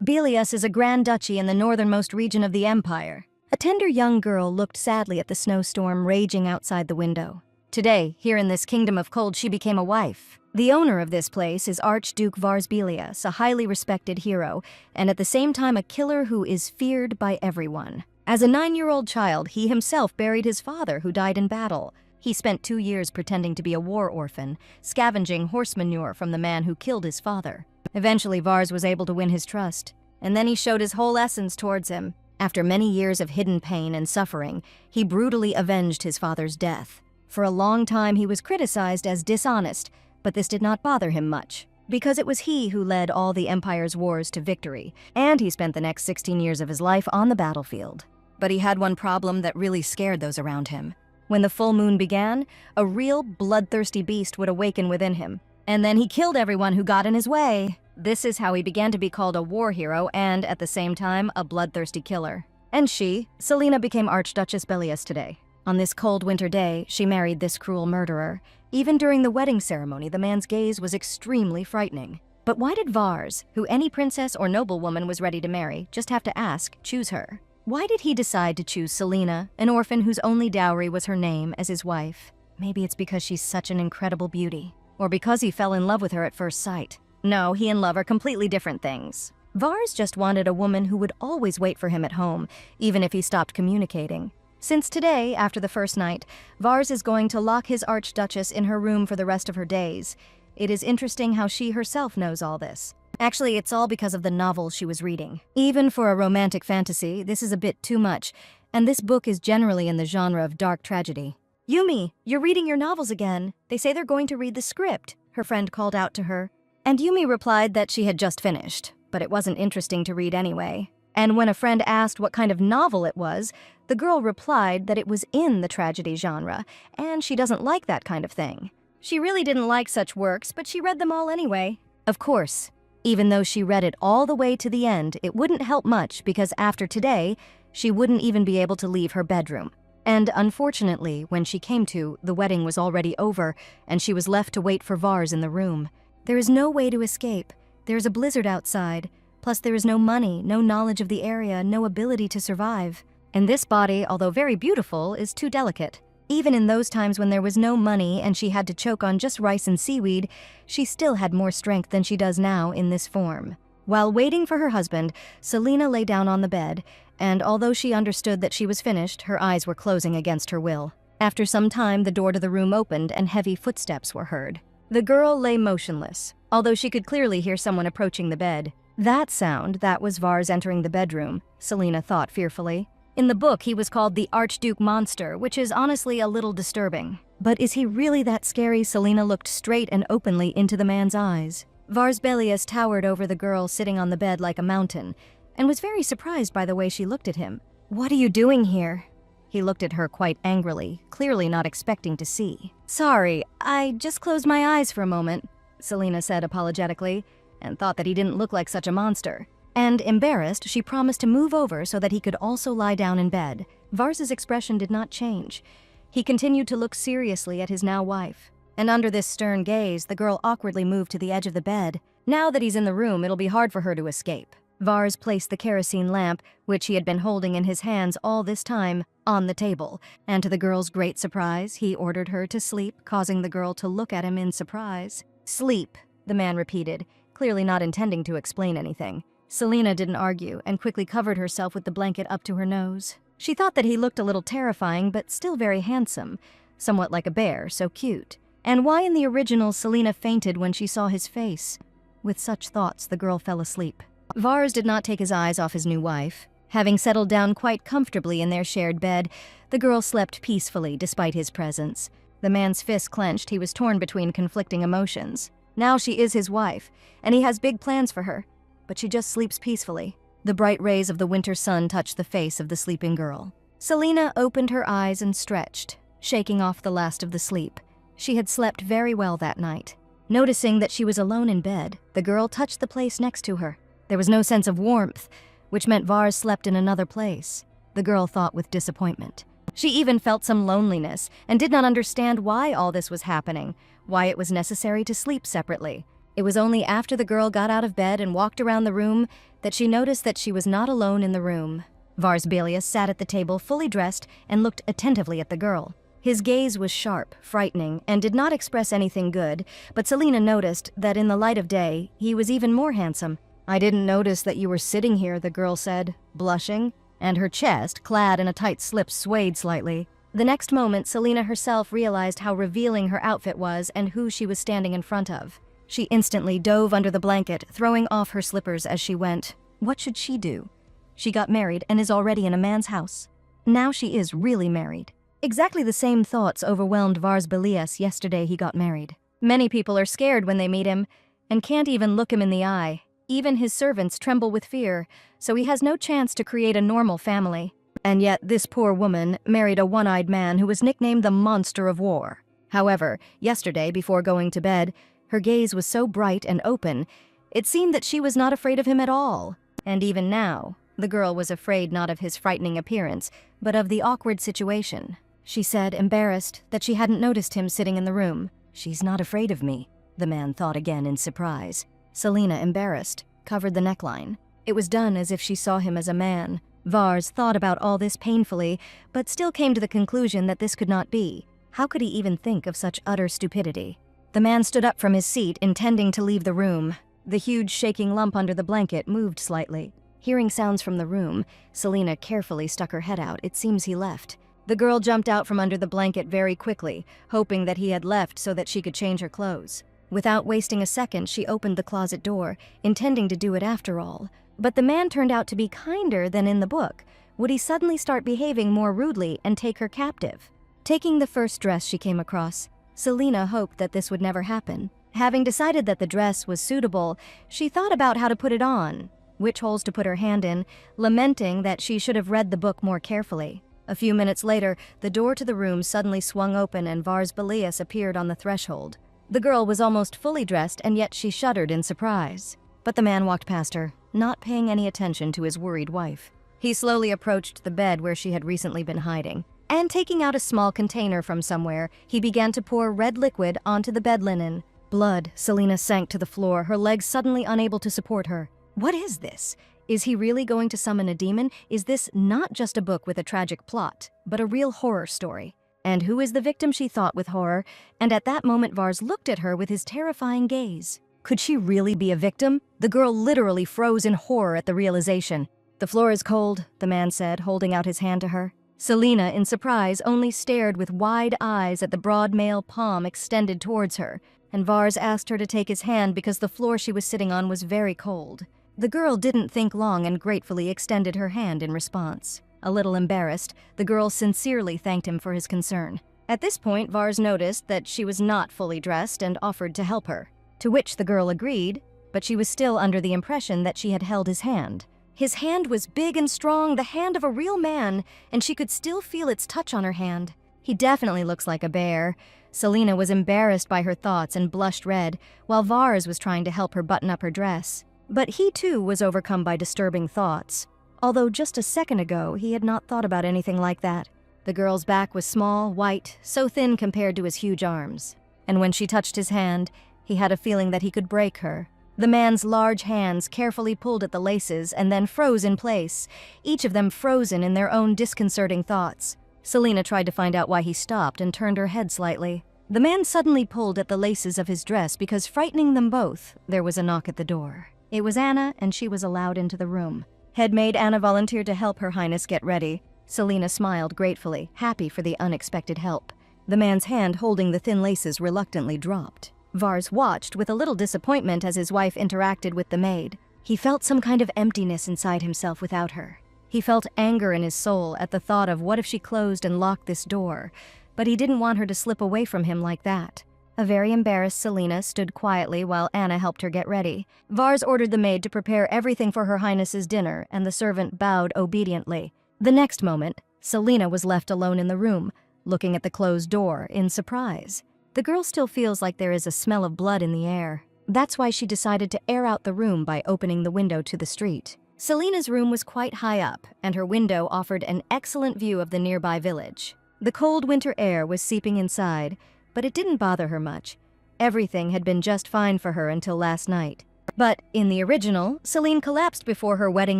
Belellus is a grand duchy in the northernmost region of the empire. A tender young girl looked sadly at the snowstorm raging outside the window. Today, here in this kingdom of cold, she became a wife. The owner of this place is Archduke Vars, a highly respected hero, and at the same time a killer who is feared by everyone. As a 9-year-old child, he himself buried his father, who died in battle. He spent 2 years pretending to be a war orphan, scavenging horse manure from the man who killed his father. Eventually, Vars was able to win his trust, and then he showed his whole essence towards him. After many years of hidden pain and suffering, he brutally avenged his father's death. For a long time, he was criticized as dishonest, but this did not bother him much, because it was he who led all the empire's wars to victory, and he spent the next 16 years of his life on the battlefield. But he had one problem that really scared those around him. When the full moon began, a real bloodthirsty beast would awaken within him, and then he killed everyone who got in his way. This is how he began to be called a war hero and, at the same time, a bloodthirsty killer. And she, Selena, became Archduchess Belellus today. On this cold winter day, she married this cruel murderer. Even during the wedding ceremony, the man's gaze was extremely frightening. But why did Vars, who any princess or noblewoman was ready to marry, just have to ask, choose her? Why did he decide to choose Selena, an orphan whose only dowry was her name, as his wife? Maybe it's because she's such an incredible beauty. Or because he fell in love with her at first sight. No, he and love are completely different things. Vars just wanted a woman who would always wait for him at home, even if he stopped communicating. Since today, after the first night, Vars is going to lock his archduchess in her room for the rest of her days. It is interesting how she herself knows all this. Actually, it's all because of the novel she was reading. Even for a romantic fantasy, this is a bit too much, and this book is generally in the genre of dark tragedy. "Yumi, you're reading your novels again. They say they're going to read the script," her friend called out to her. And Yumi replied that she had just finished, but it wasn't interesting to read anyway. And when a friend asked what kind of novel it was, the girl replied that it was in the tragedy genre, and she doesn't like that kind of thing. She really didn't like such works, but she read them all anyway. Of course, even though she read it all the way to the end, it wouldn't help much because after today, she wouldn't even be able to leave her bedroom. And unfortunately, when she came to, the wedding was already over, and she was left to wait for Vars in the room. There is no way to escape. There is a blizzard outside. Plus, there is no money, no knowledge of the area, no ability to survive. And this body, although very beautiful, is too delicate. Even in those times when there was no money and she had to choke on just rice and seaweed, she still had more strength than she does now in this form. While waiting for her husband, Selena lay down on the bed, and although she understood that she was finished, her eyes were closing against her will. After some time, the door to the room opened and heavy footsteps were heard. The girl lay motionless, although she could clearly hear someone approaching the bed. That sound, that was Vars entering the bedroom, Selena thought fearfully. In the book, he was called the Archduke Monster, which is honestly a little disturbing. But is he really that scary? Selena looked straight and openly into the man's eyes. Vars Belellus towered over the girl sitting on the bed like a mountain, and was very surprised by the way she looked at him. "What are you doing here?" He looked at her quite angrily, clearly not expecting to see. "Sorry, I just closed my eyes for a moment," Selena said apologetically, and thought that he didn't look like such a monster. And embarrassed, she promised to move over so that he could also lie down in bed. Vars's expression did not change. He continued to look seriously at his now wife. And under this stern gaze, the girl awkwardly moved to the edge of the bed. Now that he's in the room, it'll be hard for her to escape. Vars placed the kerosene lamp, which he had been holding in his hands all this time, on the table, and to the girl's great surprise, he ordered her to sleep, causing the girl to look at him in surprise. "Sleep," the man repeated, clearly not intending to explain anything. Selena didn't argue and quickly covered herself with the blanket up to her nose. She thought that he looked a little terrifying, but still very handsome, somewhat like a bear, so cute. And why in the original Selena fainted when she saw his face? With such thoughts, the girl fell asleep. Vars did not take his eyes off his new wife. Having settled down quite comfortably in their shared bed, the girl slept peacefully despite his presence. The man's fist clenched, he was torn between conflicting emotions. Now she is his wife, and he has big plans for her, but she just sleeps peacefully. The bright rays of the winter sun touched the face of the sleeping girl. Selena opened her eyes and stretched, shaking off the last of the sleep. She had slept very well that night. Noticing that she was alone in bed, the girl touched the place next to her. There was no sense of warmth, which meant Vars slept in another place, the girl thought with disappointment. She even felt some loneliness and did not understand why all this was happening, why it was necessary to sleep separately. It was only after the girl got out of bed and walked around the room that she noticed that she was not alone in the room. Vars Belellus sat at the table fully dressed and looked attentively at the girl. His gaze was sharp, frightening, and did not express anything good, but Selena noticed that in the light of day, he was even more handsome. "I didn't notice that you were sitting here," the girl said, blushing, and her chest, clad in a tight slip, swayed slightly. The next moment, Selena herself realized how revealing her outfit was and who she was standing in front of. She instantly dove under the blanket, throwing off her slippers as she went. What should she do? She got married and is already in a man's house. Now she is really married. Exactly the same thoughts overwhelmed Vars Belellus yesterday he got married. Many people are scared when they meet him and can't even look him in the eye. Even his servants tremble with fear, so he has no chance to create a normal family. And yet this poor woman married a one-eyed man who was nicknamed the Monster of War. However, yesterday, before going to bed, her gaze was so bright and open, it seemed that she was not afraid of him at all. And even now, the girl was afraid not of his frightening appearance, but of the awkward situation. She said, embarrassed, that she hadn't noticed him sitting in the room. "She's not afraid of me," the man thought again in surprise. Selena, embarrassed, covered the neckline. It was done as if she saw him as a man. Vars thought about all this painfully, but still came to the conclusion that this could not be. How could he even think of such utter stupidity? The man stood up from his seat, intending to leave the room. The huge shaking lump under the blanket moved slightly. Hearing sounds from the room, Selena carefully stuck her head out. It seems he left. The girl jumped out from under the blanket very quickly, hoping that he had left so that she could change her clothes. Without wasting a second, she opened the closet door, intending to do it after all. But the man turned out to be kinder than in the book. Would he suddenly start behaving more rudely and take her captive? Taking the first dress she came across, Selena hoped that this would never happen. Having decided that the dress was suitable, she thought about how to put it on, which holes to put her hand in, lamenting that she should have read the book more carefully. A few minutes later, the door to the room suddenly swung open and Vars Belellus appeared on the threshold. The girl was almost fully dressed, and yet she shuddered in surprise. But the man walked past her, not paying any attention to his worried wife. He slowly approached the bed where she had recently been hiding, and taking out a small container from somewhere, he began to pour red liquid onto the bed linen. Blood. Selena sank to the floor, her legs suddenly unable to support her. What is this? Is he really going to summon a demon? Is this not just a book with a tragic plot, but a real horror story? And who is the victim, she thought with horror, and at that moment Vars looked at her with his terrifying gaze. Could she really be a victim? The girl literally froze in horror at the realization. "The floor is cold," the man said, holding out his hand to her. Selena, in surprise, only stared with wide eyes at the broad male palm extended towards her, and Vars asked her to take his hand because the floor she was sitting on was very cold. The girl didn't think long and gratefully extended her hand in response. A little embarrassed, the girl sincerely thanked him for his concern. At this point, Vars noticed that she was not fully dressed and offered to help her, to which the girl agreed, but she was still under the impression that she had held his hand. His hand was big and strong, the hand of a real man, and she could still feel its touch on her hand. He definitely looks like a bear. Selena was embarrassed by her thoughts and blushed red, while Vars was trying to help her button up her dress. But he too was overcome by disturbing thoughts, although just a second ago he had not thought about anything like that. The girl's back was small, white, so thin compared to his huge arms. And when she touched his hand, he had a feeling that he could break her. The man's large hands carefully pulled at the laces and then froze in place, each of them frozen in their own disconcerting thoughts. Selena tried to find out why he stopped and turned her head slightly. The man suddenly pulled at the laces of his dress because, frightening them both, there was a knock at the door. It was Anna, and she was allowed into the room. Head maid Anna volunteered to help Her Highness get ready. Selena smiled gratefully, happy for the unexpected help. The man's hand holding the thin laces reluctantly dropped. Vars watched with a little disappointment as his wife interacted with the maid. He felt some kind of emptiness inside himself without her. He felt anger in his soul at the thought of what if she closed and locked this door, but he didn't want her to slip away from him like that. A very embarrassed Selena stood quietly while Anna helped her get ready. Vars ordered the maid to prepare everything for Her Highness's dinner, and the servant bowed obediently. The next moment, Selena was left alone in the room, looking at the closed door in surprise. The girl still feels like there is a smell of blood in the air. That's why she decided to air out the room by opening the window to the street. Selena's room was quite high up, and her window offered an excellent view of the nearby village. The cold winter air was seeping inside, but it didn't bother her much. Everything had been just fine for her until last night. But in the original, Selene collapsed before her wedding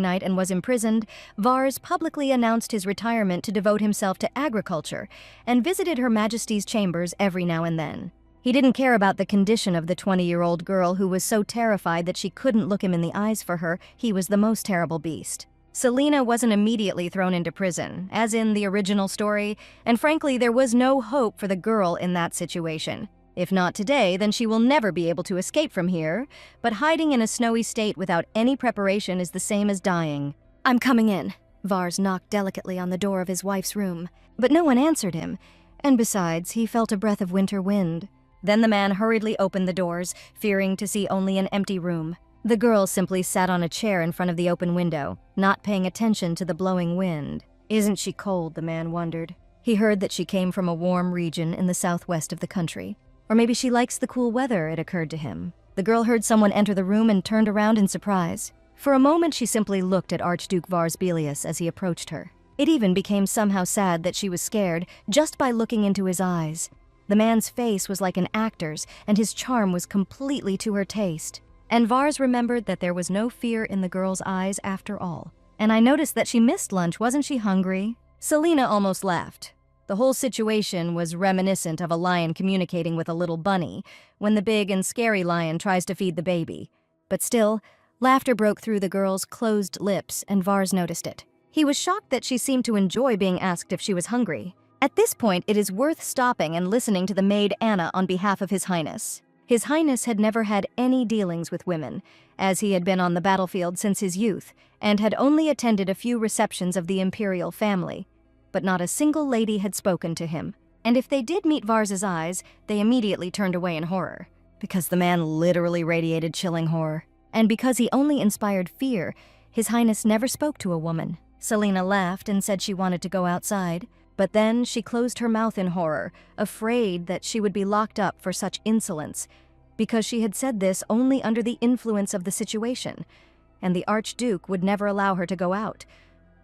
night and was imprisoned. Vars publicly announced his retirement to devote himself to agriculture and visited Her Majesty's chambers every now and then. He didn't care about the condition of the 20-year-old girl who was so terrified that she couldn't look him in the eyes. For her, he was the most terrible beast. Selena wasn't immediately thrown into prison, as in the original story, and frankly, there was no hope for the girl in that situation. If not today, then she will never be able to escape from here, but hiding in a snowy state without any preparation is the same as dying. "I'm coming in." Vars knocked delicately on the door of his wife's room, but no one answered him, and besides, he felt a breath of winter wind. Then the man hurriedly opened the doors, fearing to see only an empty room. The girl simply sat on a chair in front of the open window, not paying attention to the blowing wind. "Isn't she cold?" the man wondered. He heard that she came from a warm region in the southwest of the country. Or maybe she likes the cool weather, it occurred to him. The girl heard someone enter the room and turned around in surprise. For a moment, she simply looked at Archduke Vars Belellus as he approached her. It even became somehow sad that she was scared just by looking into his eyes. The man's face was like an actor's, and his charm was completely to her taste. And Vars remembered that there was no fear in the girl's eyes after all. "And I noticed that she missed lunch. Wasn't she hungry?" Selena almost laughed. The whole situation was reminiscent of a lion communicating with a little bunny when the big and scary lion tries to feed the baby. But still, laughter broke through the girl's closed lips, and Vars noticed it. He was shocked that she seemed to enjoy being asked if she was hungry. At this point, it is worth stopping and listening to the maid Anna on behalf of His Highness. His Highness had never had any dealings with women, as he had been on the battlefield since his youth, and had only attended a few receptions of the imperial family. But not a single lady had spoken to him. And if they did meet Vars's eyes, they immediately turned away in horror, because the man literally radiated chilling horror. And because he only inspired fear, His Highness never spoke to a woman. Selena laughed and said she wanted to go outside, but then she closed her mouth in horror, afraid that she would be locked up for such insolence, because she had said this only under the influence of the situation, and the Archduke would never allow her to go out,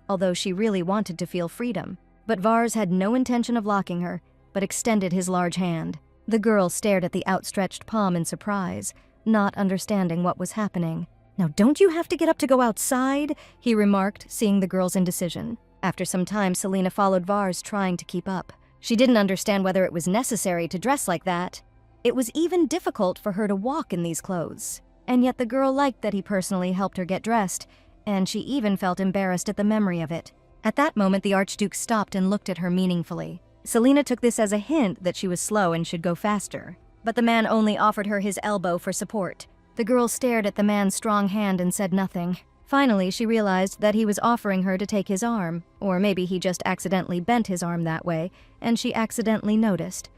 although she really wanted to feel freedom. But Vars had no intention of locking her, but extended his large hand. The girl stared at the outstretched palm in surprise, not understanding what was happening. "Now don't you have to get up to go outside?" he remarked, seeing the girl's indecision. After some time, Selena followed Vars, trying to keep up. She didn't understand whether it was necessary to dress like that. It was even difficult for her to walk in these clothes. And yet the girl liked that he personally helped her get dressed, and she even felt embarrassed at the memory of it. At that moment, the Archduke stopped and looked at her meaningfully. Selena took this as a hint that she was slow and should go faster. But the man only offered her his elbow for support. The girl stared at the man's strong hand and said nothing. Finally, she realized that he was offering her to take his arm, or maybe he just accidentally bent his arm that way, and she accidentally noticed.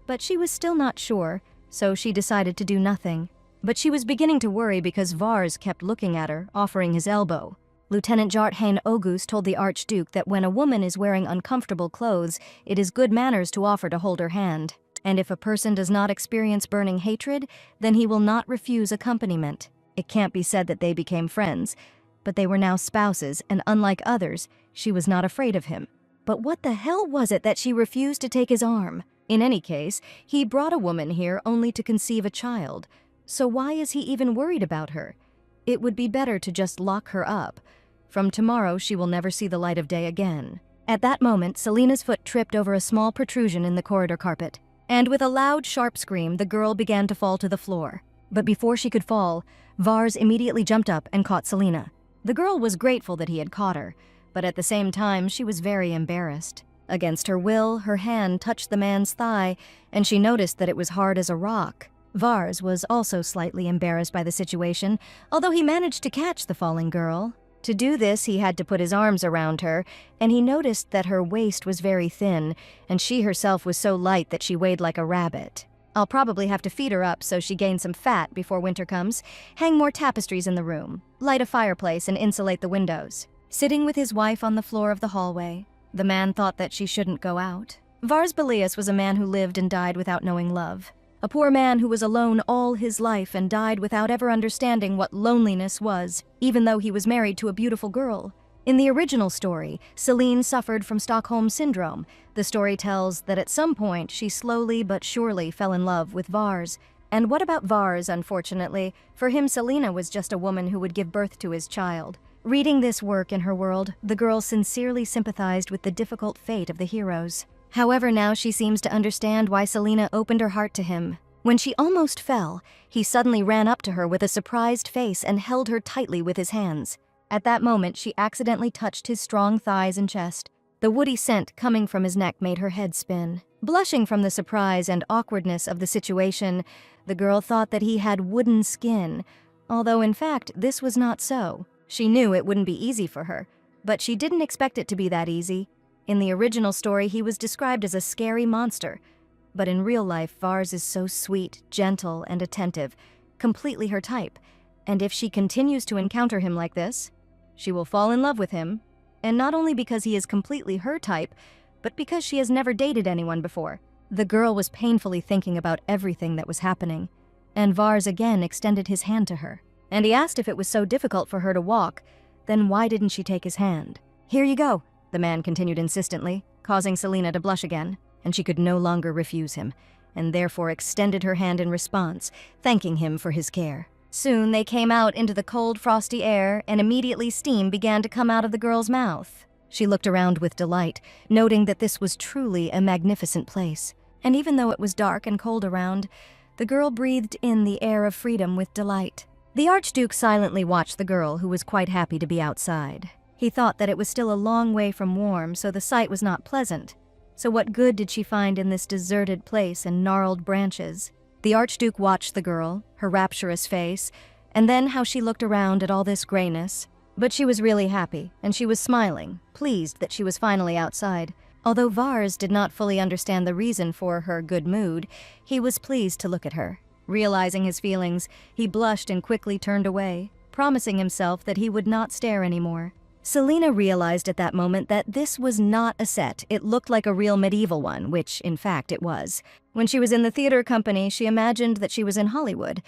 But she was still not sure, so she decided to do nothing. But she was beginning to worry because Vars kept looking at her, offering his elbow. Lieutenant Jarthain August told the Archduke that when a woman is wearing uncomfortable clothes, it is good manners to offer to hold her hand. And if a person does not experience burning hatred, then he will not refuse accompaniment. It can't be said that they became friends, but they were now spouses, and unlike others, she was not afraid of him. But what the hell was it that she refused to take his arm? In any case, he brought a woman here only to conceive a child. So why is he even worried about her? It would be better to just lock her up. From tomorrow, she will never see the light of day again. At that moment, Selena's foot tripped over a small protrusion in the corridor carpet. And with a loud, sharp scream, the girl began to fall to the floor. But before she could fall, Vars immediately jumped up and caught Selena. The girl was grateful that he had caught her, but at the same time, she was very embarrassed. Against her will, her hand touched the man's thigh, and she noticed that it was hard as a rock. Vars was also slightly embarrassed by the situation, although he managed to catch the falling girl. To do this, he had to put his arms around her, and he noticed that her waist was very thin, and she herself was so light that she weighed like a rabbit. I'll probably have to feed her up so she gains some fat before winter comes, hang more tapestries in the room, light a fireplace, and insulate the windows. Sitting with his wife on the floor of the hallway, the man thought that she shouldn't go out. Vars Belellus was a man who lived and died without knowing love. A poor man who was alone all his life and died without ever understanding what loneliness was, even though he was married to a beautiful girl. In the original story, Selene suffered from Stockholm Syndrome. The story tells that at some point she slowly but surely fell in love with Vars, And what about Vars, unfortunately? For him, Selena was just a woman who would give birth to his child. Reading this work in her world, the girl sincerely sympathized with the difficult fate of the heroes. However, now she seems to understand why Selena opened her heart to him. When she almost fell, he suddenly ran up to her with a surprised face and held her tightly with his hands. At that moment, she accidentally touched his strong thighs and chest. The woody scent coming from his neck made her head spin. Blushing from the surprise and awkwardness of the situation, the girl thought that he had wooden skin, although in fact this was not so. She knew it wouldn't be easy for her, but she didn't expect it to be that easy. In the original story, he was described as a scary monster, but in real life, Vars is so sweet, gentle, and attentive, completely her type, and if she continues to encounter him like this, she will fall in love with him, and not only because he is completely her type, but because she has never dated anyone before. The girl was painfully thinking about everything that was happening, and Vars again extended his hand to her. And he asked if it was so difficult for her to walk, then why didn't she take his hand? "Here you go," the man continued insistently, causing Selena to blush again, and she could no longer refuse him, and therefore extended her hand in response, thanking him for his care. Soon they came out into the cold, frosty air, and immediately steam began to come out of the girl's mouth. She looked around with delight, noting that this was truly a magnificent place. And even though it was dark and cold around, the girl breathed in the air of freedom with delight. The archduke silently watched the girl, who was quite happy to be outside. He thought that it was still a long way from warm, so the sight was not pleasant. So what good did she find in this deserted place and gnarled branches? The archduke watched the girl, her rapturous face, and then how she looked around at all this grayness. But she was really happy, and she was smiling, pleased that she was finally outside. Although Vars did not fully understand the reason for her good mood, he was pleased to look at her. Realizing his feelings, he blushed and quickly turned away, promising himself that he would not stare anymore. Selena realized at that moment that this was not a set. It looked like a real medieval one, which, in fact, it was. When she was in the theater company, she imagined that she was in Hollywood.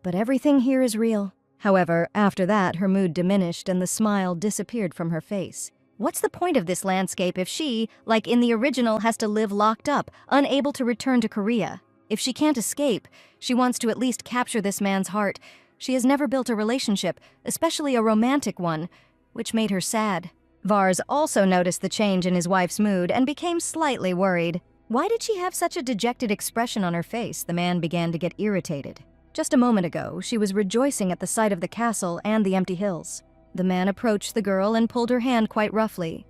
But everything here is real. However, after that, her mood diminished and the smile disappeared from her face. What's the point of this landscape if she, like in the original, has to live locked up, unable to return to Korea? If she can't escape, she wants to at least capture this man's heart. She has never built a relationship, especially a romantic one, which made her sad. Vars also noticed the change in his wife's mood and became slightly worried. Why did she have such a dejected expression on her face? The man began to get irritated. Just a moment ago, she was rejoicing at the sight of the castle and the empty hills. The man approached the girl and pulled her hand quite roughly.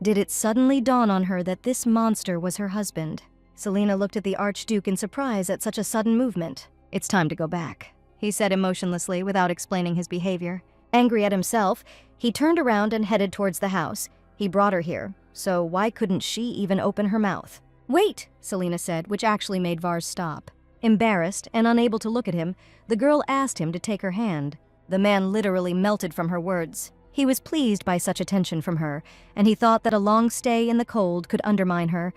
Did it suddenly dawn on her that this monster was her husband? Selena looked at the archduke in surprise at such a sudden movement. "It's time to go back," he said emotionlessly without explaining his behavior. Angry at himself, he turned around and headed towards the house. He brought her here, so why couldn't she even open her mouth? "Wait," Selena said, which actually made Vars stop. Embarrassed and unable to look at him, the girl asked him to take her hand. The man literally melted from her words. He was pleased by such attention from her, and he thought that a long stay in the cold could undermine her.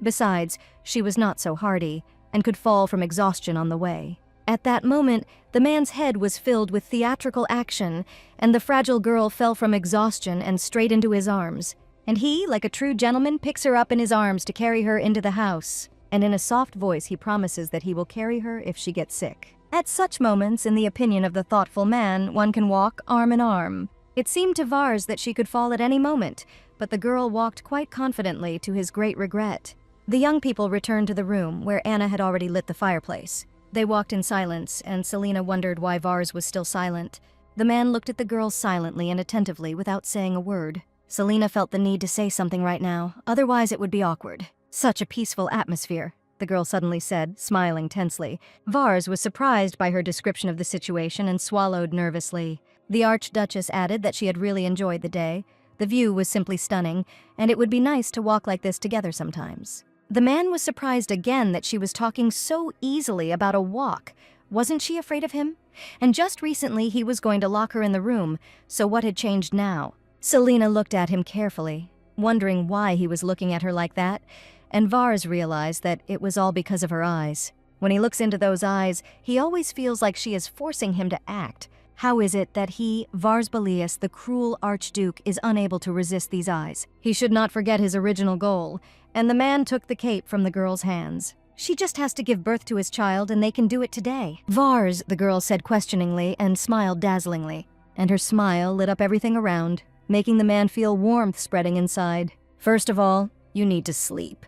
Besides, she was not so hardy, and could fall from exhaustion on the way. At that moment, the man's head was filled with theatrical action, and the fragile girl fell from exhaustion and straight into his arms. And he, like a true gentleman, picks her up in his arms to carry her into the house. And in a soft voice, he promises that he will carry her if she gets sick. At such moments, in the opinion of the thoughtful man, one can walk arm in arm. It seemed to Vars that she could fall at any moment, but the girl walked quite confidently, to his great regret. The young people returned to the room, where Anna had already lit the fireplace. They walked in silence, and Selena wondered why Vars was still silent. The man looked at the girl silently and attentively without saying a word. Selena felt the need to say something right now, otherwise it would be awkward. "Such a peaceful atmosphere," the girl suddenly said, smiling tensely. Vars was surprised by her description of the situation and swallowed nervously. The Archduchess added that she had really enjoyed the day. The view was simply stunning, and it would be nice to walk like this together sometimes. The man was surprised again that she was talking so easily about a walk. Wasn't she afraid of him? And just recently he was going to lock her in the room, so what had changed now? Selena looked at him carefully, wondering why he was looking at her like that, and Vars realized that it was all because of her eyes. When he looks into those eyes, he always feels like she is forcing him to act. How is it that he, Vars Belellus, the cruel archduke, is unable to resist these eyes? He should not forget his original goal, and the man took the cape from the girl's hands. She just has to give birth to his child and they can do it today. Vars, the girl said questioningly and smiled dazzlingly. And her smile lit up everything around, making the man feel warmth spreading inside. First of all, you need to sleep.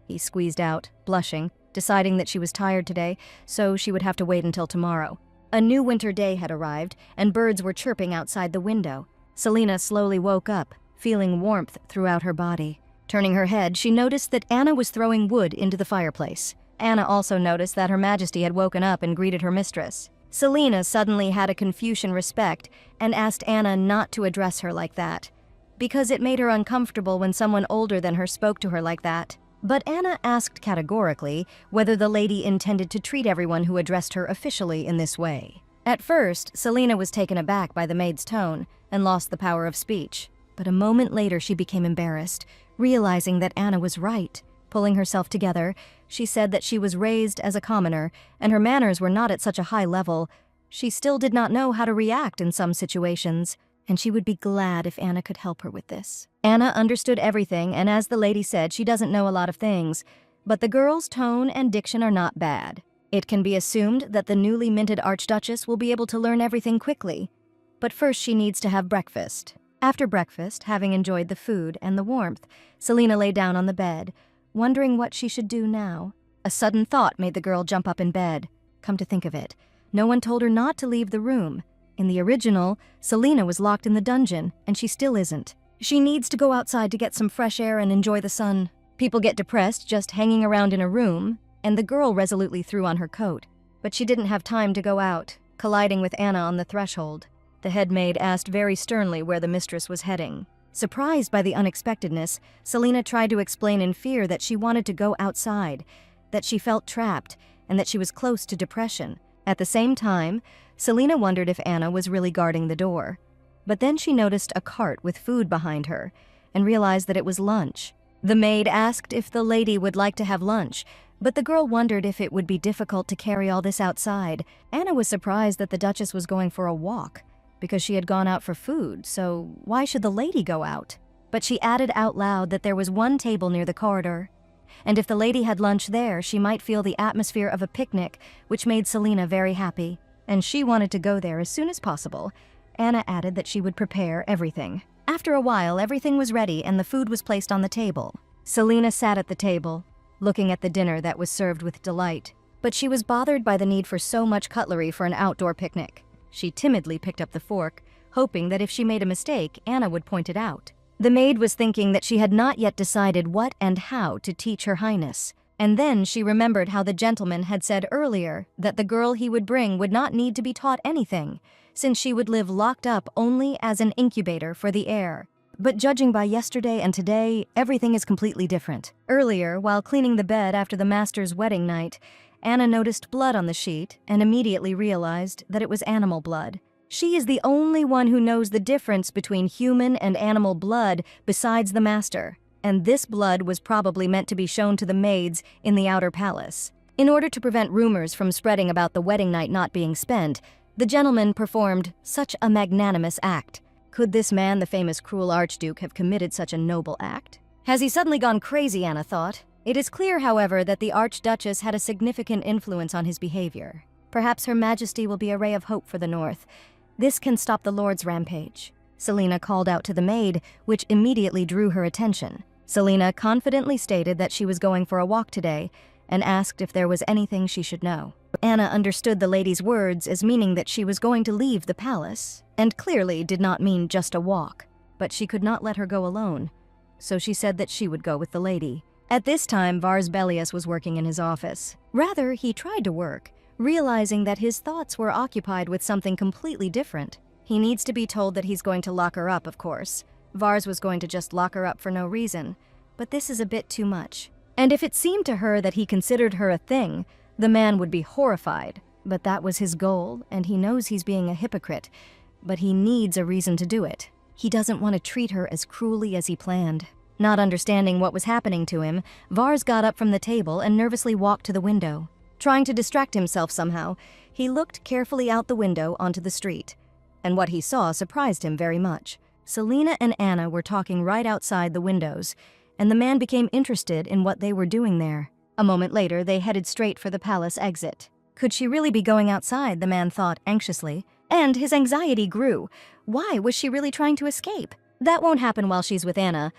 He squeezed out, blushing, deciding that she was tired today, so she would have to wait until tomorrow. A new winter day had arrived, and birds were chirping outside the window. Selena slowly woke up, feeling warmth throughout her body. Turning her head, she noticed that Anna was throwing wood into the fireplace. Anna also noticed that Her Majesty had woken up and greeted her mistress. Selena suddenly had a Confucian respect and asked Anna not to address her like that, because it made her uncomfortable when someone older than her spoke to her like that. But Anna asked categorically whether the lady intended to treat everyone who addressed her officially in this way. At first, Selena was taken aback by the maid's tone and lost the power of speech. But a moment later she became embarrassed, realizing that Anna was right. Pulling herself together, she said that she was raised as a commoner and her manners were not at such a high level. She still did not know how to react in some situations, and she would be glad if Anna could help her with this. Anna understood everything, and as the lady said, she doesn't know a lot of things, but the girl's tone and diction are not bad. It can be assumed that the newly minted Archduchess will be able to learn everything quickly. But first she needs to have breakfast. After breakfast, having enjoyed the food and the warmth, Selena lay down on the bed, wondering what she should do now. A sudden thought made the girl jump up in bed. Come to think of it, no one told her not to leave the room. In the original, Selena was locked in the dungeon, and she still isn't. She needs to go outside to get some fresh air and enjoy the sun. People get depressed just hanging around in a room, and the girl resolutely threw on her coat. But she didn't have time to go out, colliding with Anna on the threshold. The head maid asked very sternly where the mistress was heading. Surprised by the unexpectedness, Selena tried to explain in fear that she wanted to go outside, that she felt trapped, and that she was close to depression. At the same time, Selena wondered if Anna was really guarding the door. But then she noticed a cart with food behind her and realized that it was lunch. The maid asked if the lady would like to have lunch, but the girl wondered if it would be difficult to carry all this outside. Anna was surprised that the Duchess was going for a walk, because she had gone out for food, so why should the lady go out? But she added out loud that there was one table near the corridor, and if the lady had lunch there, she might feel the atmosphere of a picnic, which made Selena very happy. And she wanted to go there as soon as possible. Anna added that she would prepare everything. After a while, everything was ready and the food was placed on the table. Selena sat at the table, looking at the dinner that was served with delight. But she was bothered by the need for so much cutlery for an outdoor picnic. She timidly picked up the fork, hoping that if she made a mistake, Anna would point it out. The maid was thinking that she had not yet decided what and how to teach Her Highness. And then she remembered how the gentleman had said earlier that the girl he would bring would not need to be taught anything, since she would live locked up only as an incubator for the heir. But judging by yesterday and today, everything is completely different. Earlier, while cleaning the bed after the master's wedding night, Anna noticed blood on the sheet and immediately realized that it was animal blood. She is the only one who knows the difference between human and animal blood besides the master, and this blood was probably meant to be shown to the maids in the outer palace. In order to prevent rumors from spreading about the wedding night not being spent, the gentleman performed such a magnanimous act. Could this man, the famous cruel archduke, have committed such a noble act? Has he suddenly gone crazy, Anna thought. It is clear, however, that the Archduchess had a significant influence on his behavior. Perhaps Her Majesty will be a ray of hope for the North. This can stop the Lord's rampage. Selena called out to the maid, which immediately drew her attention. Selena confidently stated that she was going for a walk today and asked if there was anything she should know. Anna understood the lady's words as meaning that she was going to leave the palace, and clearly did not mean just a walk, but she could not let her go alone, so she said that she would go with the lady. At this time, Vars Belellus was working in his office. Rather, he tried to work, realizing that his thoughts were occupied with something completely different. He needs to be told that he's going to lock her up, of course. Vars was going to just lock her up for no reason, but this is a bit too much. And if it seemed to her that he considered her a thing, the man would be horrified. But that was his goal, and he knows he's being a hypocrite, but he needs a reason to do it. He doesn't want to treat her as cruelly as he planned. Not understanding what was happening to him, Vars got up from the table and nervously walked to the window. Trying to distract himself somehow, he looked carefully out the window onto the street. And what he saw surprised him very much. Selena and Anna were talking right outside the windows, and the man became interested in what they were doing there. A moment later, they headed straight for the palace exit. Could she really be going outside, the man thought anxiously. And his anxiety grew. Why was she really trying to escape? That won't happen while she's with Anna.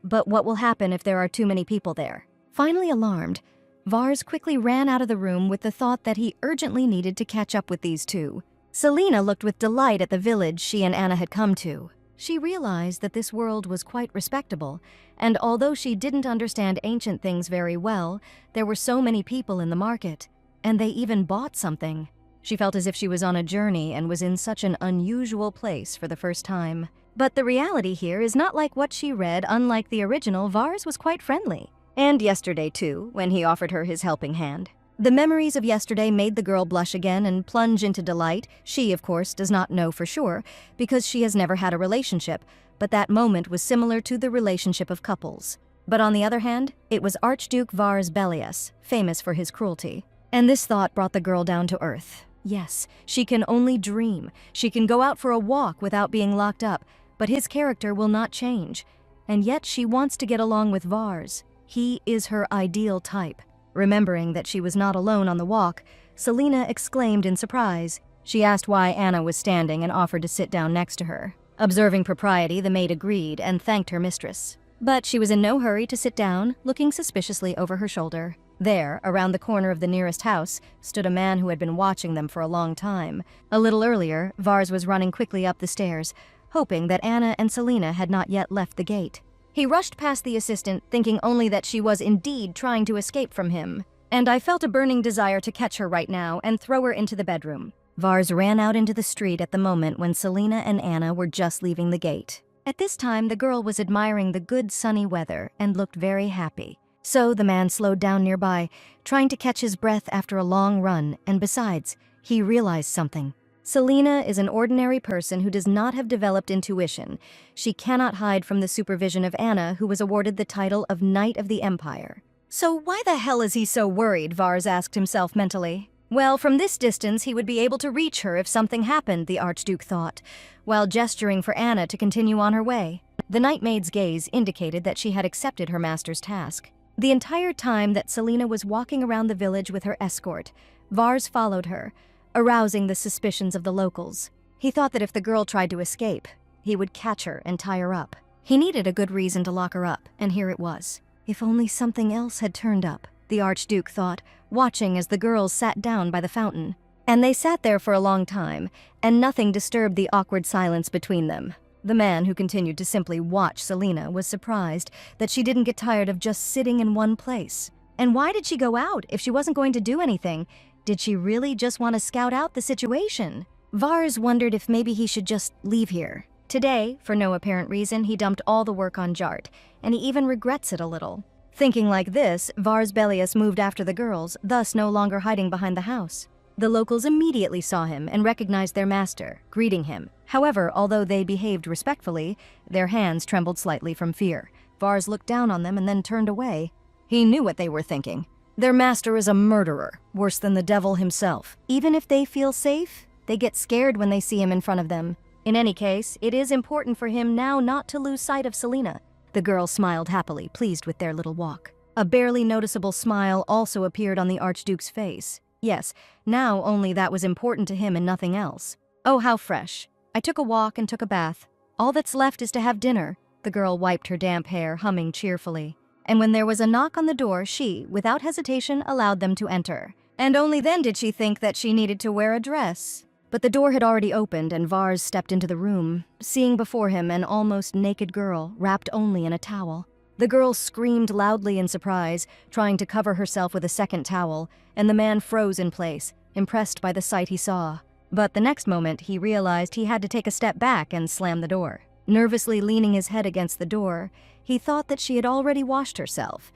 But what will happen if there are too many people there? Finally alarmed, Vars quickly ran out of the room with the thought that he urgently needed to catch up with these two. Selena looked with delight at the village she and Anna had come to. She realized that this world was quite respectable, and although she didn't understand ancient things very well, there were so many people in the market, and they even bought something. She felt as if she was on a journey and was in such an unusual place for the first time. But the reality here is not like what she read. Unlike the original, Vars was quite friendly. And yesterday too, when he offered her his helping hand. The memories of yesterday made the girl blush again and plunge into delight. She, of course, does not know for sure, because she has never had a relationship, but that moment was similar to the relationship of couples. But on the other hand, it was Archduke Vars Belellus, famous for his cruelty. And this thought brought the girl down to earth. Yes, she can only dream. She can go out for a walk without being locked up, but his character will not change. And yet she wants to get along with Vars. He is her ideal type. Remembering that she was not alone on the walk, Selena exclaimed in surprise. She asked why Anna was standing and offered to sit down next to her. Observing propriety, the maid agreed and thanked her mistress. But she was in no hurry to sit down, looking suspiciously over her shoulder. There, around the corner of the nearest house, stood a man who had been watching them for a long time. A little earlier, Vars was running quickly up the stairs, hoping that Anna and Selena had not yet left the gate. He rushed past the assistant, thinking only that she was indeed trying to escape from him. And I felt a burning desire to catch her right now and throw her into the bedroom. Vars ran out into the street at the moment when Selena and Anna were just leaving the gate. At this time, the girl was admiring the good sunny weather and looked very happy. So the man slowed down nearby, trying to catch his breath after a long run, and besides, he realized something. Selena is an ordinary person who does not have developed intuition. She cannot hide from the supervision of Anna, who was awarded the title of Knight of the Empire. So why the hell is he so worried, Vars asked himself mentally. Well, from this distance he would be able to reach her if something happened, the Archduke thought, while gesturing for Anna to continue on her way. The night maid's gaze indicated that she had accepted her master's task. The entire time that Selena was walking around the village with her escort, Vars followed her, arousing the suspicions of the locals. He thought that if the girl tried to escape, he would catch her and tie her up. He needed a good reason to lock her up, and here it was. If only something else had turned up, the Archduke thought, watching as the girls sat down by the fountain. And they sat there for a long time, and nothing disturbed the awkward silence between them. The man, who continued to simply watch Selena, was surprised that she didn't get tired of just sitting in one place. And why did she go out if she wasn't going to do anything? Did she really just want to scout out the situation? Vars wondered if maybe he should just leave here. Today, for no apparent reason, he dumped all the work on Jart, and he even regrets it a little. Thinking like this, Vars Belellus moved after the girls, thus no longer hiding behind the house. The locals immediately saw him and recognized their master, greeting him. However, although they behaved respectfully, their hands trembled slightly from fear. Vars looked down on them and then turned away. He knew what they were thinking. Their master is a murderer, worse than the devil himself. Even if they feel safe, they get scared when they see him in front of them. In any case, it is important for him now not to lose sight of Selena. The girl smiled happily, pleased with their little walk. A barely noticeable smile also appeared on the Archduke's face. Yes, now only that was important to him and nothing else. Oh, how fresh. I took a walk and took a bath. All that's left is to have dinner. The girl wiped her damp hair, humming cheerfully. And when there was a knock on the door, she, without hesitation, allowed them to enter. And only then did she think that she needed to wear a dress. But the door had already opened and Vars stepped into the room, seeing before him an almost naked girl, wrapped only in a towel. The girl screamed loudly in surprise, trying to cover herself with a second towel, and the man froze in place, impressed by the sight he saw. But the next moment, he realized he had to take a step back and slam the door. Nervously leaning his head against the door, he thought that she had already washed herself,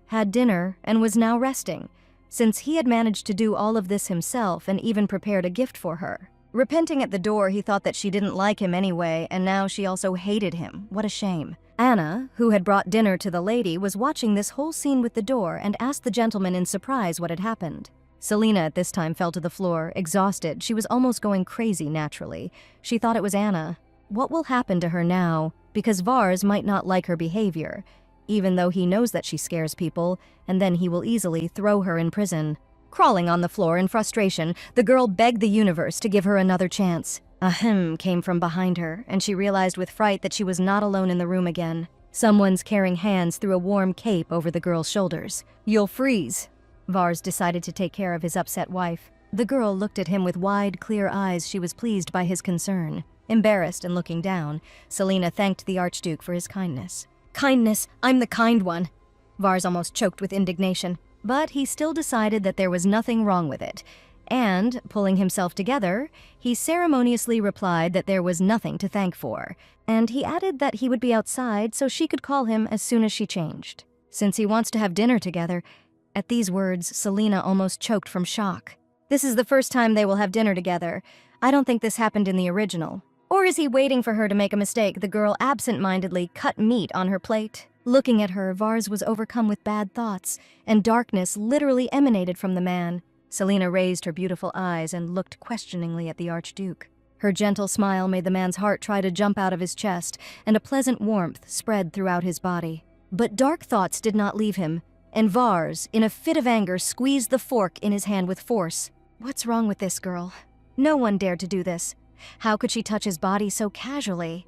had dinner, and was now resting, since he had managed to do all of this himself and even prepared a gift for her. Repenting at the door, he thought that she didn't like him anyway, and now she also hated him. What a shame. Anna, who had brought dinner to the lady, was watching this whole scene with the door and asked the gentleman in surprise what had happened. Selena at this time fell to the floor, exhausted. She was almost going crazy naturally. She thought it was Anna. What will happen to her now? Because Vars might not like her behavior. even though he knows that she scares people, and then he will easily throw her in prison. Crawling on the floor in frustration, the girl begged the universe to give her another chance. A hem came from behind her, and she realized with fright that she was not alone in the room again. Someone's carrying hands threw a warm cape over the girl's shoulders. "You'll freeze." Vars decided to take care of his upset wife. The girl looked at him with wide, clear eyes. She was pleased by his concern. Embarrassed and looking down, Selena thanked the archduke for his kindness. "Kindness, I'm the kind one." Vars almost choked with indignation, but he still decided that there was nothing wrong with it. And, pulling himself together, he ceremoniously replied that there was nothing to thank for, and he added that he would be outside so she could call him as soon as she changed. Since he wants to have dinner together. At these words, Selena almost choked from shock. This is the first time they will have dinner together. I don't think this happened in the original. Or is he waiting for her to make a mistake? The girl absent-mindedly cut meat on her plate. Looking at her, Vars was overcome with bad thoughts, and darkness literally emanated from the man. Selena raised her beautiful eyes and looked questioningly at the archduke. Her gentle smile made the man's heart try to jump out of his chest, and a pleasant warmth spread throughout his body. But dark thoughts did not leave him, and Vars, in a fit of anger, squeezed the fork in his hand with force. What's wrong with this girl? No one dared to do this. How could she touch his body so casually?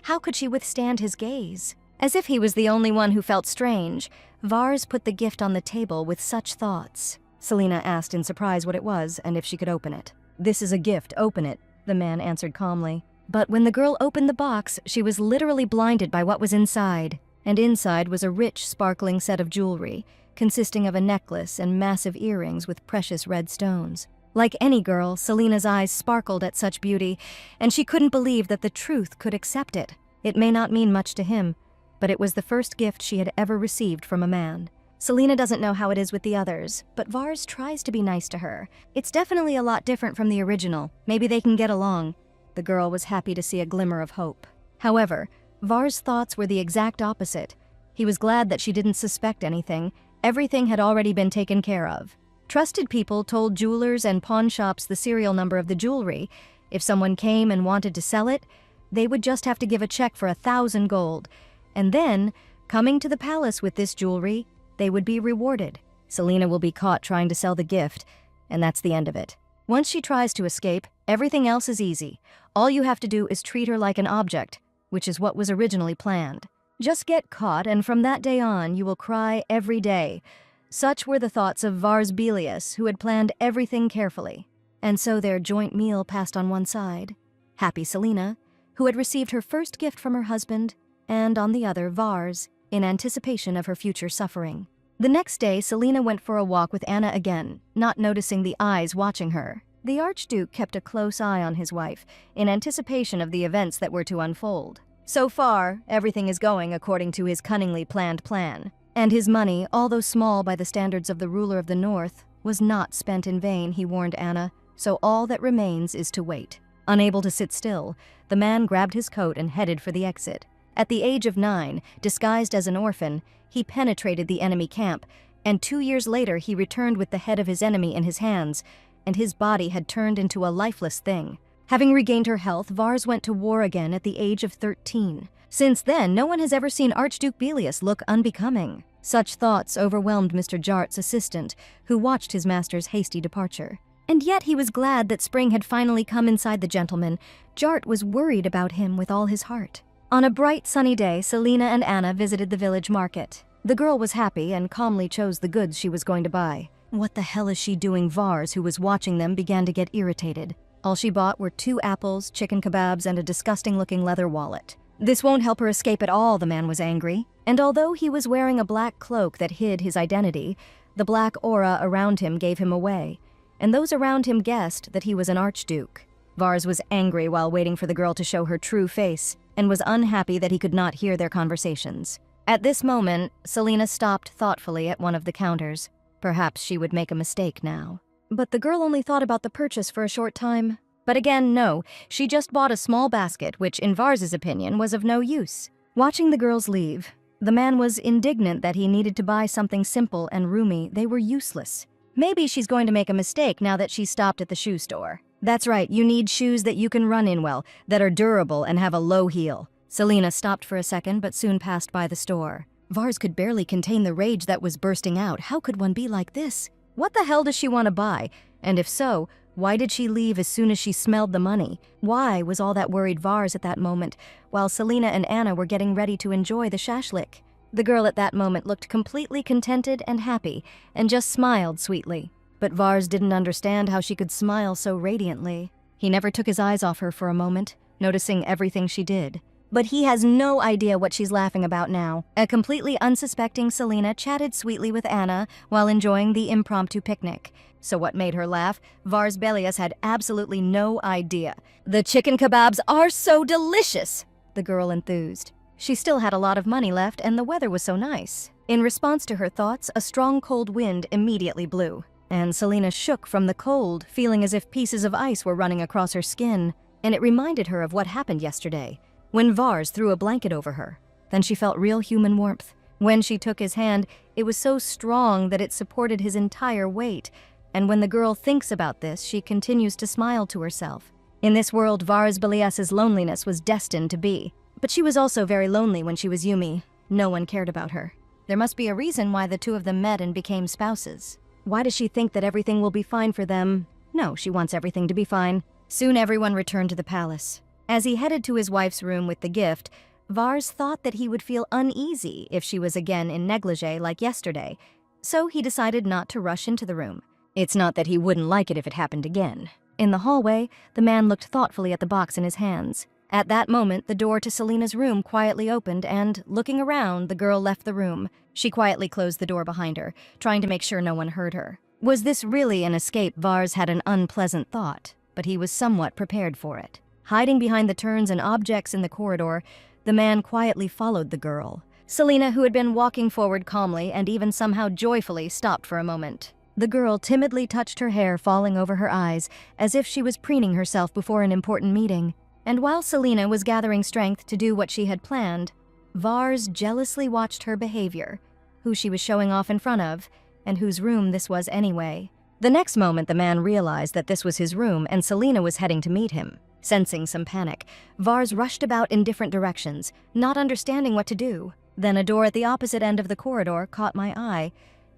How could she withstand his gaze? As if he was the only one who felt strange, Vars put the gift on the table with such thoughts. Selena asked in surprise what it was and if she could open it. "This is a gift, open it," the man answered calmly. But when the girl opened the box, she was literally blinded by what was inside. And inside was a rich, sparkling set of jewelry, consisting of a necklace and massive earrings with precious red stones. Like any girl, Selena's eyes sparkled at such beauty, and she couldn't believe that the truth could accept it. It may not mean much to him, but it was the first gift she had ever received from a man. Selena doesn't know how it is with the others, but Vars tries to be nice to her. It's definitely a lot different from the original. Maybe they can get along. The girl was happy to see a glimmer of hope. However, Vars' thoughts were the exact opposite. He was glad that she didn't suspect anything. Everything had already been taken care of. Trusted people told jewelers and pawn shops the serial number of the jewelry. If someone came and wanted to sell it, they would just have to give a check for 1,000 gold. And then, coming to the palace with this jewelry, they would be rewarded. Selena will be caught trying to sell the gift, and that's the end of it. Once she tries to escape, everything else is easy. All you have to do is treat her like an object, which is what was originally planned. Just get caught, and from that day on, you will cry every day. Such were the thoughts of Vars Belellus, who had planned everything carefully. And so their joint meal passed on one side. Happy Selena, who had received her first gift from her husband, and on the other, Vars, in anticipation of her future suffering. The next day, Selena went for a walk with Anna again, not noticing the eyes watching her. The archduke kept a close eye on his wife, in anticipation of the events that were to unfold. So far, everything is going according to his cunningly planned plan. And his money, although small by the standards of the ruler of the North, was not spent in vain, he warned Anna, so all that remains is to wait. Unable to sit still, the man grabbed his coat and headed for the exit. At the age of 9, disguised as an orphan, he penetrated the enemy camp, and 2 years later he returned with the head of his enemy in his hands, and his body had turned into a lifeless thing. Having regained her health, Vars went to war again at the age of 13. Since then, no one has ever seen Archduke Belellus look unbecoming. Such thoughts overwhelmed Mr. Jart's assistant, who watched his master's hasty departure. And yet he was glad that spring had finally come inside the gentleman. Jart was worried about him with all his heart. On a bright, sunny day, Selena and Anna visited the village market. The girl was happy and calmly chose the goods she was going to buy. What the hell is she doing? Vars, who was watching them, began to get irritated. All she bought were 2 apples, chicken kebabs, and a disgusting-looking leather wallet. This won't help her escape at all, the man was angry. And although he was wearing a black cloak that hid his identity, the black aura around him gave him away, and those around him guessed that he was an archduke. Vars was angry while waiting for the girl to show her true face, and was unhappy that he could not hear their conversations. At this moment, Selena stopped thoughtfully at one of the counters. Perhaps she would make a mistake now. But the girl only thought about the purchase for a short time. But again, no, she just bought a small basket, which in Vars's opinion was of no use. Watching the girls leave, the man was indignant that he needed to buy something simple and roomy. They were useless. Maybe she's going to make a mistake now that she stopped at the shoe store. That's right, you need shoes that you can run in well, that are durable and have a low heel. Selena stopped for a second but soon passed by the store. Vars could barely contain the rage that was bursting out. How could one be like this? What the hell does she want to buy? And if so, why did she leave as soon as she smelled the money? Why was all that worried Vars at that moment, while Selena and Anna were getting ready to enjoy the shashlik? The girl at that moment looked completely contented and happy, and just smiled sweetly. But Vars didn't understand how she could smile so radiantly. He never took his eyes off her for a moment, noticing everything she did. But he has no idea what she's laughing about now. A completely unsuspecting Selena chatted sweetly with Anna while enjoying the impromptu picnic. So what made her laugh? Vars Belellus had absolutely no idea. "The chicken kebabs are so delicious!" the girl enthused. She still had a lot of money left and the weather was so nice. In response to her thoughts, a strong cold wind immediately blew. And Selena shook from the cold, feeling as if pieces of ice were running across her skin. And it reminded her of what happened yesterday, when Vars threw a blanket over her. Then she felt real human warmth. When she took his hand, it was so strong that it supported his entire weight. And when the girl thinks about this, she continues to smile to herself. In this world, Vars Belellus's loneliness was destined to be. But she was also very lonely when she was Yumi. No one cared about her. There must be a reason why the two of them met and became spouses. Why does she think that everything will be fine for them? No, she wants everything to be fine. Soon everyone returned to the palace. As he headed to his wife's room with the gift, Vars thought that he would feel uneasy if she was again in negligee like yesterday, so he decided not to rush into the room. It's not that he wouldn't like it if it happened again. In the hallway, the man looked thoughtfully at the box in his hands. At that moment, the door to Selena's room quietly opened and, looking around, the girl left the room. She quietly closed the door behind her, trying to make sure no one heard her. Was this really an escape? Vars had an unpleasant thought, but he was somewhat prepared for it. Hiding behind the turns and objects in the corridor, the man quietly followed the girl. Selena, who had been walking forward calmly and even somehow joyfully, stopped for a moment. The girl timidly touched her hair falling over her eyes, as if she was preening herself before an important meeting. And while Selena was gathering strength to do what she had planned, Vars jealously watched her behavior, who she was showing off in front of, and whose room this was anyway. The next moment, the man realized that this was his room and Selena was heading to meet him. Sensing some panic, Vars rushed about in different directions, not understanding what to do. Then a door at the opposite end of the corridor caught my eye.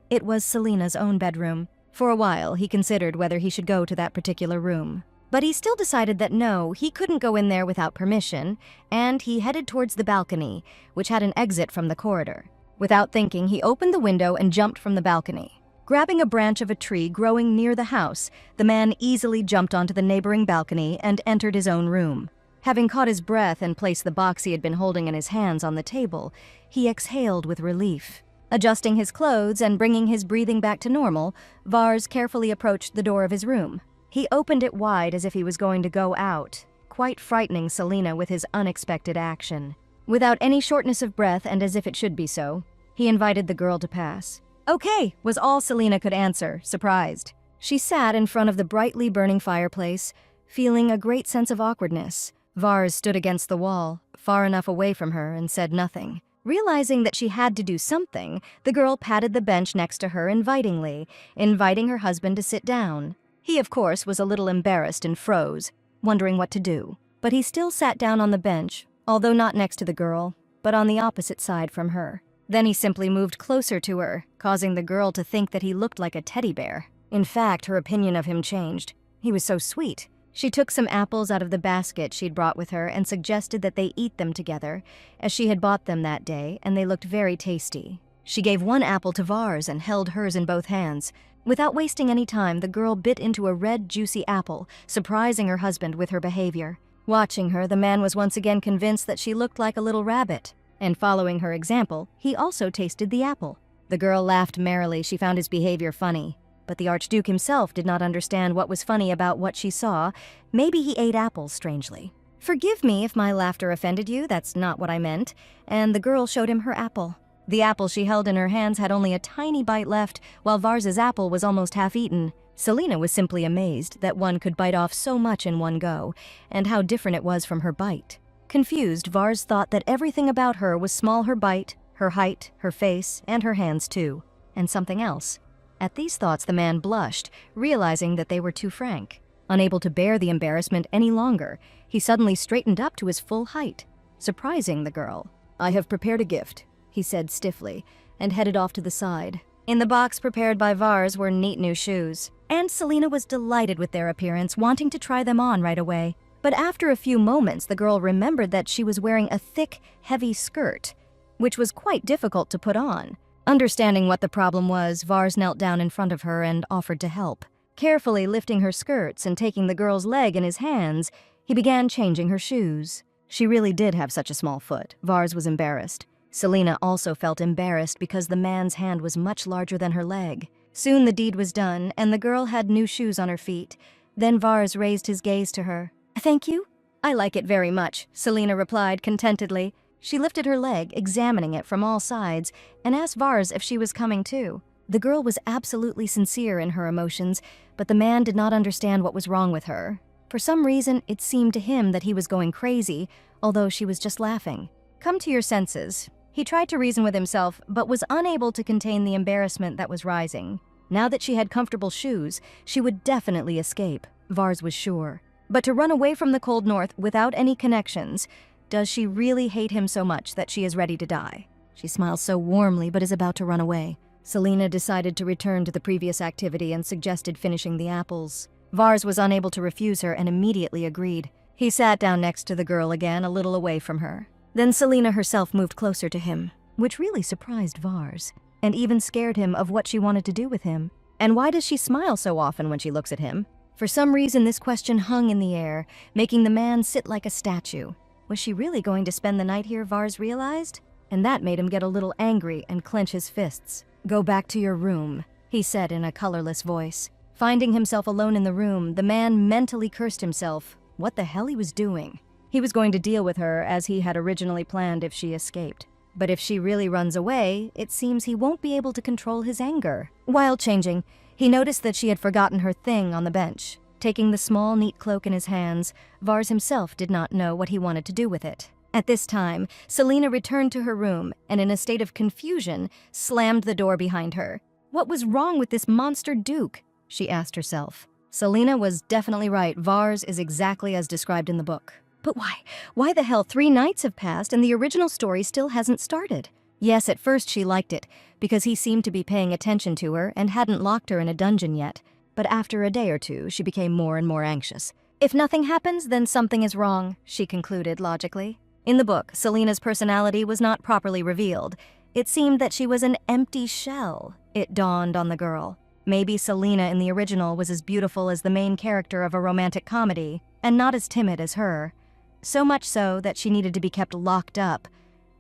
It was Selena's own bedroom. For a while, he considered whether he should go to that particular room. But he still decided that no, he couldn't go in there without permission, and he headed towards the balcony, which had an exit from the corridor. Without thinking, he opened the window and jumped from the balcony. Grabbing a branch of a tree growing near the house, the man easily jumped onto the neighboring balcony and entered his own room. Having caught his breath and placed the box he had been holding in his hands on the table, he exhaled with relief. Adjusting his clothes and bringing his breathing back to normal, Vars carefully approached the door of his room. He opened it wide as if he was going to go out, quite frightening Selena with his unexpected action. Without any shortness of breath, and as if it should be so, he invited the girl to pass. "Okay," was all Selena could answer, surprised. She sat in front of the brightly burning fireplace, feeling a great sense of awkwardness. Vars stood against the wall, far enough away from her, and said nothing. Realizing that she had to do something, the girl patted the bench next to her invitingly, inviting her husband to sit down. He, of course, was a little embarrassed and froze, wondering what to do. But he still sat down on the bench, although not next to the girl, but on the opposite side from her. Then he simply moved closer to her, causing the girl to think that he looked like a teddy bear. In fact, her opinion of him changed. He was so sweet. She took some apples out of the basket she'd brought with her and suggested that they eat them together, as she had bought them that day, and they looked very tasty. She gave one apple to Vars and held hers in both hands. Without wasting any time, the girl bit into a red, juicy apple, surprising her husband with her behavior. Watching her, the man was once again convinced that she looked like a little rabbit, and following her example, he also tasted the apple. The girl laughed merrily. She found his behavior funny. But the archduke himself did not understand what was funny about what she saw. Maybe he ate apples strangely. "Forgive me if my laughter offended you, that's not what I meant." And the girl showed him her apple. The apple she held in her hands had only a tiny bite left, while Vars's apple was almost half-eaten. Selena was simply amazed that one could bite off so much in one go, and how different it was from her bite. Confused, Vars thought that everything about her was small: her bite, her height, her face, and her hands too. And something else. At these thoughts, the man blushed, realizing that they were too frank. Unable to bear the embarrassment any longer, he suddenly straightened up to his full height, surprising the girl. "I have prepared a gift," he said stiffly, and headed off to the side. In the box prepared by Vars were neat new shoes, and Selena was delighted with their appearance, wanting to try them on right away. But after a few moments, the girl remembered that she was wearing a thick, heavy skirt, which was quite difficult to put on. Understanding what the problem was, Vars knelt down in front of her and offered to help. Carefully lifting her skirts and taking the girl's leg in his hands, he began changing her shoes. She really did have such a small foot. Vars was embarrassed. Selena also felt embarrassed because the man's hand was much larger than her leg. Soon the deed was done, and the girl had new shoes on her feet. Then Vars raised his gaze to her. "Thank you. I like it very much," Selena replied contentedly. She lifted her leg, examining it from all sides, and asked Vars if she was coming too. The girl was absolutely sincere in her emotions, but the man did not understand what was wrong with her. For some reason, it seemed to him that he was going crazy, although she was just laughing. "Come to your senses." He tried to reason with himself, but was unable to contain the embarrassment that was rising. Now that she had comfortable shoes, she would definitely escape, Vars was sure. But to run away from the cold north without any connections, does she really hate him so much that she is ready to die? She smiles so warmly but is about to run away. Selena decided to return to the previous activity and suggested finishing the apples. Vars was unable to refuse her and immediately agreed. He sat down next to the girl again, a little away from her. Then Selena herself moved closer to him, which really surprised Vars, and even scared him of what she wanted to do with him. And why does she smile so often when she looks at him? For some reason, this question hung in the air, making the man sit like a statue. Was she really going to spend the night here, Vars realized? And that made him get a little angry and clench his fists. "Go back to your room," he said in a colorless voice. Finding himself alone in the room, the man mentally cursed himself. What the hell he was doing? He was going to deal with her as he had originally planned if she escaped. But if she really runs away, it seems he won't be able to control his anger. While changing, he noticed that she had forgotten her thing on the bench. Taking the small, neat cloak in his hands, Vars himself did not know what he wanted to do with it. At this time, Selena returned to her room and in a state of confusion, slammed the door behind her. What was wrong with this monster duke? She asked herself. Selena was definitely right. Vars is exactly as described in the book. But why? Why the hell 3 nights have passed and the original story still hasn't started? Yes, at first she liked it, because he seemed to be paying attention to her and hadn't locked her in a dungeon yet. But after a day or two, she became more and more anxious. If nothing happens, then something is wrong, she concluded logically. In the book, Selena's personality was not properly revealed. It seemed that she was an empty shell. It dawned on the girl. Maybe Selena in the original was as beautiful as the main character of a romantic comedy, and not as timid as her. So much so that she needed to be kept locked up.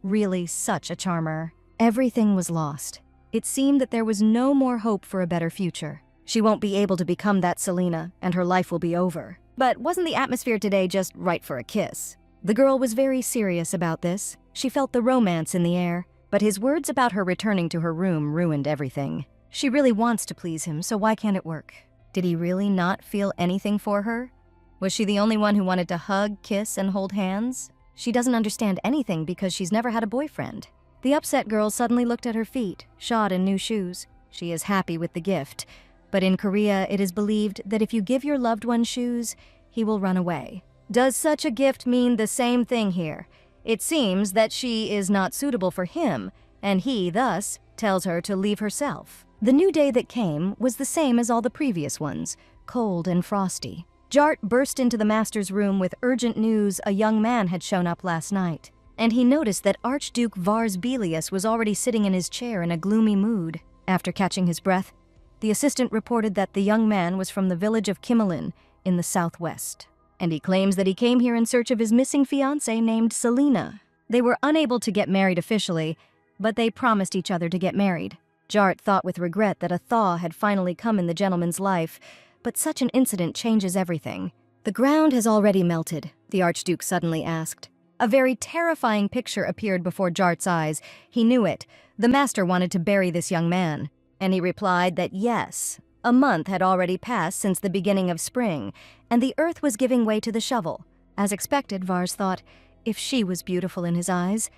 Really such a charmer. Everything was lost. It seemed that there was no more hope for a better future. She won't be able to become that Selena, and her life will be over. But wasn't the atmosphere today just right for a kiss? The girl was very serious about this. She felt the romance in the air, but his words about her returning to her room ruined everything. She really wants to please him, so why can't it work? Did he really not feel anything for her? Was she the only one who wanted to hug, kiss, and hold hands? She doesn't understand anything because she's never had a boyfriend. The upset girl suddenly looked at her feet, shod in new shoes. She is happy with the gift, but in Korea it is believed that if you give your loved one shoes, he will run away. Does such a gift mean the same thing here? It seems that she is not suitable for him, and he, thus, tells her to leave herself. The new day that came was the same as all the previous ones, cold and frosty. Jart burst into the master's room with urgent news a young man had shown up last night, and he noticed that Archduke Vars Belellus was already sitting in his chair in a gloomy mood. After catching his breath, the assistant reported that the young man was from the village of Kimmelin in the southwest, and he claims that he came here in search of his missing fiancée named Selena. They were unable to get married officially, but they promised each other to get married. Jart thought with regret that a thaw had finally come in the gentleman's life, but such an incident changes everything. "The ground has already melted," the Archduke suddenly asked. A very terrifying picture appeared before Jart's eyes. He knew it. The master wanted to bury this young man. And he replied that yes, a month had already passed since the beginning of spring, and the earth was giving way to the shovel. As expected, Vars thought, if she was beautiful in his eyes,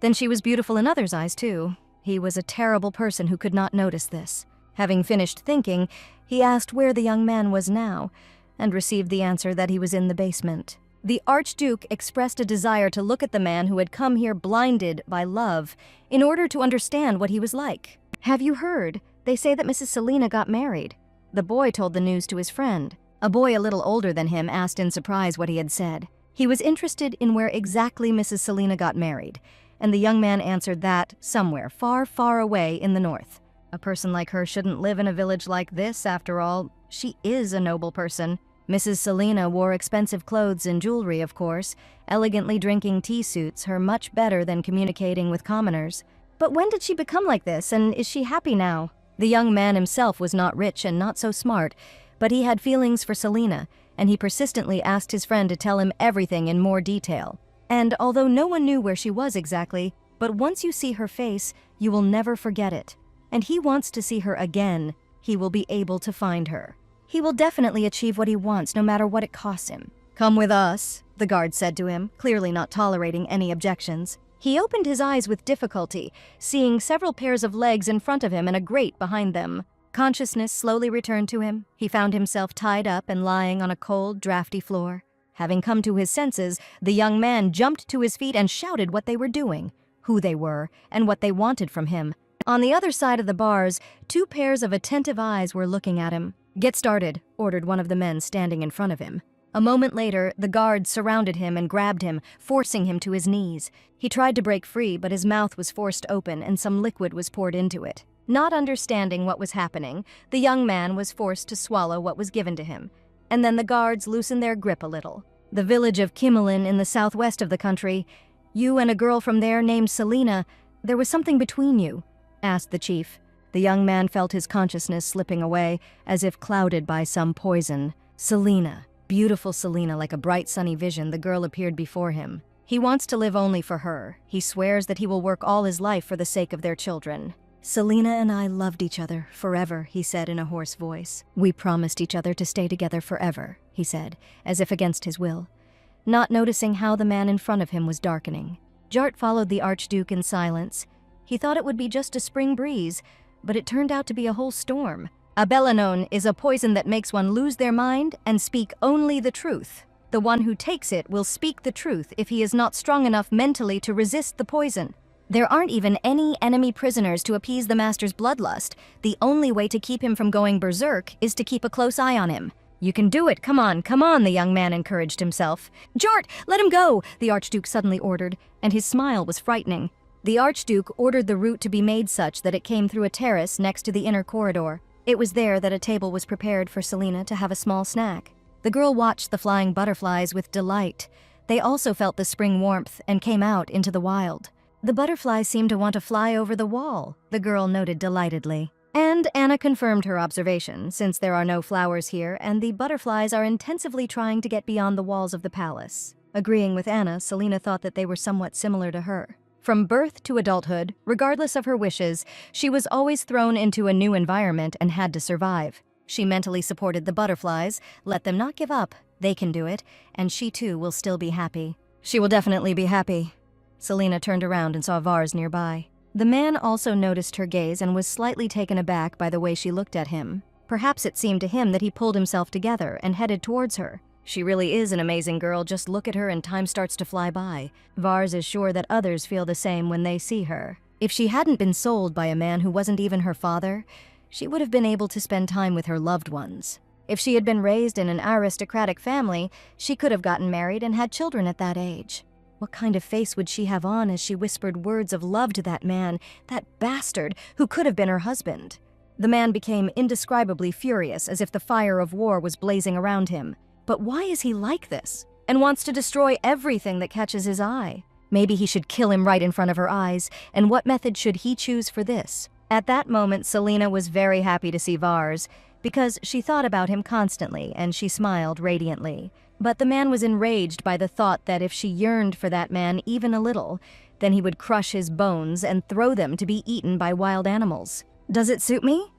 then she was beautiful in others' eyes too. He was a terrible person who could not notice this. Having finished thinking, he asked where the young man was now, and received the answer that he was in the basement. The archduke expressed a desire to look at the man who had come here blinded by love in order to understand what he was like. "Have you heard? They say that Mrs. Selena got married." The boy told the news to his friend. A boy a little older than him asked in surprise what he had said. He was interested in where exactly Mrs. Selena got married, and the young man answered that somewhere far, far away in the north. A person like her shouldn't live in a village like this, after all. She is a noble person. Mrs. Selena wore expensive clothes and jewelry, of course, elegantly drinking tea suits her much better than communicating with commoners. But when did she become like this, and is she happy now? The young man himself was not rich and not so smart, but he had feelings for Selena, and he persistently asked his friend to tell him everything in more detail. And although no one knew where she was exactly, but once you see her face, you will never forget it. And he wants to see her again. He will be able to find her. He will definitely achieve what he wants, no matter what it costs him. "Come with us," the guard said to him, clearly not tolerating any objections. He opened his eyes with difficulty, seeing several pairs of legs in front of him and a grate behind them. Consciousness slowly returned to him. He found himself tied up and lying on a cold, drafty floor. Having come to his senses, the young man jumped to his feet and shouted what they were doing, who they were, and what they wanted from him. On the other side of the bars, 2 pairs of attentive eyes were looking at him. "Get started," ordered one of the men standing in front of him. A moment later, the guards surrounded him and grabbed him, forcing him to his knees. He tried to break free, but his mouth was forced open and some liquid was poured into it. Not understanding what was happening, the young man was forced to swallow what was given to him. And then the guards loosened their grip a little. "The village of Kimmelin in the southwest of the country. You and a girl from there named Selena, there was something between you?" asked the chief. The young man felt his consciousness slipping away, as if clouded by some poison. Selena, beautiful Selena, like a bright sunny vision, the girl appeared before him. He wants to live only for her. He swears that he will work all his life for the sake of their children. "Selena and I loved each other forever," he said in a hoarse voice. "We promised each other to stay together forever," he said, as if against his will, not noticing how the man in front of him was darkening. Jart followed the archduke in silence. He thought it would be just a spring breeze, but it turned out to be a whole storm. "A bellanon is a poison that makes one lose their mind and speak only the truth. The one who takes it will speak the truth if he is not strong enough mentally to resist the poison. There aren't even any enemy prisoners to appease the master's bloodlust. The only way to keep him from going berserk is to keep a close eye on him. You can do it, come on, the young man encouraged himself. "Jart, let him go," the archduke suddenly ordered, and his smile was frightening. The archduke ordered the route to be made such that it came through a terrace next to the inner corridor. It was there that a table was prepared for Selena to have a small snack. The girl watched the flying butterflies with delight. They also felt the spring warmth and came out into the wild. "The butterflies seem to want to fly over the wall," the girl noted delightedly. And Anna confirmed her observation, since there are no flowers here and the butterflies are intensively trying to get beyond the walls of the palace. Agreeing with Anna, Selena thought that they were somewhat similar to her. From birth to adulthood, regardless of her wishes, she was always thrown into a new environment and had to survive. She mentally supported the butterflies, let them not give up, they can do it, and she too will still be happy. "She will definitely be happy." Selena turned around and saw Vars nearby. The man also noticed her gaze and was slightly taken aback by the way she looked at him. Perhaps it seemed to him that he pulled himself together and headed towards her. She really is an amazing girl, just look at her and time starts to fly by. Vars is sure that others feel the same when they see her. If she hadn't been sold by a man who wasn't even her father, she would have been able to spend time with her loved ones. If she had been raised in an aristocratic family, she could have gotten married and had children at that age. What kind of face would she have on as she whispered words of love to that man, that bastard, who could have been her husband? The man became indescribably furious, as if the fire of war was blazing around him. But why is he like this, and wants to destroy everything that catches his eye? Maybe he should kill him right in front of her eyes, and what method should he choose for this? At that moment, Selena was very happy to see Vars, because she thought about him constantly, and she smiled radiantly. But the man was enraged by the thought that if she yearned for that man even a little, then he would crush his bones and throw them to be eaten by wild animals. "Does it suit me?"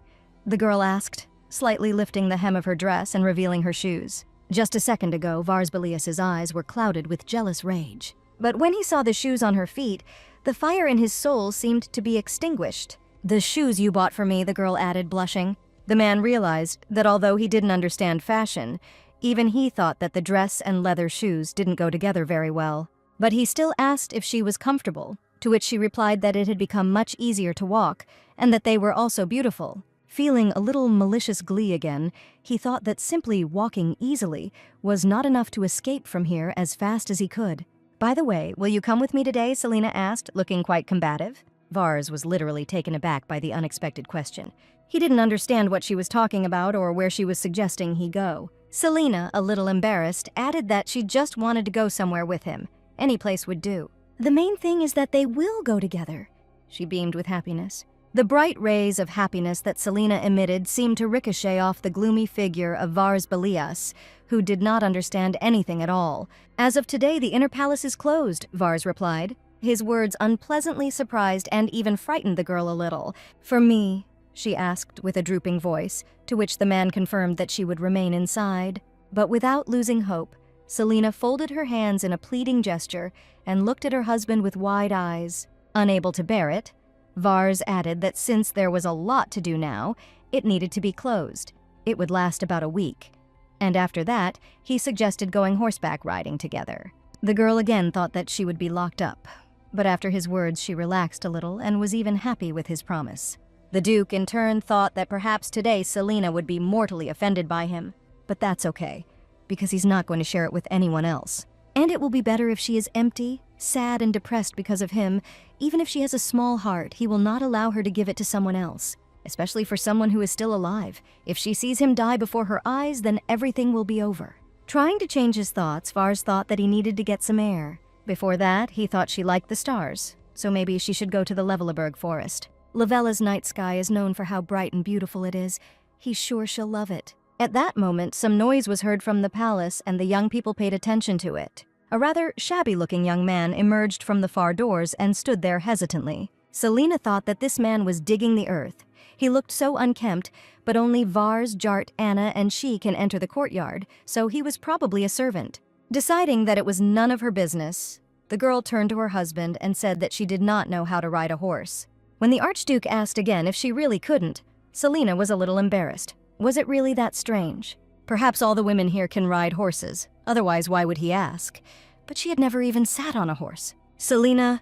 the girl asked, slightly lifting the hem of her dress and revealing her shoes. Just a second ago, Vars Belellus' eyes were clouded with jealous rage. But when he saw the shoes on her feet, the fire in his soul seemed to be extinguished. "The shoes you bought for me," the girl added, blushing. The man realized that although he didn't understand fashion, Even he thought that the dress and leather shoes didn't go together very well. But he still asked if she was comfortable, to which she replied that it had become much easier to walk and that they were also beautiful. Feeling a little malicious glee again, he thought that simply walking easily was not enough to escape from here as fast as he could. "By the way, will you come with me today?" Selena asked, looking quite combative. Vars was literally taken aback by the unexpected question. He didn't understand what she was talking about or where she was suggesting he go. Selena, a little embarrassed, added that she just wanted to go somewhere with him. Any place would do. "The main thing is that they will go together." She beamed with happiness. The bright rays of happiness that Selena emitted seemed to ricochet off the gloomy figure of Vars Belellus, who did not understand anything at all. "As of today, the inner palace is closed," Vars replied. His words unpleasantly surprised and even frightened the girl a little. "For me?" she asked with a drooping voice, to which the man confirmed that she would remain inside. But without losing hope, Selena folded her hands in a pleading gesture and looked at her husband with wide eyes. Unable to bear it, Vars added that since there was a lot to do now, it needed to be closed. It would last about a week. And after that, he suggested going horseback riding together. The girl again thought that she would be locked up, but after his words she relaxed a little and was even happy with his promise. The Duke in turn thought that perhaps today Selena would be mortally offended by him, but that's okay, because he's not going to share it with anyone else. And it will be better if she is empty, sad and depressed because of him. Even if she has a small heart, he will not allow her to give it to someone else, especially for someone who is still alive. If she sees him die before her eyes, then everything will be over. Trying to change his thoughts, Vars thought that he needed to get some air. Before that, he thought she liked the stars, so maybe she should go to the Levelenburg forest. Lavella's night sky is known for how bright and beautiful it is. He's sure she'll love it. At that moment, some noise was heard from the palace, and the young people paid attention to it. A rather shabby-looking young man emerged from the far doors and stood there hesitantly. Selena thought that this man was digging the earth. He looked so unkempt, but only Vars, Jart, Anna, and she can enter the courtyard, so he was probably a servant. Deciding that it was none of her business, the girl turned to her husband and said that she did not know how to ride a horse. When the Archduke asked again if she really couldn't, Selena was a little embarrassed. Was it really that strange? Perhaps all the women here can ride horses, otherwise why would he ask? But she had never even sat on a horse. "Selena!"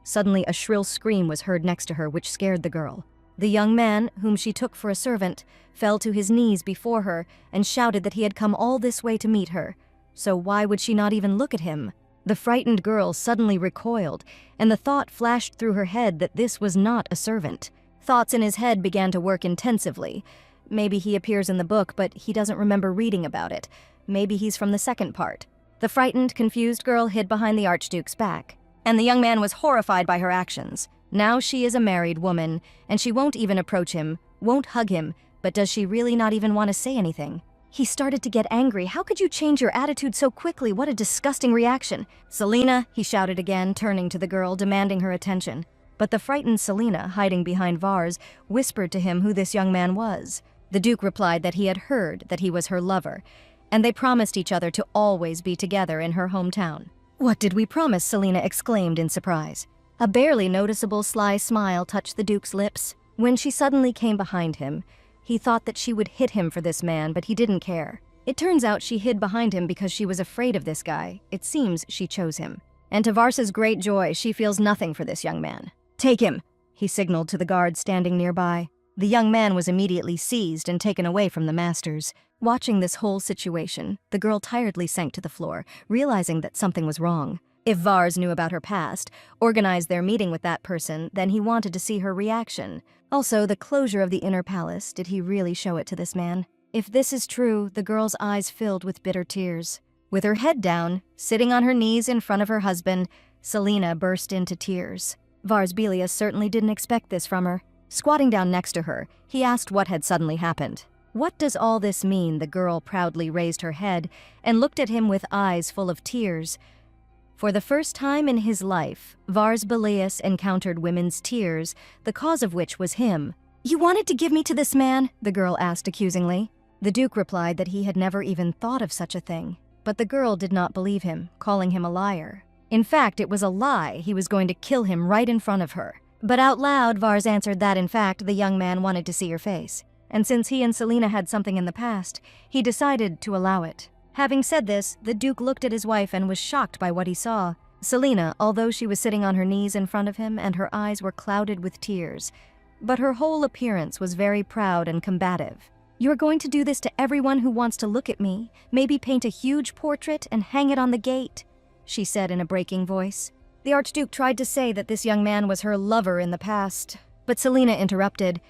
Suddenly a shrill scream was heard next to her, which scared the girl. The young man, whom she took for a servant, fell to his knees before her and shouted that he had come all this way to meet her. So why would she not even look at him? The frightened girl suddenly recoiled, and the thought flashed through her head that this was not a servant. Thoughts in his head began to work intensively. Maybe he appears in the book, but he doesn't remember reading about it. Maybe he's from the second part. The frightened, confused girl hid behind the Archduke's back, and the young man was horrified by her actions. Now she is a married woman, and she won't even approach him, won't hug him, but does she really not even want to say anything? He started to get angry. "How could you change your attitude so quickly? What a disgusting reaction." "Selena," he shouted again, turning to the girl, demanding her attention. But the frightened Selena, hiding behind Vars, whispered to him who this young man was. The Duke replied that he had heard that he was her lover, and they promised each other to always be together in her hometown. "What did we promise?" Selena exclaimed in surprise. A barely noticeable sly smile touched the Duke's lips. When she suddenly came behind him, he thought that she would hit him for this man, but he didn't care. It turns out she hid behind him because she was afraid of this guy. It seems she chose him. And to Vars's great joy, she feels nothing for this young man. "Take him," he signaled to the guard standing nearby. The young man was immediately seized and taken away from the masters. Watching this whole situation, the girl tiredly sank to the floor, realizing that something was wrong. If Vars knew about her past, organized their meeting with that person, then he wanted to see her reaction. Also, the closure of the inner palace, did he really show it to this man? If this is true, the girl's eyes filled with bitter tears. With her head down, sitting on her knees in front of her husband, Selena burst into tears. Vars Belellus certainly didn't expect this from her. Squatting down next to her, he asked what had suddenly happened. "What does all this mean?" The girl proudly raised her head and looked at him with eyes full of tears. For the first time in his life, Vars Belellus encountered women's tears, the cause of which was him. "You wanted to give me to this man?" the girl asked accusingly. The Duke replied that he had never even thought of such a thing. But the girl did not believe him, calling him a liar. In fact, it was a lie. He was going to kill him right in front of her. But out loud, Vars answered that, in fact, the young man wanted to see her face. And since he and Selena had something in the past, he decided to allow it. Having said this, the Duke looked at his wife and was shocked by what he saw. Selena, although she was sitting on her knees in front of him and her eyes were clouded with tears, but her whole appearance was very proud and combative. "You're going to do this to everyone who wants to look at me, maybe paint a huge portrait and hang it on the gate," she said in a breaking voice. The Archduke tried to say that this young man was her lover in the past, but Selena interrupted.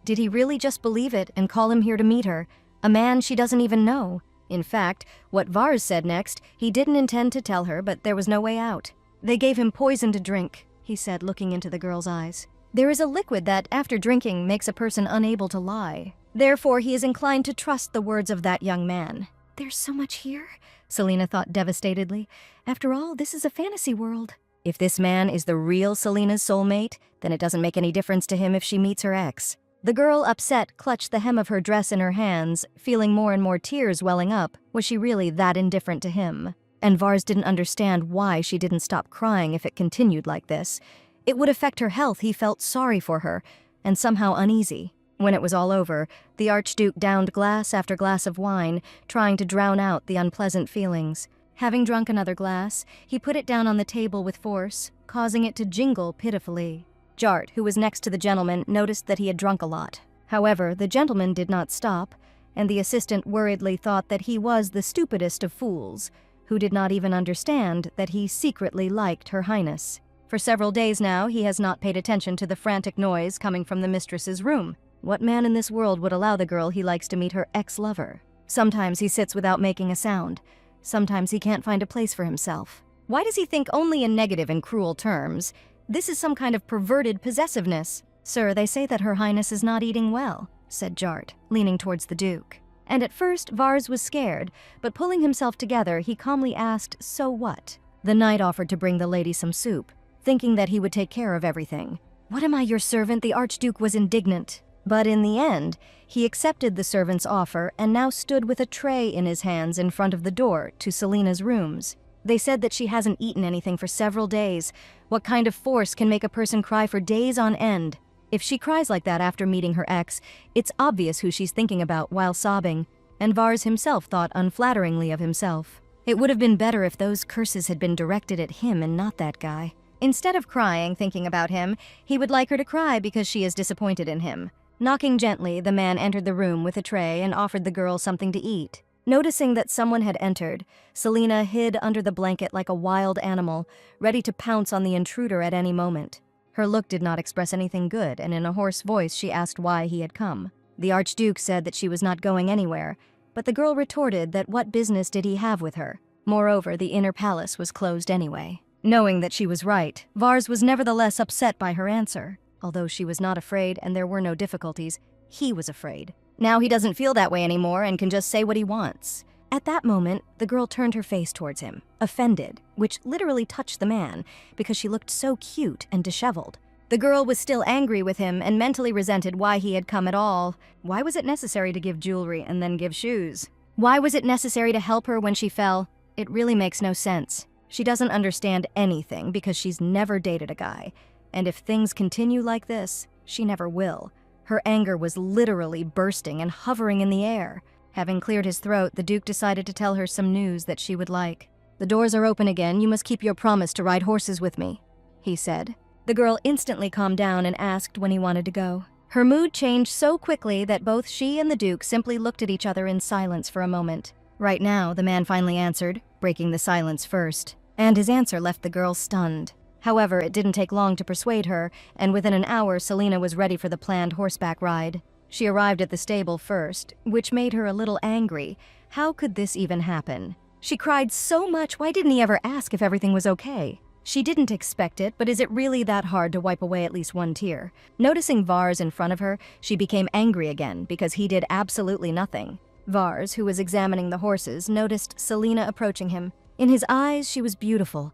Did he really just believe it and call him here to meet her, a man she doesn't even know? In fact, what Vars said next, he didn't intend to tell her, but there was no way out. "They gave him poison to drink," he said, looking into the girl's eyes. "There is a liquid that, after drinking, makes a person unable to lie. Therefore, he is inclined to trust the words of that young man." "There's so much here," Selena thought devastatedly. "After all, this is a fantasy world." If this man is the real Selena's soulmate, then it doesn't make any difference to him if she meets her ex. The girl, upset, clutched the hem of her dress in her hands, feeling more and more tears welling up. Was she really that indifferent to him? And Vars didn't understand why she didn't stop crying if it continued like this. It would affect her health. He felt sorry for her, and somehow uneasy. When it was all over, the Archduke downed glass after glass of wine, trying to drown out the unpleasant feelings. Having drunk another glass, he put it down on the table with force, causing it to jingle pitifully. Jart, who was next to the gentleman, noticed that he had drunk a lot. However, the gentleman did not stop, and the assistant worriedly thought that he was the stupidest of fools, who did not even understand that he secretly liked Her Highness. For several days now, he has not paid attention to the frantic noise coming from the mistress's room. What man in this world would allow the girl he likes to meet her ex-lover? Sometimes he sits without making a sound. Sometimes he can't find a place for himself. Why does he think only in negative and cruel terms? This is some kind of perverted possessiveness. "Sir, they say that Her Highness is not eating well," said Jart, leaning towards the Duke. And at first, Vars was scared, but pulling himself together, he calmly asked, "So what?" The knight offered to bring the lady some soup, thinking that he would take care of everything. "What am I, your servant?" The Archduke was indignant. But in the end, he accepted the servant's offer and now stood with a tray in his hands in front of the door to Selena's rooms. They said that she hasn't eaten anything for several days. What kind of force can make a person cry for days on end? If she cries like that after meeting her ex, it's obvious who she's thinking about while sobbing, and Vars himself thought unflatteringly of himself. It would have been better if those curses had been directed at him and not that guy. Instead of crying thinking about him, he would like her to cry because she is disappointed in him. Knocking gently, the man entered the room with a tray and offered the girl something to eat. Noticing that someone had entered, Selena hid under the blanket like a wild animal, ready to pounce on the intruder at any moment. Her look did not express anything good, and in a hoarse voice she asked why he had come. The Archduke said that she was not going anywhere, but the girl retorted that what business did he have with her? Moreover, the inner palace was closed anyway. Knowing that she was right, Vars was nevertheless upset by her answer. Although she was not afraid and there were no difficulties, he was afraid. Now he doesn't feel that way anymore and can just say what he wants. At that moment, the girl turned her face towards him, offended, which literally touched the man because she looked so cute and disheveled. The girl was still angry with him and mentally resented why he had come at all. Why was it necessary to give jewelry and then give shoes? Why was it necessary to help her when she fell? It really makes no sense. She doesn't understand anything because she's never dated a guy. And if things continue like this, she never will. Her anger was literally bursting and hovering in the air. Having cleared his throat, the Duke decided to tell her some news that she would like. "The doors are open again. You must keep your promise to ride horses with me," he said. The girl instantly calmed down and asked when he wanted to go. Her mood changed so quickly that both she and the Duke simply looked at each other in silence for a moment. "Right now," the man finally answered, breaking the silence first. And his answer left the girl stunned. However, it didn't take long to persuade her, and within an hour Selena was ready for the planned horseback ride. She arrived at the stable first, which made her a little angry. How could this even happen? She cried so much, why didn't he ever ask if everything was okay? She didn't expect it, but is it really that hard to wipe away at least one tear? Noticing Vars in front of her, she became angry again because he did absolutely nothing. Vars, who was examining the horses, noticed Selena approaching him. In his eyes, she was beautiful.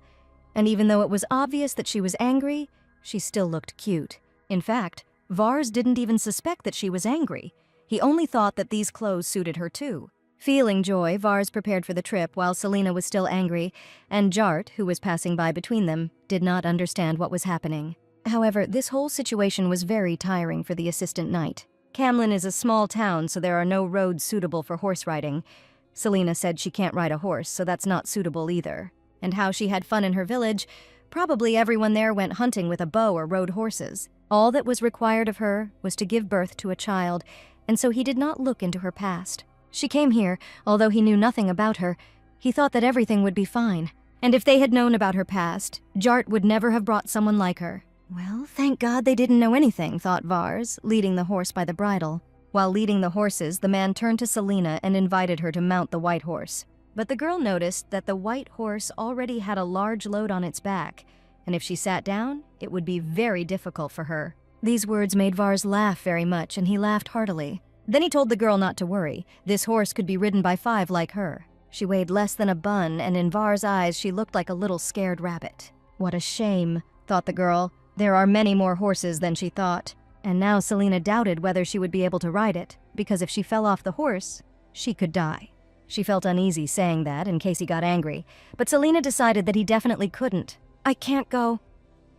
And even though it was obvious that she was angry, she still looked cute. In fact, Vars didn't even suspect that she was angry. He only thought that these clothes suited her too. Feeling joy, Vars prepared for the trip while Selena was still angry, and Jart, who was passing by between them, did not understand what was happening. However, this whole situation was very tiring for the assistant knight. Camlin is a small town, so there are no roads suitable for horse riding. Selena said she can't ride a horse, so that's not suitable either. And how she had fun in her village, probably everyone there went hunting with a bow or rode horses. All that was required of her was to give birth to a child, and so he did not look into her past. She came here, although he knew nothing about her. He thought that everything would be fine. And if they had known about her past, Jart would never have brought someone like her. Well, thank God they didn't know anything, thought Vars, leading the horse by the bridle. While leading the horses, the man turned to Selena and invited her to mount the white horse. But the girl noticed that the white horse already had a large load on its back, and if she sat down, it would be very difficult for her. These words made Vars laugh very much, and he laughed heartily. Then he told the girl not to worry. This horse could be ridden by 5 like her. She weighed less than a bun, and in Vars' eyes she looked like a little scared rabbit. What a shame, thought the girl. There are many more horses than she thought. And now Selena doubted whether she would be able to ride it, because if she fell off the horse, she could die. She felt uneasy saying that in case he got angry, but Selena decided that he definitely couldn't. I can't go.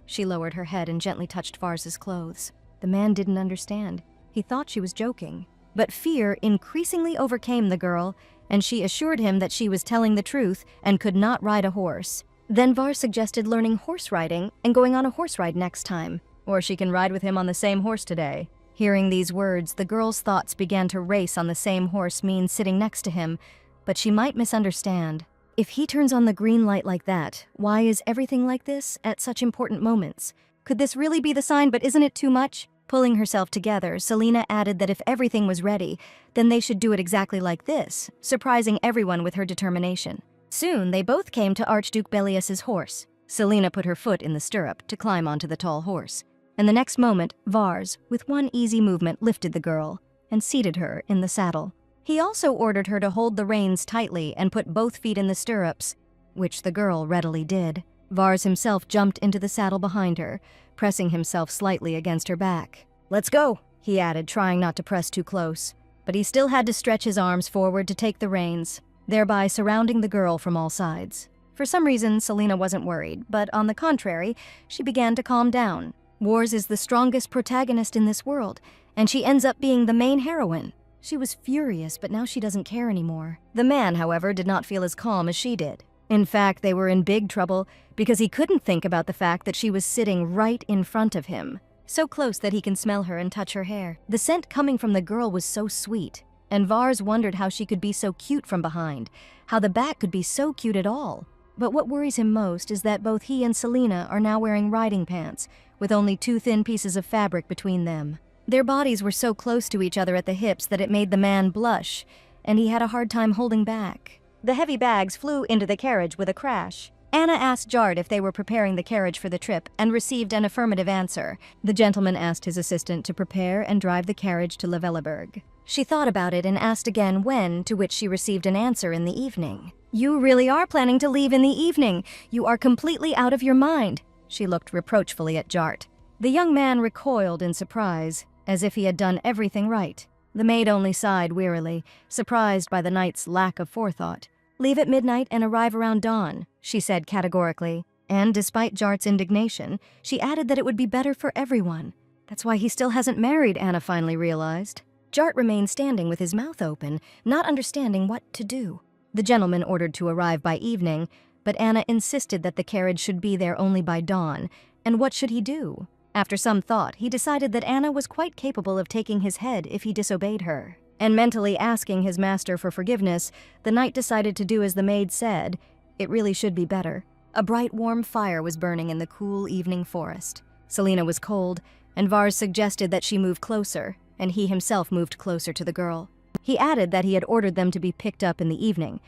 She lowered her head and gently touched Vars's clothes. The man didn't understand. He thought she was joking. But fear increasingly overcame the girl, and she assured him that she was telling the truth and could not ride a horse. Then Vars suggested learning horse riding and going on a horse ride next time. Or she can ride with him on the same horse today. Hearing these words, the girl's thoughts began to race on the same horse means sitting next to him, but she might misunderstand. If he turns on the green light like that, why is everything like this at such important moments? Could this really be the sign, but isn't it too much? Pulling herself together, Selena added that if everything was ready, then they should do it exactly like this, surprising everyone with her determination. Soon, they both came to Archduke Belellus' horse. Selena put her foot in the stirrup to climb onto the tall horse. And the next moment, Vars, with one easy movement, lifted the girl and seated her in the saddle. He also ordered her to hold the reins tightly and put both feet in the stirrups, which the girl readily did. Vars himself jumped into the saddle behind her, pressing himself slightly against her back. Let's go, he added, trying not to press too close. But he still had to stretch his arms forward to take the reins, thereby surrounding the girl from all sides. For some reason, Selena wasn't worried, but on the contrary, she began to calm down. Vars is the strongest protagonist in this world, and she ends up being the main heroine. She was furious, but now she doesn't care anymore. The man, however, did not feel as calm as she did. In fact, they were in big trouble because he couldn't think about the fact that she was sitting right in front of him, so close that he can smell her and touch her hair. The scent coming from the girl was so sweet, and Vars wondered how she could be so cute from behind, how the back could be so cute at all. But what worries him most is that both he and Selena are now wearing riding pants, with only 2 thin pieces of fabric between them. Their bodies were so close to each other at the hips that it made the man blush, and he had a hard time holding back. The heavy bags flew into the carriage with a crash. Anna asked Jart if they were preparing the carriage for the trip and received an affirmative answer. The gentleman asked his assistant to prepare and drive the carriage to Levelleberg. She thought about it and asked again when, to which she received an answer in the evening. You really are planning to leave in the evening. You are completely out of your mind. She looked reproachfully at Jart. The young man recoiled in surprise, as if he had done everything right. The maid only sighed wearily, surprised by the knight's lack of forethought. Leave at midnight and arrive around dawn, she said categorically. And despite Jart's indignation, she added that it would be better for everyone. That's why he still hasn't married, Anna finally realized. Jart remained standing with his mouth open, not understanding what to do. The gentleman ordered to arrive by evening, but Anna insisted that the carriage should be there only by dawn, and what should he do? After some thought, he decided that Anna was quite capable of taking his head if he disobeyed her. And mentally asking his master for forgiveness, the knight decided to do as the maid said. It really should be better. A bright, warm fire was burning in the cool evening forest. Selena was cold, and Vars suggested that she move closer, and he himself moved closer to the girl. He added that he had ordered them to be picked up in the evening,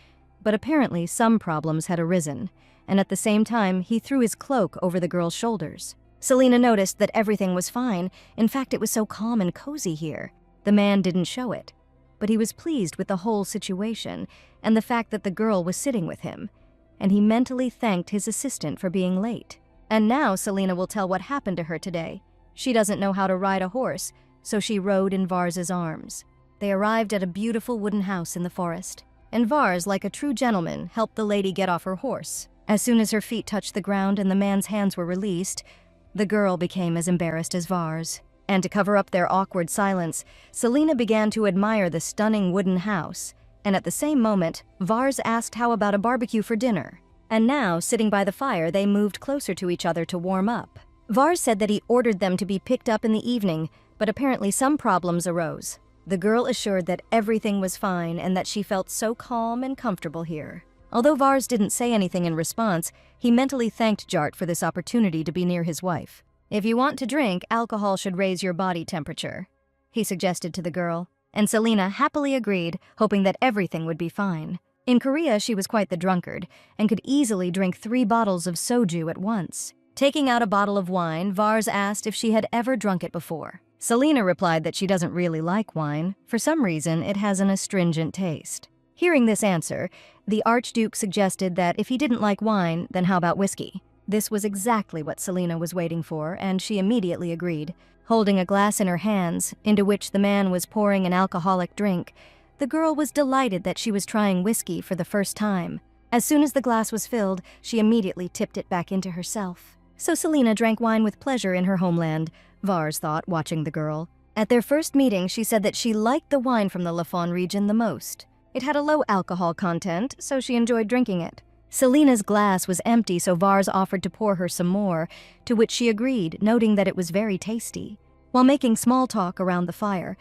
but apparently some problems had arisen, and at the same time he threw his cloak over the girl's shoulders. Selena noticed that everything was fine. In fact, it was so calm and cozy here. The man didn't show it, but he was pleased with the whole situation and the fact that the girl was sitting with him, and he mentally thanked his assistant for being late. And now Selena will tell what happened to her today. She doesn't know how to ride a horse, so she rode in Vars's arms. They arrived at a beautiful wooden house in the forest, and Vars, like a true gentleman, helped the lady get off her horse. As soon as her feet touched the ground and the man's hands were released, the girl became as embarrassed as Vars. And to cover up their awkward silence, Selena began to admire the stunning wooden house. and at the same moment, Vars asked how about a barbecue for dinner. And now, sitting by the fire, they moved closer to each other to warm up. Vars said that he ordered them to be picked up in the evening, but apparently some problems arose. The girl assured that everything was fine and that she felt so calm and comfortable here. Although Vars didn't say anything in response, he mentally thanked Jart for this opportunity to be near his wife. "If you want to drink, alcohol should raise your body temperature," he suggested to the girl, and Selena happily agreed, hoping that everything would be fine. In Korea, she was quite the drunkard and could easily drink 3 bottles of soju at once. Taking out a bottle of wine, Vars asked if she had ever drunk it before. Selena replied that she doesn't really like wine. For some reason, it has an astringent taste. Hearing this answer, the archduke suggested that if he didn't like wine, then how about whiskey? This was exactly what Selena was waiting for, and she immediately agreed. Holding a glass in her hands, into which the man was pouring an alcoholic drink, the girl was delighted that she was trying whiskey for the first time. As soon as the glass was filled, she immediately tipped it back into herself. So Selena drank wine with pleasure in her homeland, Vars thought, watching the girl. At their first meeting, she said that she liked the wine from the Lafon region the most. It had a low alcohol content, so she enjoyed drinking it. Selena's glass was empty, so Vars offered to pour her some more, to which she agreed, noting that it was very tasty. While making small talk around the fire,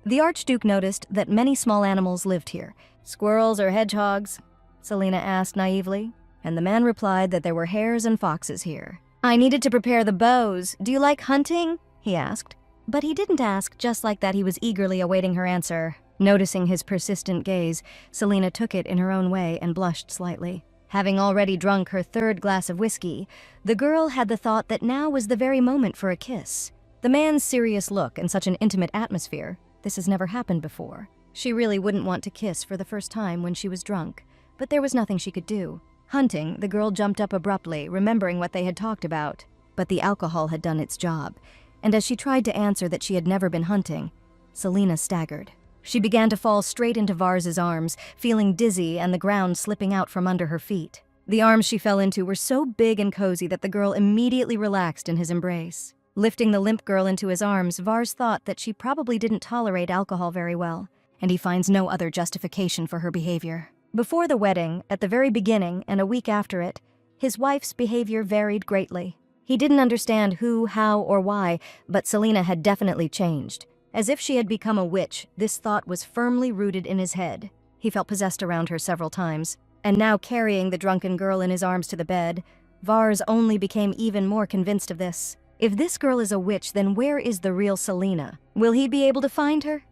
the archduke noticed that many small animals lived here. "Squirrels or hedgehogs?" Selena asked naively, and the man replied that there were hares and foxes here. "I needed to prepare the bows. Do you like hunting?" he asked. But he didn't ask just like that. He was eagerly awaiting her answer. Noticing his persistent gaze, Selena took it in her own way and blushed slightly. Having already drunk her 3rd glass of whiskey, the girl had the thought that now was the very moment for a kiss. The man's serious look and such an intimate atmosphere, this has never happened before. She really wouldn't want to kiss for the first time when she was drunk, but there was nothing she could do. Hunting, the girl jumped up abruptly, remembering what they had talked about. But the alcohol had done its job, and as she tried to answer that she had never been hunting, Selena staggered. She began to fall straight into Vars's arms, feeling dizzy and the ground slipping out from under her feet. The arms she fell into were so big and cozy that the girl immediately relaxed in his embrace. Lifting the limp girl into his arms, Vars thought that she probably didn't tolerate alcohol very well, and he finds no other justification for her behavior. Before the wedding, at the very beginning, and a week after it, his wife's behavior varied greatly. He didn't understand who, how, or why, but Selena had definitely changed. As if she had become a witch, this thought was firmly rooted in his head. He felt possessed around her several times, and now carrying the drunken girl in his arms to the bed, Vars only became even more convinced of this. If this girl is a witch, then where is the real Selena? Will he be able to find her?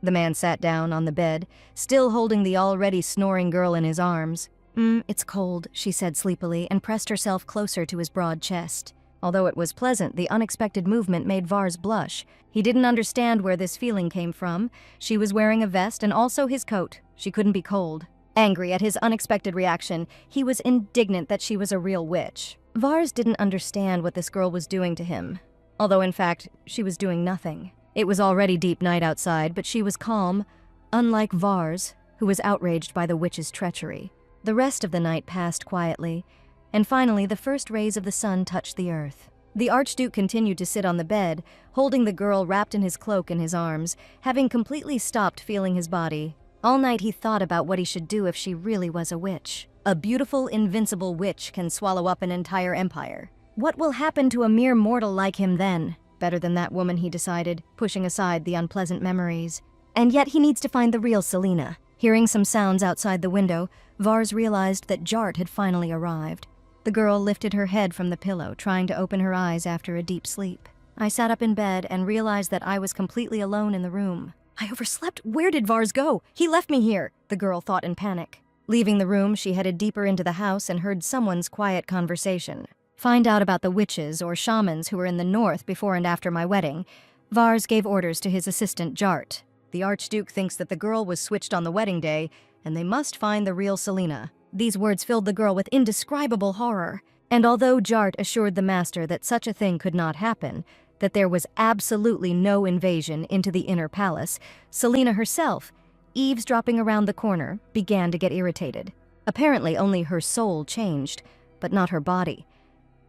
The man sat down on the bed, still holding the already snoring girl in his arms. It's cold," she said sleepily, and pressed herself closer to his broad chest. Although it was pleasant, the unexpected movement made Vars blush. He didn't understand where this feeling came from. She was wearing a vest and also his coat. She couldn't be cold. Angry at his unexpected reaction, he was indignant that she was a real witch. Vars didn't understand what this girl was doing to him, although in fact, she was doing nothing. It was already deep night outside, but she was calm, unlike Vars, who was outraged by the witch's treachery. The rest of the night passed quietly, and finally the first rays of the sun touched the earth. The archduke continued to sit on the bed, holding the girl wrapped in his cloak in his arms, having completely stopped feeling his body. All night he thought about what he should do if she really was a witch. A beautiful, invincible witch can swallow up an entire empire. What will happen to a mere mortal like him then? Better than that woman, he decided, pushing aside the unpleasant memories. And yet he needs to find the real Selena. Hearing some sounds outside the window, Vars realized that Jart had finally arrived. The girl lifted her head from the pillow, trying to open her eyes after a deep sleep. I sat up in bed and realized that I was completely alone in the room. I overslept. Where did Vars go? He left me here, the girl thought in panic. Leaving the room, she headed deeper into the house and heard someone's quiet conversation. Find out about the witches or shamans who were in the north before and after my wedding. Vars gave orders to his assistant, Jart. The archduke thinks that the girl was switched on the wedding day, and they must find the real Selena. These words filled the girl with indescribable horror, and although Jart assured the master that such a thing could not happen, that there was absolutely no invasion into the inner palace, Selena herself, eavesdropping around the corner, began to get irritated. Apparently only her soul changed, but not her body.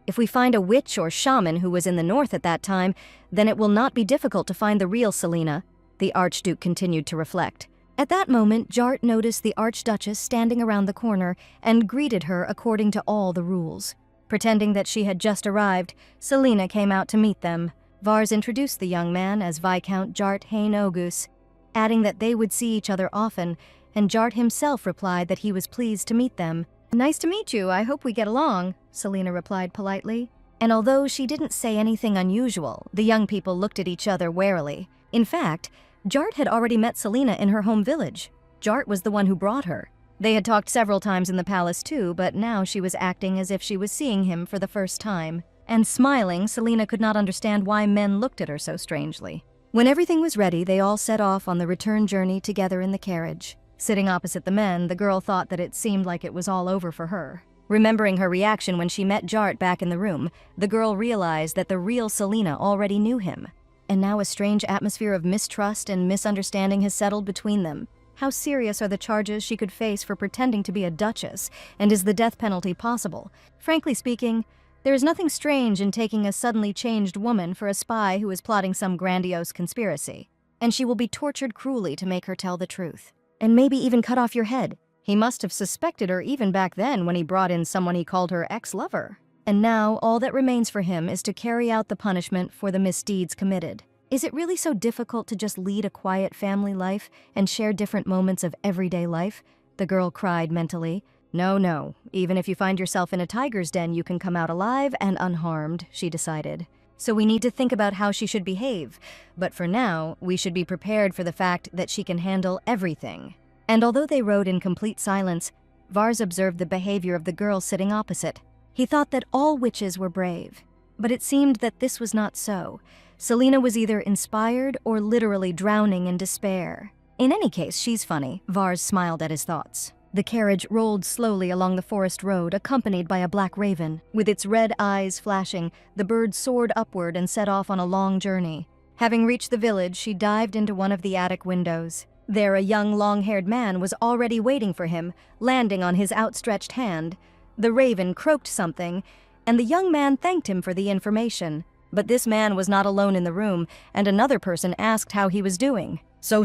If we find a witch or shaman who was in the north at that time, then it will not be difficult to find the real Selena, the archduke continued to reflect. At that moment, Jart noticed the Archduchess standing around the corner and greeted her according to all the rules. Pretending that she had just arrived, Selena came out to meet them. Vars introduced the young man as Viscount Jart Hain Ogus, adding that they would see each other often, and Jart himself replied that he was pleased to meet them. "Nice to meet you, I hope we get along," Selena replied politely. And although she didn't say anything unusual, the young people looked at each other warily. In fact, Jart had already met Selena in her home village. Jart was the one who brought her. They had talked several times in the palace too, but now she was acting as if she was seeing him for the first time. And smiling, Selena could not understand why men looked at her so strangely. When everything was ready, they all set off on the return journey together in the carriage. Sitting opposite the men, the girl thought that it seemed like it was all over for her. Remembering her reaction when she met Jart back in the room, the girl realized that the real Selena already knew him. And now a strange atmosphere of mistrust and misunderstanding has settled between them. How serious are the charges she could face for pretending to be a duchess, and is the death penalty possible? Frankly speaking, there is nothing strange in taking a suddenly changed woman for a spy who is plotting some grandiose conspiracy. And she will be tortured cruelly to make her tell the truth. And maybe even cut off your head. He must have suspected her even back then when he brought in someone he called her ex-lover. And now all that remains for him is to carry out the punishment for the misdeeds committed. Is it really so difficult to just lead a quiet family life and share different moments of everyday life? The girl cried mentally. No. Even if you find yourself in a tiger's den, you can come out alive and unharmed, she decided. So we need to think about how she should behave. But for now, we should be prepared for the fact that she can handle everything. And although they rode in complete silence, Vars observed the behavior of the girl sitting opposite. He thought that all witches were brave. But it seemed that this was not so. Selena was either inspired or literally drowning in despair. In any case, she's funny, Vars smiled at his thoughts. The carriage rolled slowly along the forest road, accompanied by a black raven. With its red eyes flashing, the bird soared upward and set off on a long journey. Having reached the village, she dived into one of the attic windows. There, a young, long-haired man was already waiting for him, landing on his outstretched hand. The raven croaked something, and the young man thanked him for the information. But this man was not alone in the room, and another person asked how he was doing. So,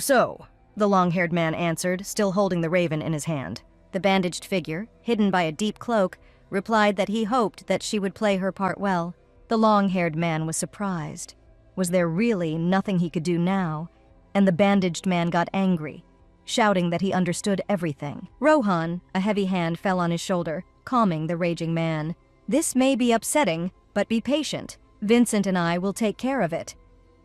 the long-haired man answered, still holding the raven in his hand. The bandaged figure, hidden by a deep cloak, replied that he hoped that she would play her part well. The long-haired man was surprised. Was there really nothing he could do now? And the bandaged man got angry, shouting that he understood everything. Rohan, a heavy hand fell on his shoulder, calming the raging man. "This may be upsetting, but be patient. Vincent and I will take care of it."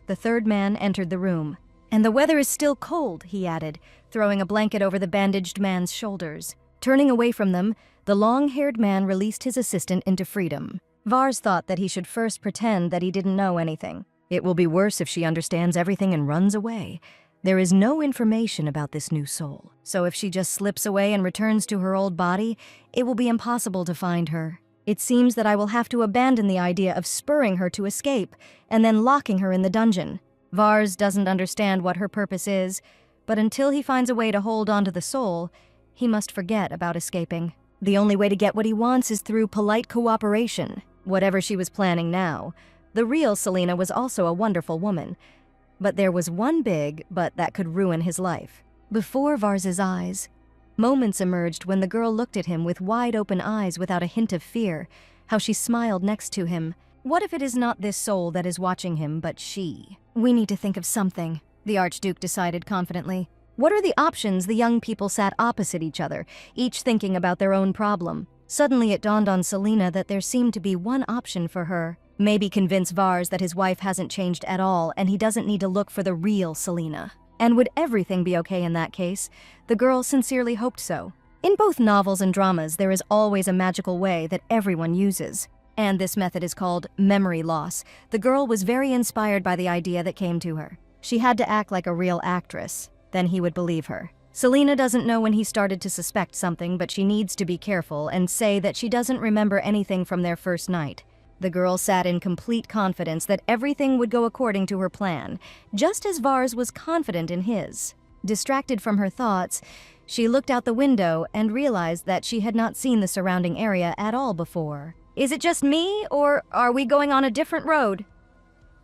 The third man entered the room. "And the weather is still cold," he added, throwing a blanket over the bandaged man's shoulders. Turning away from them, the long-haired man released his assistant into freedom. Vars thought that he should first pretend that he didn't know anything. It will be worse if she understands everything and runs away. There is no information about this new soul, so if she just slips away and returns to her old body, it will be impossible to find her. It seems that I will have to abandon the idea of spurring her to escape and then locking her in the dungeon. Vars doesn't understand what her purpose is, but until he finds a way to hold on to the soul, he must forget about escaping. The only way to get what he wants is through polite cooperation. Whatever she was planning now, the real Selena was also a wonderful woman. But there was one big but that could ruin his life. Before Vars's eyes, moments emerged when the girl looked at him with wide-open eyes without a hint of fear, how she smiled next to him. What if it is not this soul that is watching him, but she? "We need to think of something," the Archduke decided confidently. What are the options? The young people sat opposite each other, each thinking about their own problem. Suddenly it dawned on Selena that there seemed to be one option for her. Maybe convince Vars that his wife hasn't changed at all and he doesn't need to look for the real Selena. And would everything be okay in that case? The girl sincerely hoped so. In both novels and dramas, there is always a magical way that everyone uses. And this method is called memory loss. The girl was very inspired by the idea that came to her. She had to act like a real actress. Then he would believe her. Selena doesn't know when he started to suspect something, but she needs to be careful and say that she doesn't remember anything from their first night. The girl sat in complete confidence that everything would go according to her plan, just as Vars was confident in his. Distracted from her thoughts, she looked out the window and realized that she had not seen the surrounding area at all before. "Is it just me, or are we going on a different road?"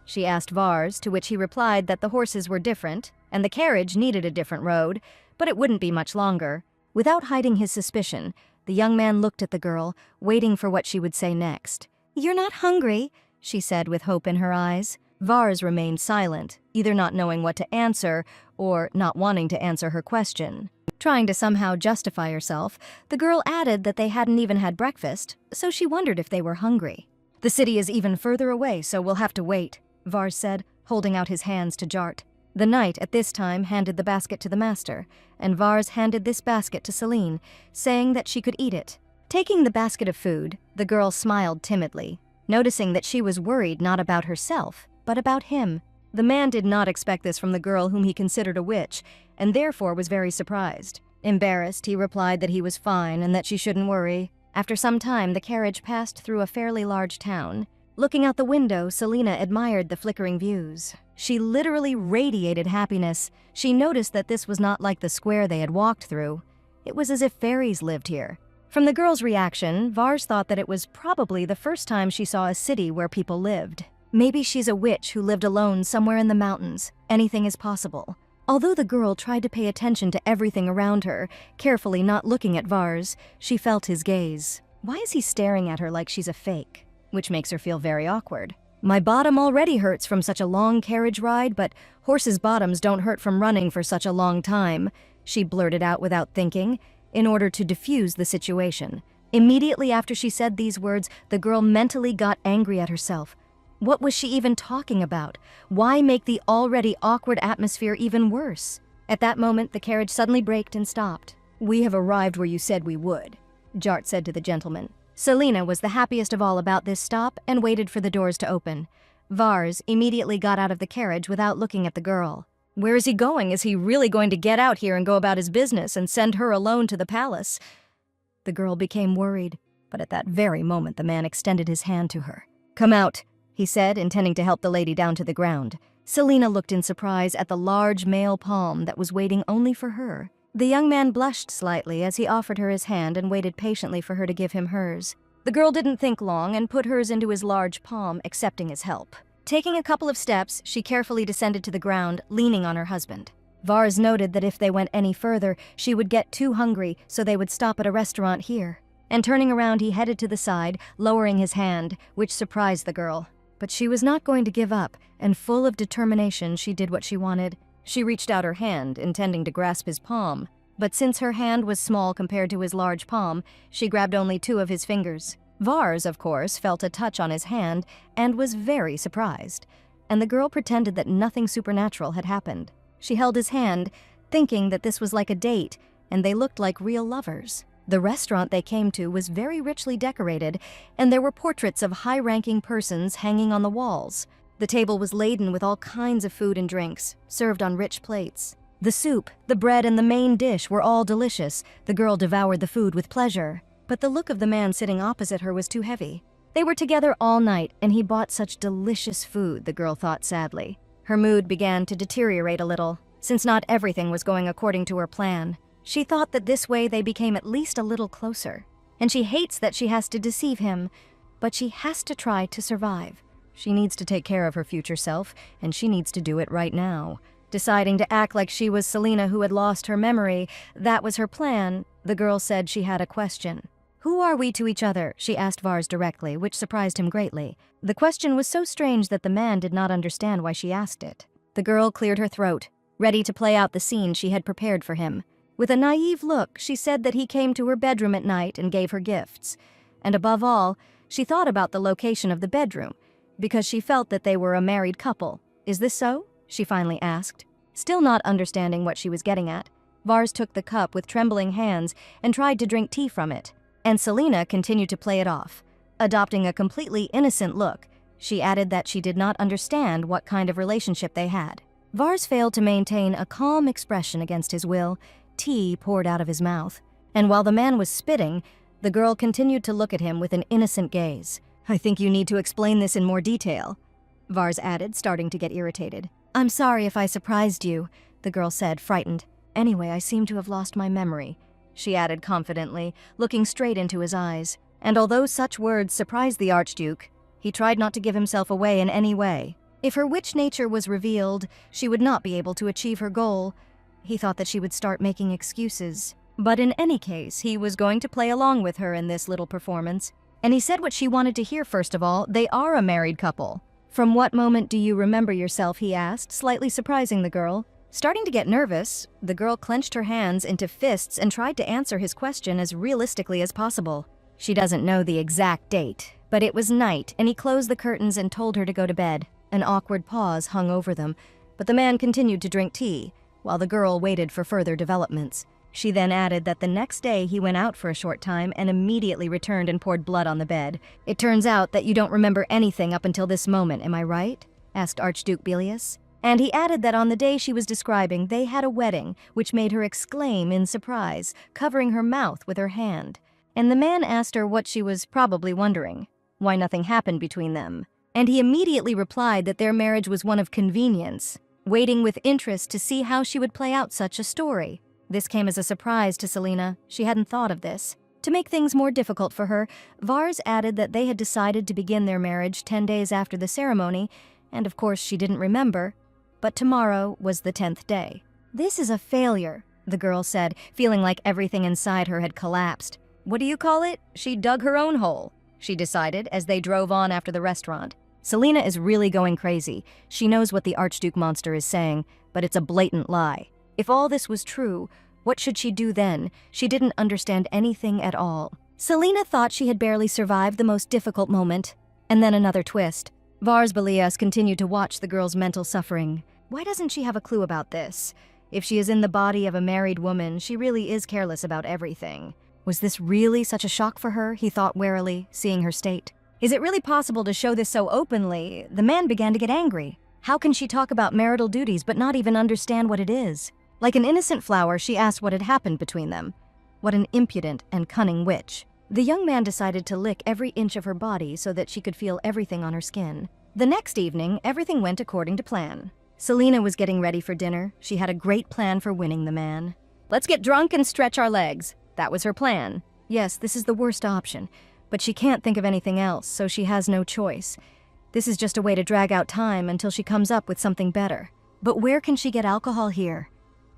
she asked Vars, to which he replied that the horses were different, and the carriage needed a different road, but it wouldn't be much longer. Without hiding his suspicion, the young man looked at the girl, waiting for what she would say next. "You're not hungry," she said with hope in her eyes. Vars remained silent, either not knowing what to answer or not wanting to answer her question. Trying to somehow justify herself, the girl added that they hadn't even had breakfast, so she wondered if they were hungry. "The city is even further away, so we'll have to wait," Vars said, holding out his hands to Jart. The knight at this time handed the basket to the master, and Vars handed this basket to Selene, saying that she could eat it. Taking the basket of food, the girl smiled timidly, noticing that she was worried not about herself, but about him. The man did not expect this from the girl whom he considered a witch, and therefore was very surprised. Embarrassed, he replied that he was fine and that she shouldn't worry. After some time, the carriage passed through a fairly large town. Looking out the window, Selena admired the flickering views. She literally radiated happiness. She noticed that this was not like the square they had walked through. It was as if fairies lived here. From the girl's reaction, Vars thought that it was probably the first time she saw a city where people lived. Maybe she's a witch who lived alone somewhere in the mountains. Anything is possible. Although the girl tried to pay attention to everything around her, carefully not looking at Vars, she felt his gaze. Why is he staring at her like she's a fake? Which makes her feel very awkward. "My bottom already hurts from such a long carriage ride, but horses' bottoms don't hurt from running for such a long time," she blurted out without thinking, in order to diffuse the situation. Immediately after she said these words, the girl mentally got angry at herself. What was she even talking about? Why make the already awkward atmosphere even worse? At that moment, the carriage suddenly braked and stopped. "We have arrived where you said we would," Jart said to the gentleman. Selena was the happiest of all about this stop and waited for the doors to open. Vars immediately got out of the carriage without looking at the girl. Where is he going? Is he really going to get out here and go about his business and send her alone to the palace? The girl became worried, but at that very moment the man extended his hand to her. "Come out," he said, intending to help the lady down to the ground. Selena looked in surprise at the large male palm that was waiting only for her. The young man blushed slightly as he offered her his hand and waited patiently for her to give him hers. The girl didn't think long and put hers into his large palm, accepting his help. Taking a couple of steps, she carefully descended to the ground, leaning on her husband. Vars noted that if they went any further, she would get too hungry, so they would stop at a restaurant here. And turning around, he headed to the side, lowering his hand, which surprised the girl. But she was not going to give up, and full of determination, she did what she wanted. She reached out her hand, intending to grasp his palm. But since her hand was small compared to his large palm, she grabbed only 2 of his fingers. Vars, of course, felt a touch on his hand and was very surprised. And the girl pretended that nothing supernatural had happened. She held his hand, thinking that this was like a date, and they looked like real lovers. The restaurant they came to was very richly decorated, and there were portraits of high-ranking persons hanging on the walls. The table was laden with all kinds of food and drinks, served on rich plates. The soup, the bread, and the main dish were all delicious. The girl devoured the food with pleasure. But the look of the man sitting opposite her was too heavy. They were together all night, and he bought such delicious food, the girl thought sadly. Her mood began to deteriorate a little, since not everything was going according to her plan. She thought that this way they became at least a little closer. And she hates that she has to deceive him, but she has to try to survive. She needs to take care of her future self, and she needs to do it right now. Deciding to act like she was Selena who had lost her memory, that was her plan. The girl said she had a question. "Who are we to each other?" she asked Vars directly, which surprised him greatly. The question was so strange that the man did not understand why she asked it. The girl cleared her throat, ready to play out the scene she had prepared for him. With a naive look, she said that he came to her bedroom at night and gave her gifts. And above all, she thought about the location of the bedroom, because she felt that they were a married couple. "Is this so?" she finally asked. Still not understanding what she was getting at, Vars took the cup with trembling hands and tried to drink tea from it. And Selena continued to play it off. Adopting a completely innocent look, she added that she did not understand what kind of relationship they had. Vars failed to maintain a calm expression against his will. Tea poured out of his mouth. And while the man was spitting, the girl continued to look at him with an innocent gaze. "I think you need to explain this in more detail," Vars added, starting to get irritated. "I'm sorry if I surprised you," the girl said, frightened. "Anyway, I seem to have lost my memory," she added confidently, looking straight into his eyes. And although such words surprised the archduke, he tried not to give himself away in any way. If her witch nature was revealed, she would not be able to achieve her goal. He thought that she would start making excuses. But in any case, he was going to play along with her in this little performance. And he said what she wanted to hear first of all. They are a married couple. "From what moment do you remember yourself?" he asked, slightly surprising the girl. Starting to get nervous, the girl clenched her hands into fists and tried to answer his question as realistically as possible. She doesn't know the exact date, but it was night, and he closed the curtains and told her to go to bed. An awkward pause hung over them, but the man continued to drink tea, while the girl waited for further developments. She then added that the next day he went out for a short time and immediately returned and poured blood on the bed. "It turns out that you don't remember anything up until this moment, am I right?" asked Archduke Belellus. And he added that on the day she was describing, they had a wedding, which made her exclaim in surprise, covering her mouth with her hand. And the man asked her what she was probably wondering, why nothing happened between them. And he immediately replied that their marriage was one of convenience, waiting with interest to see how she would play out such a story. This came as a surprise to Selena. She hadn't thought of this. To make things more difficult for her, Vars added that they had decided to begin their marriage 10 days after the ceremony, and of course she didn't remember, but tomorrow was the 10th day. "This is a failure," the girl said, feeling like everything inside her had collapsed. "What do you call it? She dug her own hole," she decided as they drove on after the restaurant. Selena is really going crazy. She knows what the Archduke monster is saying, but it's a blatant lie. If all this was true, what should she do then? She didn't understand anything at all. Selena thought she had barely survived the most difficult moment. And then another twist. Vars Belellus continued to watch the girl's mental suffering. Why doesn't she have a clue about this? If she is in the body of a married woman, she really is careless about everything. Was this really such a shock for her? He thought warily, seeing her state. Is it really possible to show this so openly? The man began to get angry. How can she talk about marital duties but not even understand what it is? Like an innocent flower, she asked what had happened between them. What an impudent and cunning witch. The young man decided to lick every inch of her body so that she could feel everything on her skin. The next evening, everything went according to plan. Selena was getting ready for dinner. She had a great plan for winning the man. "Let's get drunk and stretch our legs." That was her plan. Yes, this is the worst option, but she can't think of anything else, so she has no choice. This is just a way to drag out time until she comes up with something better. But where can she get alcohol here?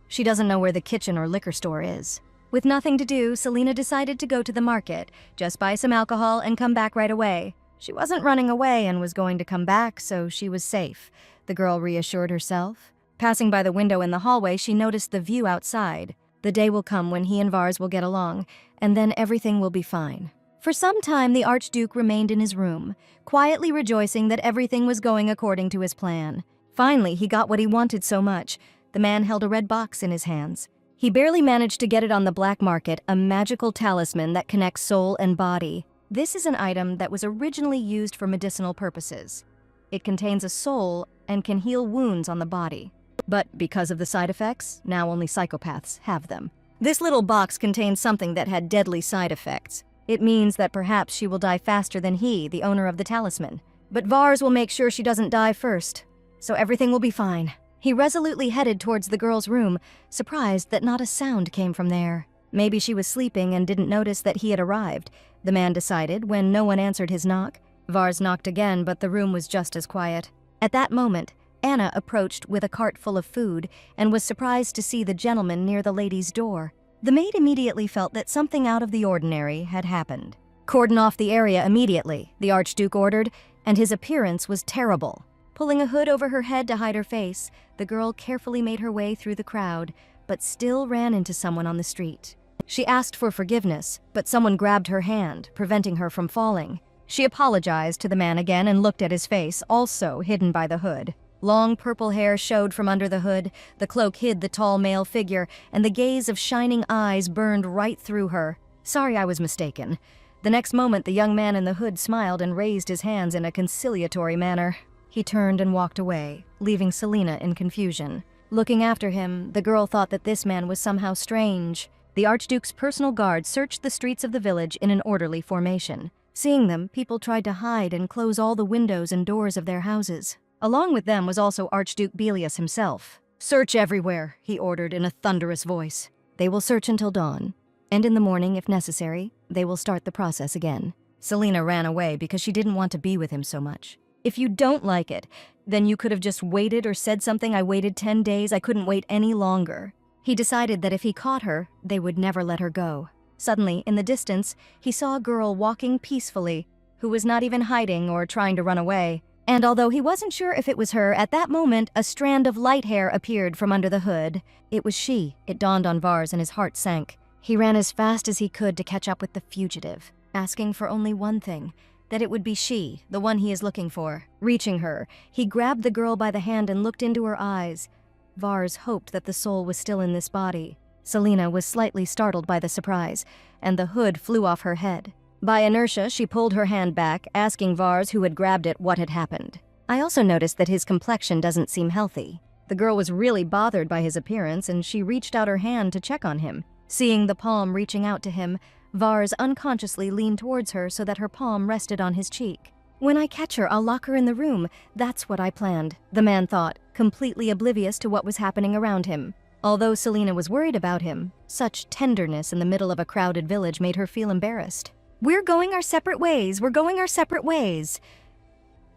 She doesn't know where the kitchen or liquor store is. With nothing to do, Selena decided to go to the market, just buy some alcohol and come back right away. She wasn't running away and was going to come back, so she was safe, the girl reassured herself. Passing by the window in the hallway, she noticed the view outside. The day will come when he and Vars will get along, and then everything will be fine. For some time, the Archduke remained in his room, quietly rejoicing that everything was going according to his plan. Finally, he got what he wanted so much. The man held a red box in his hands. He barely managed to get it on the black market, a magical talisman that connects soul and body. This is an item that was originally used for medicinal purposes. It contains a soul and can heal wounds on the body. But because of the side effects, now only psychopaths have them. This little box contains something that had deadly side effects. It means that perhaps she will die faster than he, the owner of the talisman. But Vars will make sure she doesn't die first, so everything will be fine. He resolutely headed towards the girl's room, surprised that not a sound came from there. Maybe she was sleeping and didn't notice that he had arrived, the man decided when no one answered his knock. Vars knocked again, but the room was just as quiet. At that moment, Anna approached with a cart full of food and was surprised to see the gentleman near the lady's door. The maid immediately felt that something out of the ordinary had happened. "Cordon off the area immediately," the Archduke ordered, and his appearance was terrible. Pulling a hood over her head to hide her face, the girl carefully made her way through the crowd, but still ran into someone on the street. She asked for forgiveness, but someone grabbed her hand, preventing her from falling. She apologized to the man again and looked at his face, also hidden by the hood. Long purple hair showed from under the hood, the cloak hid the tall male figure, and the gaze of shining eyes burned right through her. "Sorry, I was mistaken." The next moment, the young man in the hood smiled and raised his hands in a conciliatory manner. He turned and walked away, leaving Selena in confusion. Looking after him, the girl thought that this man was somehow strange. The Archduke's personal guard searched the streets of the village in an orderly formation. Seeing them, people tried to hide and close all the windows and doors of their houses. Along with them was also Archduke Belellus himself. "Search everywhere," he ordered in a thunderous voice. "They will search until dawn, and in the morning, if necessary, they will start the process again." Selena ran away because she didn't want to be with him so much. If you don't like it, then you could have just waited or said something. I waited 10 days. I couldn't wait any longer. He decided that if he caught her, they would never let her go. Suddenly, in the distance, he saw a girl walking peacefully, who was not even hiding or trying to run away. And although he wasn't sure if it was her, at that moment, a strand of light hair appeared from under the hood. It was she. It dawned on Vars and his heart sank. He ran as fast as he could to catch up with the fugitive, asking for only one thing, that it would be she, the one he is looking for. Reaching her, he grabbed the girl by the hand and looked into her eyes. Vars hoped that the soul was still in this body. Selena was slightly startled by the surprise, and the hood flew off her head. By inertia, she pulled her hand back, asking Vars, who had grabbed it, what had happened. I also noticed that his complexion doesn't seem healthy. The girl was really bothered by his appearance, and she reached out her hand to check on him. Seeing the palm reaching out to him, Vars unconsciously leaned towards her so that her palm rested on his cheek. When I catch her, I'll lock her in the room. That's what I planned, the man thought, completely oblivious to what was happening around him. Although Selena was worried about him, such tenderness in the middle of a crowded village made her feel embarrassed. We're going our separate ways. We're going our separate ways.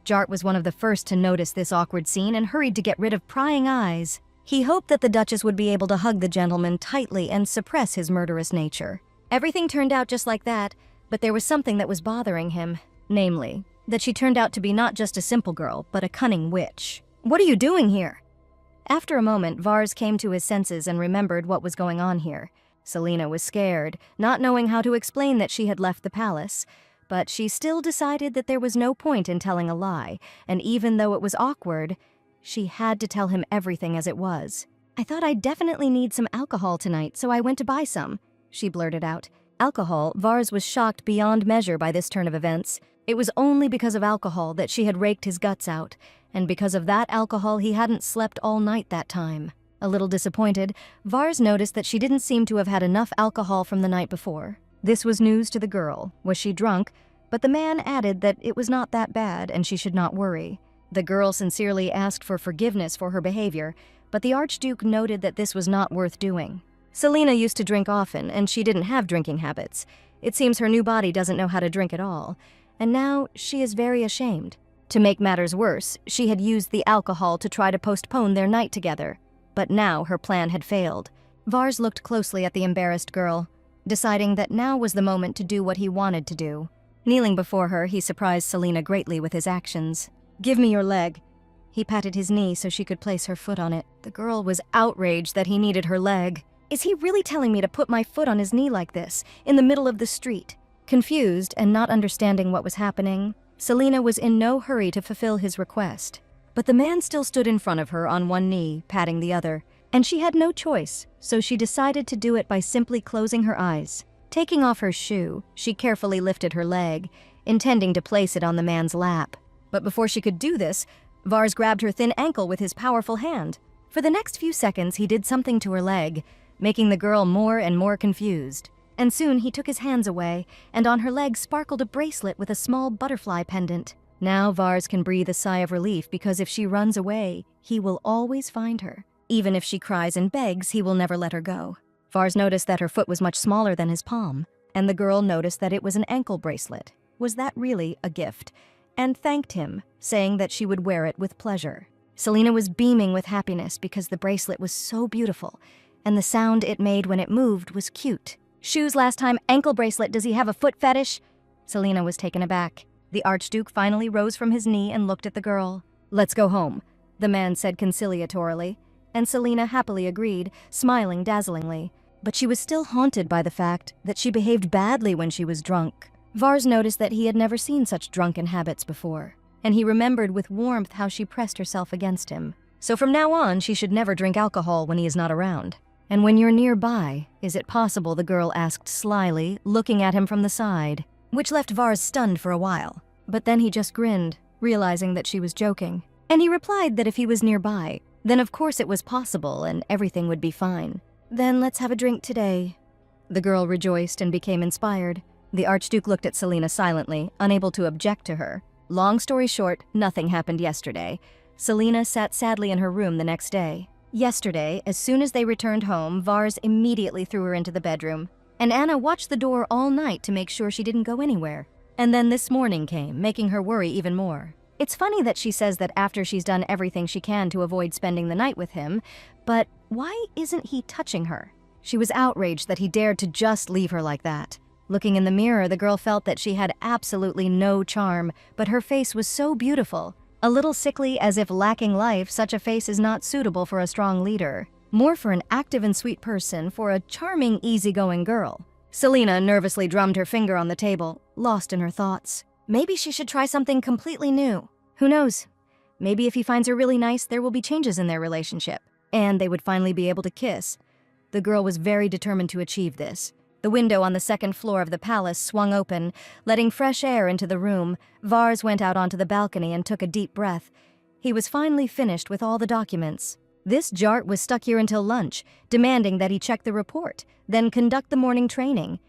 Jart was one of the first to notice this awkward scene and hurried to get rid of prying eyes. He hoped that the Duchess would be able to hug the gentleman tightly and suppress his murderous nature. Everything turned out just like that, but there was something that was bothering him, namely, that she turned out to be not just a simple girl, but a cunning witch. What are you doing here? After a moment, Vars came to his senses and remembered what was going on here. Selena was scared, not knowing how to explain that she had left the palace, but she still decided that there was no point in telling a lie, and even though it was awkward, she had to tell him everything as it was. I thought I'd definitely need some alcohol tonight, so I went to buy some, she blurted out. Alcohol? Vars was shocked beyond measure by this turn of events. It was only because of alcohol that she had raked his guts out, and because of that alcohol he hadn't slept all night that time. A little disappointed, Vars noticed that she didn't seem to have had enough alcohol from the night before. This was news to the girl. Was she drunk? But the man added that it was not that bad and she should not worry. The girl sincerely asked for forgiveness for her behavior, but the Archduke noted that this was not worth doing. Selena used to drink often, and she didn't have drinking habits. It seems her new body doesn't know how to drink at all, and now she is very ashamed. To make matters worse, she had used the alcohol to try to postpone their night together. But now her plan had failed. Vars looked closely at the embarrassed girl, deciding that now was the moment to do what he wanted to do. Kneeling before her, he surprised Selena greatly with his actions. "Give me your leg." He patted his knee so she could place her foot on it. The girl was outraged that he needed her leg. Is he really telling me to put my foot on his knee like this, in the middle of the street? Confused and not understanding what was happening, Selena was in no hurry to fulfill his request. But the man still stood in front of her on one knee, patting the other, and she had no choice, so she decided to do it by simply closing her eyes. Taking off her shoe, she carefully lifted her leg, intending to place it on the man's lap. But before she could do this, Vars grabbed her thin ankle with his powerful hand. For the next few seconds, he did something to her leg, making the girl more and more confused. And soon he took his hands away, and on her leg sparkled a bracelet with a small butterfly pendant. Now Vars can breathe a sigh of relief because if she runs away, he will always find her. Even if she cries and begs, he will never let her go. Vars noticed that her foot was much smaller than his palm, and the girl noticed that it was an ankle bracelet. Was that really a gift? And thanked him, saying that she would wear it with pleasure. Selena was beaming with happiness because the bracelet was so beautiful, and the sound it made when it moved was cute. Shoes last time, ankle bracelet, does he have a foot fetish? Selena was taken aback. The Archduke finally rose from his knee and looked at the girl. Let's go home, the man said conciliatorily, and Selena happily agreed, smiling dazzlingly. But she was still haunted by the fact that she behaved badly when she was drunk. Vars noticed that he had never seen such drunken habits before, and he remembered with warmth how she pressed herself against him. So from now on, she should never drink alcohol when he is not around. And when you're nearby, is it possible, the girl asked slyly, looking at him from the side, which left Vars stunned for a while. But then he just grinned, realizing that she was joking. And he replied that if he was nearby, then of course it was possible and everything would be fine. Then let's have a drink today. The girl rejoiced and became inspired. The Archduke looked at Selena silently, unable to object to her. Long story short, nothing happened yesterday. Selena sat sadly in her room the next day. Yesterday, as soon as they returned home, Vars immediately threw her into the bedroom, and Anna watched the door all night to make sure she didn't go anywhere. And then this morning came, making her worry even more. It's funny that she says that after she's done everything she can to avoid spending the night with him, but why isn't he touching her? She was outraged that he dared to just leave her like that. Looking in the mirror, the girl felt that she had absolutely no charm, but her face was so beautiful. A little sickly, as if lacking life, such a face is not suitable for a strong leader. More for an active and sweet person, for a charming, easygoing girl. Selena nervously drummed her finger on the table, lost in her thoughts. Maybe she should try something completely new. Who knows? Maybe if he finds her really nice, there will be changes in their relationship, and they would finally be able to kiss. The girl was very determined to achieve this. The window on the second floor of the palace swung open, letting fresh air into the room. Vars went out onto the balcony and took a deep breath. He was finally finished with all the documents. This Jart was stuck here until lunch, demanding that he check the report, then conduct the morning training,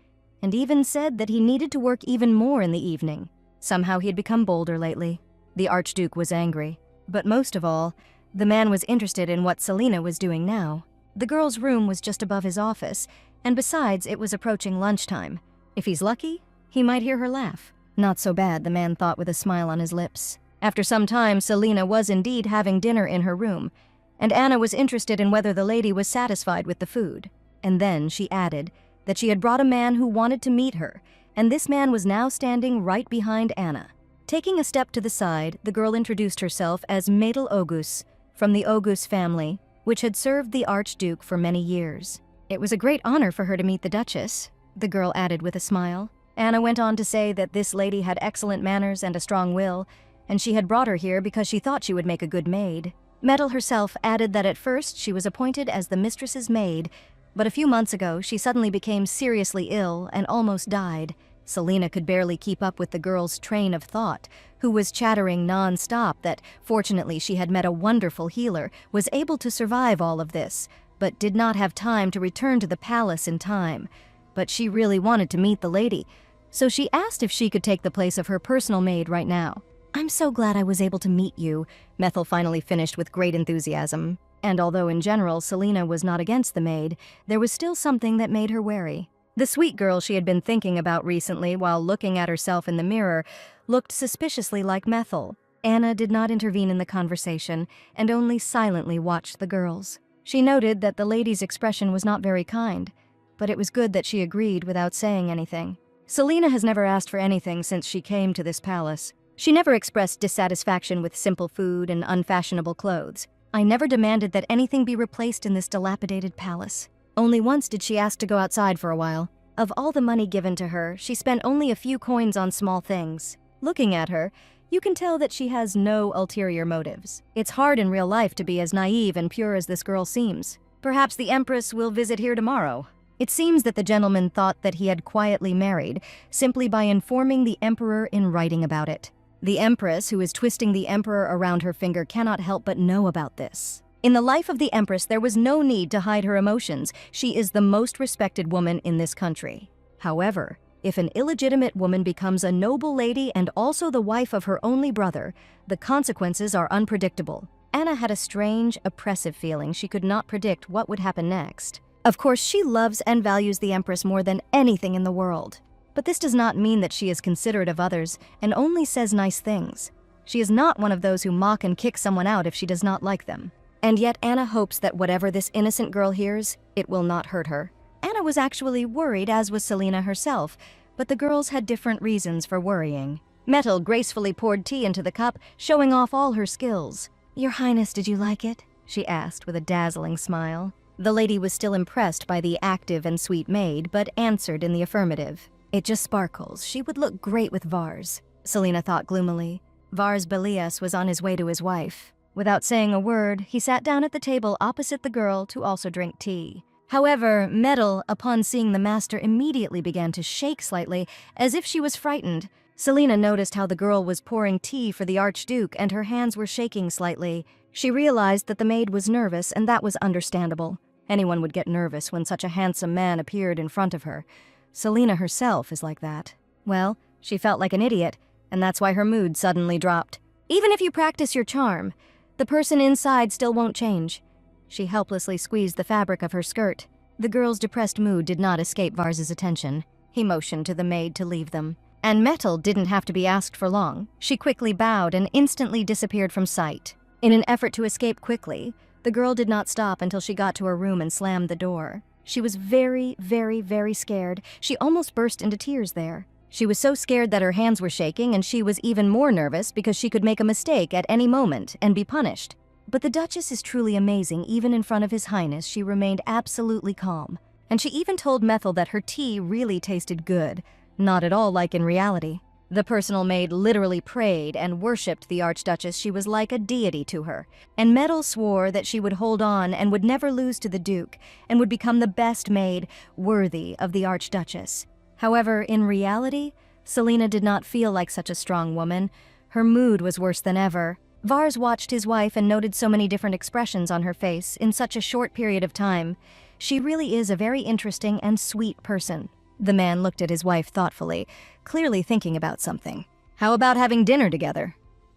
and even said that he needed to work even more in the evening. Somehow he had become bolder lately. The archduke was angry. But most of all, the man was interested in what Selena was doing now. The girl's room was just above his office, and besides, it was approaching lunchtime. If he's lucky, he might hear her laugh. Not so bad, the man thought with a smile on his lips. After some time, Selena was indeed having dinner in her room, and Anna was interested in whether the lady was satisfied with the food. And then she added that she had brought a man who wanted to meet her, and this man was now standing right behind Anna. Taking a step to the side, the girl introduced herself as Maid Ogus, from the Ogus family, which had served the Archduke for many years. It was a great honor for her to meet the Duchess, the girl added with a smile. Anna went on to say that this lady had excellent manners and a strong will, and she had brought her here because she thought she would make a good maid. Metal herself added that at first she was appointed as the mistress's maid, but a few months ago she suddenly became seriously ill and almost died. Selena could barely keep up with the girl's train of thought, who was chattering non-stop that, fortunately, she had met a wonderful healer, was able to survive all of this, but did not have time to return to the palace in time. But she really wanted to meet the lady, so she asked if she could take the place of her personal maid right now. "I'm so glad I was able to meet you," Methel finally finished with great enthusiasm. And although in general Selena was not against the maid, there was still something that made her wary. The sweet girl she had been thinking about recently while looking at herself in the mirror looked suspiciously like Methel. Anna did not intervene in the conversation and only silently watched the girls. She noted that the lady's expression was not very kind, but it was good that she agreed without saying anything. Selena has never asked for anything since she came to this palace. She never expressed dissatisfaction with simple food and unfashionable clothes. "I never demanded that anything be replaced in this dilapidated palace. Only once did she ask to go outside for a while. Of all the money given to her, she spent only a few coins on small things." Looking at her, you can tell that she has no ulterior motives. It's hard in real life to be as naive and pure as this girl seems. Perhaps the Empress will visit here tomorrow. It seems that the gentleman thought that he had quietly married, simply by informing the Emperor in writing about it. The Empress, who is twisting the Emperor around her finger, cannot help but know about this. In the life of the Empress, there was no need to hide her emotions. She is the most respected woman in this country. However, if an illegitimate woman becomes a noble lady and also the wife of her only brother, the consequences are unpredictable. Anna had a strange, oppressive feeling she could not predict what would happen next. Of course, she loves and values the Empress more than anything in the world. But this does not mean that she is considerate of others and only says nice things. She is not one of those who mock and kick someone out if she does not like them. And yet Anna hopes that whatever this innocent girl hears, it will not hurt her. Anna was actually worried, as was Selena herself, but the girls had different reasons for worrying. Metal gracefully poured tea into the cup, showing off all her skills. "Your Highness, did you like it?" she asked with a dazzling smile. The lady was still impressed by the active and sweet maid, but answered in the affirmative. "It just sparkles. She would look great with Vars," Selena thought gloomily. Vars Belellus was on his way to his wife. Without saying a word, he sat down at the table opposite the girl to also drink tea. However, Metal, upon seeing the master, immediately began to shake slightly, as if she was frightened. Selena noticed how the girl was pouring tea for the Archduke and her hands were shaking slightly. She realized that the maid was nervous, and that was understandable. Anyone would get nervous when such a handsome man appeared in front of her. Selena herself is like that. Well, she felt like an idiot, and that's why her mood suddenly dropped. Even if you practice your charm, the person inside still won't change. She helplessly squeezed the fabric of her skirt. The girl's depressed mood did not escape Vars's attention. He motioned to the maid to leave them. And Metal didn't have to be asked for long. She quickly bowed and instantly disappeared from sight. In an effort to escape quickly, the girl did not stop until she got to her room and slammed the door. She was very, very, very scared. She almost burst into tears there. She was so scared that her hands were shaking, and she was even more nervous because she could make a mistake at any moment and be punished. But the Duchess is truly amazing. Even in front of His Highness, she remained absolutely calm. And she even told Methel that her tea really tasted good, not at all like in reality. The personal maid literally prayed and worshipped the Archduchess. She was like a deity to her. And Methel swore that she would hold on and would never lose to the Duke, and would become the best maid worthy of the Archduchess. However, in reality, Selena did not feel like such a strong woman. Her mood was worse than ever. Vars watched his wife and noted so many different expressions on her face in such a short period of time. She really is a very interesting and sweet person. The man looked at his wife thoughtfully, clearly thinking about something. "How about having dinner together?"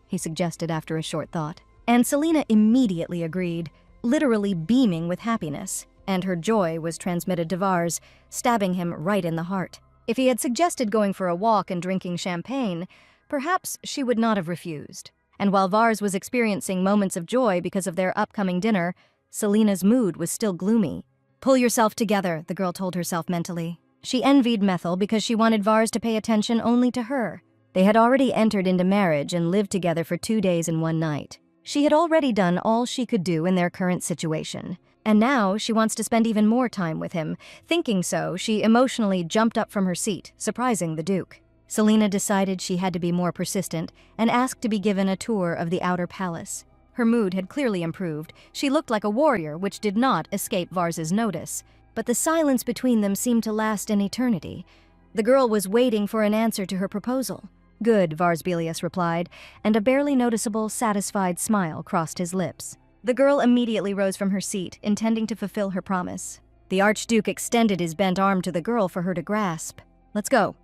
he suggested after a short thought. And Selena immediately agreed, literally beaming with happiness, and her joy was transmitted to Vars, stabbing him right in the heart. If he had suggested going for a walk and drinking champagne, perhaps she would not have refused. And while Vars was experiencing moments of joy because of their upcoming dinner, Selena's mood was still gloomy. "Pull yourself together," the girl told herself mentally. She envied Methel because she wanted Vars to pay attention only to her. They had already entered into marriage and lived together for 2 days and 1 night. She had already done all she could do in their current situation. And now she wants to spend even more time with him. Thinking so, she emotionally jumped up from her seat, surprising the Duke. Selena decided she had to be more persistent and asked to be given a tour of the outer palace. Her mood had clearly improved. She looked like a warrior, which did not escape Vars's notice. But the silence between them seemed to last an eternity. The girl was waiting for an answer to her proposal. "Good," Vars Belellus replied, and a barely noticeable, satisfied smile crossed his lips. The girl immediately rose from her seat, intending to fulfill her promise. The Archduke extended his bent arm to the girl for her to grasp. "Let's go."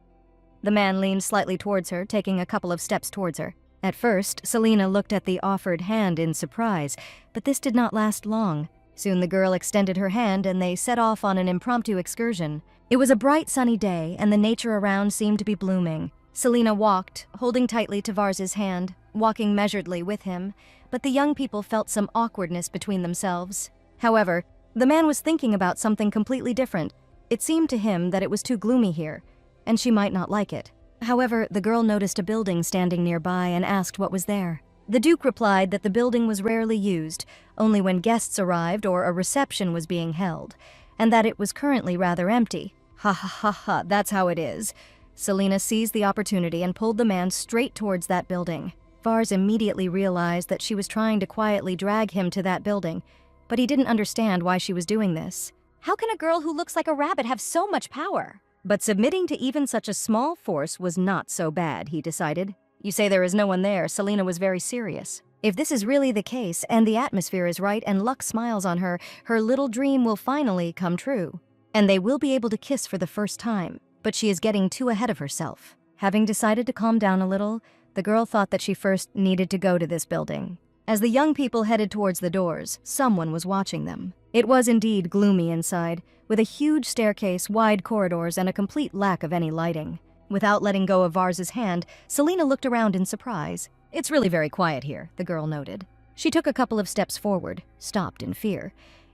The man leaned slightly towards her, taking a couple of steps towards her. At first, Selena looked at the offered hand in surprise, but this did not last long. Soon the girl extended her hand and they set off on an impromptu excursion. It was a bright sunny day and the nature around seemed to be blooming. Selena walked, holding tightly to Vars's hand, walking measuredly with him, but the young people felt some awkwardness between themselves. However, the man was thinking about something completely different. It seemed to him that it was too gloomy here, and she might not like it. However, the girl noticed a building standing nearby and asked what was there. The Duke replied that the building was rarely used, only when guests arrived or a reception was being held, and that it was currently rather empty. "Ha ha ha ha, that's how it is." Selena seized the opportunity and pulled the man straight towards that building. Vars immediately realized that she was trying to quietly drag him to that building, but he didn't understand why she was doing this. How can a girl who looks like a rabbit have so much power? But submitting to even such a small force was not so bad, he decided. "You say there is no one there." Selena was very serious. If this is really the case, and the atmosphere is right, and luck smiles on her, her little dream will finally come true. And they will be able to kiss for the first time. But she is getting too ahead of herself. Having decided to calm down a little, the girl thought that she first needed to go to this building. As the young people headed towards the doors, someone was watching them. It was indeed gloomy inside, with a huge staircase, wide corridors, and a complete lack of any lighting. Without letting go of Vars's hand, Selena looked around in surprise. "It's really very quiet here," the girl noted. She took a couple of steps forward, stopped in fear.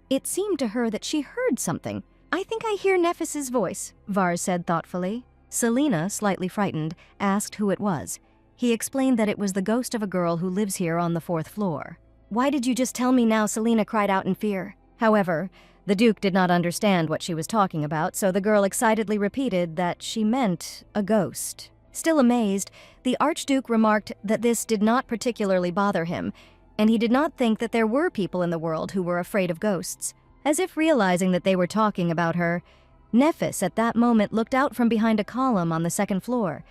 It seemed to her that she heard something. "I think I hear Nephis's voice," Vars said thoughtfully. Selena, slightly frightened, asked who it was. He explained that it was the ghost of a girl who lives here on the 4th floor. "Why did you just tell me now?" Selena cried out in fear. However, the Duke did not understand what she was talking about, so the girl excitedly repeated that she meant a ghost. Still amazed, the Archduke remarked that this did not particularly bother him, and he did not think that there were people in the world who were afraid of ghosts. As if realizing that they were talking about her, Nephis at that moment looked out from behind a column on the 2nd floor.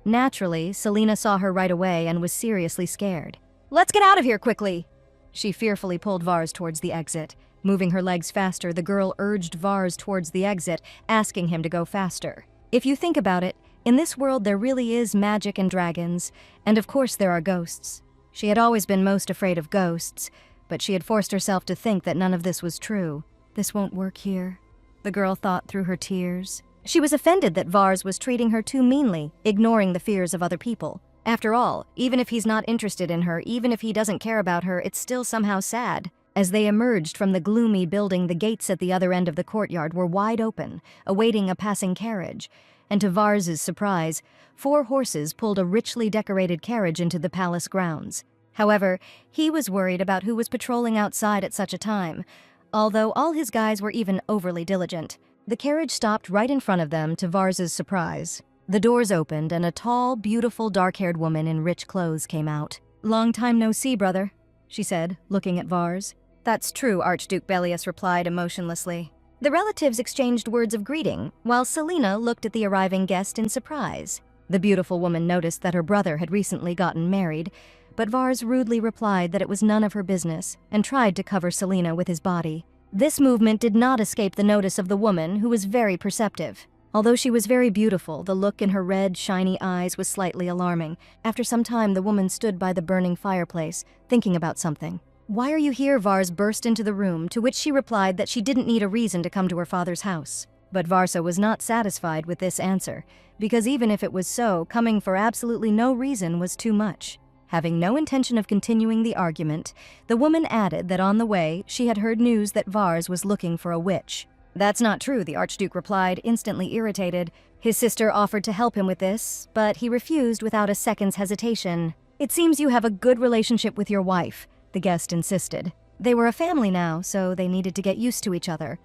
Naturally, Selena saw her right away and was seriously scared. "Let's get out of here quickly!" She fearfully pulled Vars towards the exit. Moving her legs faster, the girl urged Vars towards the exit, asking him to go faster. If you think about it, in this world there really is magic and dragons, and of course there are ghosts. She had always been most afraid of ghosts, but she had forced herself to think that none of this was true. "This won't work here," the girl thought through her tears. She was offended that Vars was treating her too meanly, ignoring the fears of other people. After all, even if he's not interested in her, even if he doesn't care about her, it's still somehow sad. As they emerged from the gloomy building, the gates at the other end of the courtyard were wide open, awaiting a passing carriage. And to Vars's surprise, 4 horses pulled a richly decorated carriage into the palace grounds. However, he was worried about who was patrolling outside at such a time. Although all his guys were even overly diligent, the carriage stopped right in front of them to Vars's surprise. The doors opened and a tall, beautiful, dark-haired woman in rich clothes came out. "Long time no see, brother," she said, looking at Vars. "That's true," Archduke Belellus replied emotionlessly. The relatives exchanged words of greeting, while Selena looked at the arriving guest in surprise. The beautiful woman noticed that her brother had recently gotten married, but Vars rudely replied that it was none of her business and tried to cover Selena with his body. This movement did not escape the notice of the woman, who was very perceptive. Although she was very beautiful, the look in her red, shiny eyes was slightly alarming. After some time, the woman stood by the burning fireplace, thinking about something. "Why are you here?" Vars burst into the room, to which she replied that she didn't need a reason to come to her father's house. But Varsa was not satisfied with this answer, because even if it was so, coming for absolutely no reason was too much. Having no intention of continuing the argument, the woman added that on the way, she had heard news that Vars was looking for a witch. "That's not true," the Archduke replied, instantly irritated. His sister offered to help him with this, but he refused without a second's hesitation. "It seems you have a good relationship with your wife," the guest insisted. They were a family now, so they needed to get used to each other.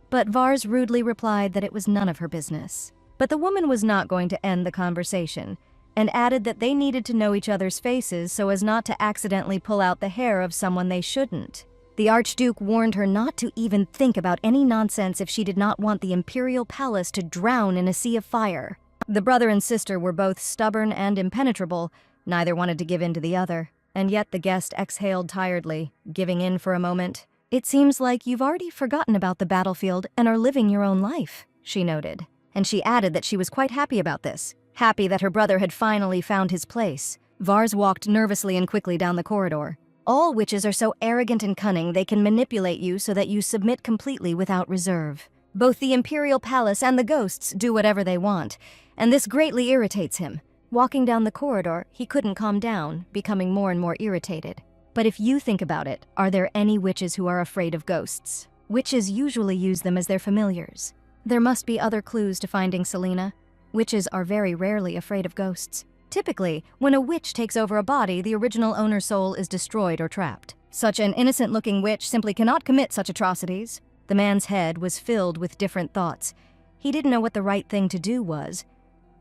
But Vars rudely replied that it was none of her business. But the woman was not going to end the conversation, and added that they needed to know each other's faces so as not to accidentally pull out the hair of someone they shouldn't. The Archduke warned her not to even think about any nonsense if she did not want the imperial palace to drown in a sea of fire. The brother and sister were both stubborn and impenetrable. Neither wanted to give in to the other. And yet the guest exhaled tiredly, giving in for a moment. "It seems like you've already forgotten about the battlefield and are living your own life," she noted. And she added that she was quite happy about this, happy that her brother had finally found his place. Vars walked nervously and quickly down the corridor. "All witches are so arrogant and cunning they can manipulate you so that you submit completely without reserve. Both the imperial palace and the ghosts do whatever they want, and this greatly irritates him." Walking down the corridor, he couldn't calm down, becoming more and more irritated. But if you think about it, are there any witches who are afraid of ghosts? Witches usually use them as their familiars. There must be other clues to finding Selena. Witches are very rarely afraid of ghosts. Typically, when a witch takes over a body, the original owner's soul is destroyed or trapped. Such an innocent-looking witch simply cannot commit such atrocities. The man's head was filled with different thoughts. He didn't know what the right thing to do was,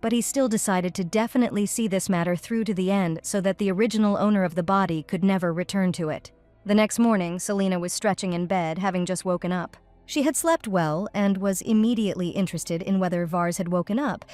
but he still decided to definitely see this matter through to the end so that the original owner of the body could never return to it. The next morning, Selena was stretching in bed, having just woken up. She had slept well and was immediately interested in whether Vars had woken up.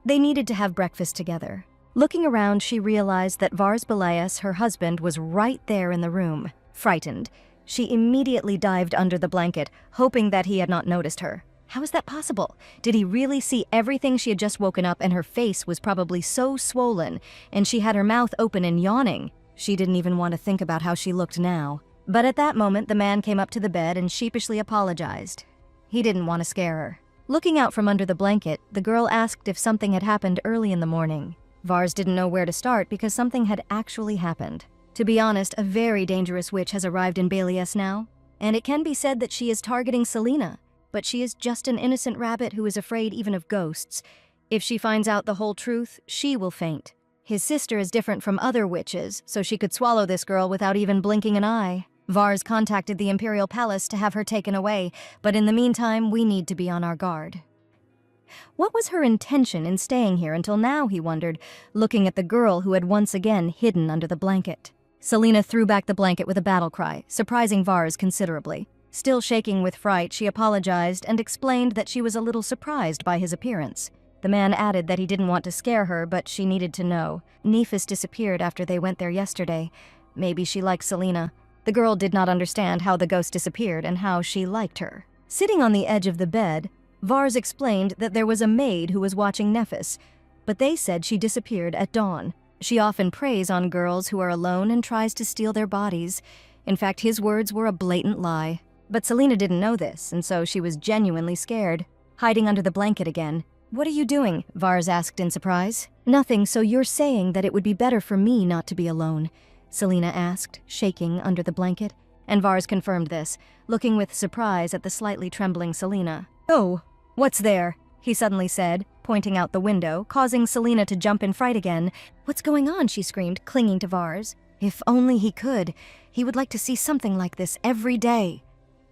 They needed to have breakfast together. Looking around, she realized that Vars Belellus, her husband, was right there in the room. Frightened, she immediately dived under the blanket, hoping that he had not noticed her. How is that possible? Did he really see everything? She had just woken up and her face was probably so swollen, and she had her mouth open and yawning. She didn't even want to think about how she looked now. But at that moment, the man came up to the bed and sheepishly apologized. He didn't want to scare her. Looking out from under the blanket, the girl asked if something had happened early in the morning. Vars didn't know where to start because something had actually happened. To be honest, a very dangerous witch has arrived in Belellus now, and it can be said that she is targeting Selena. But she is just an innocent rabbit who is afraid even of ghosts. If she finds out the whole truth, she will faint. His sister is different from other witches, so she could swallow this girl without even blinking an eye. Vars contacted the Imperial Palace to have her taken away, but in the meantime, we need to be on our guard. What was her intention in staying here until now, he wondered, looking at the girl who had once again hidden under the blanket. Selena threw back the blanket with a battle cry, surprising Vars considerably. Still shaking with fright, she apologized and explained that she was a little surprised by his appearance. The man added that he didn't want to scare her, but she needed to know. Nephis disappeared after they went there yesterday. Maybe she liked Selena. The girl did not understand how the ghost disappeared and how she liked her. Sitting on the edge of the bed, Vars explained that there was a maid who was watching Nephis, but they said she disappeared at dawn. She often preys on girls who are alone and tries to steal their bodies. In fact, his words were a blatant lie. But Selena didn't know this, and so she was genuinely scared. Hiding under the blanket again, "What are you doing?" Vars asked in surprise. "Nothing, so you're saying that it would be better for me not to be alone?" Selena asked, shaking under the blanket. And Vars confirmed this, looking with surprise at the slightly trembling Selena. "Oh, what's there?" he suddenly said, pointing out the window, causing Selena to jump in fright again. "What's going on?" she screamed, clinging to Vars. If only he could. He would like to see something like this every day,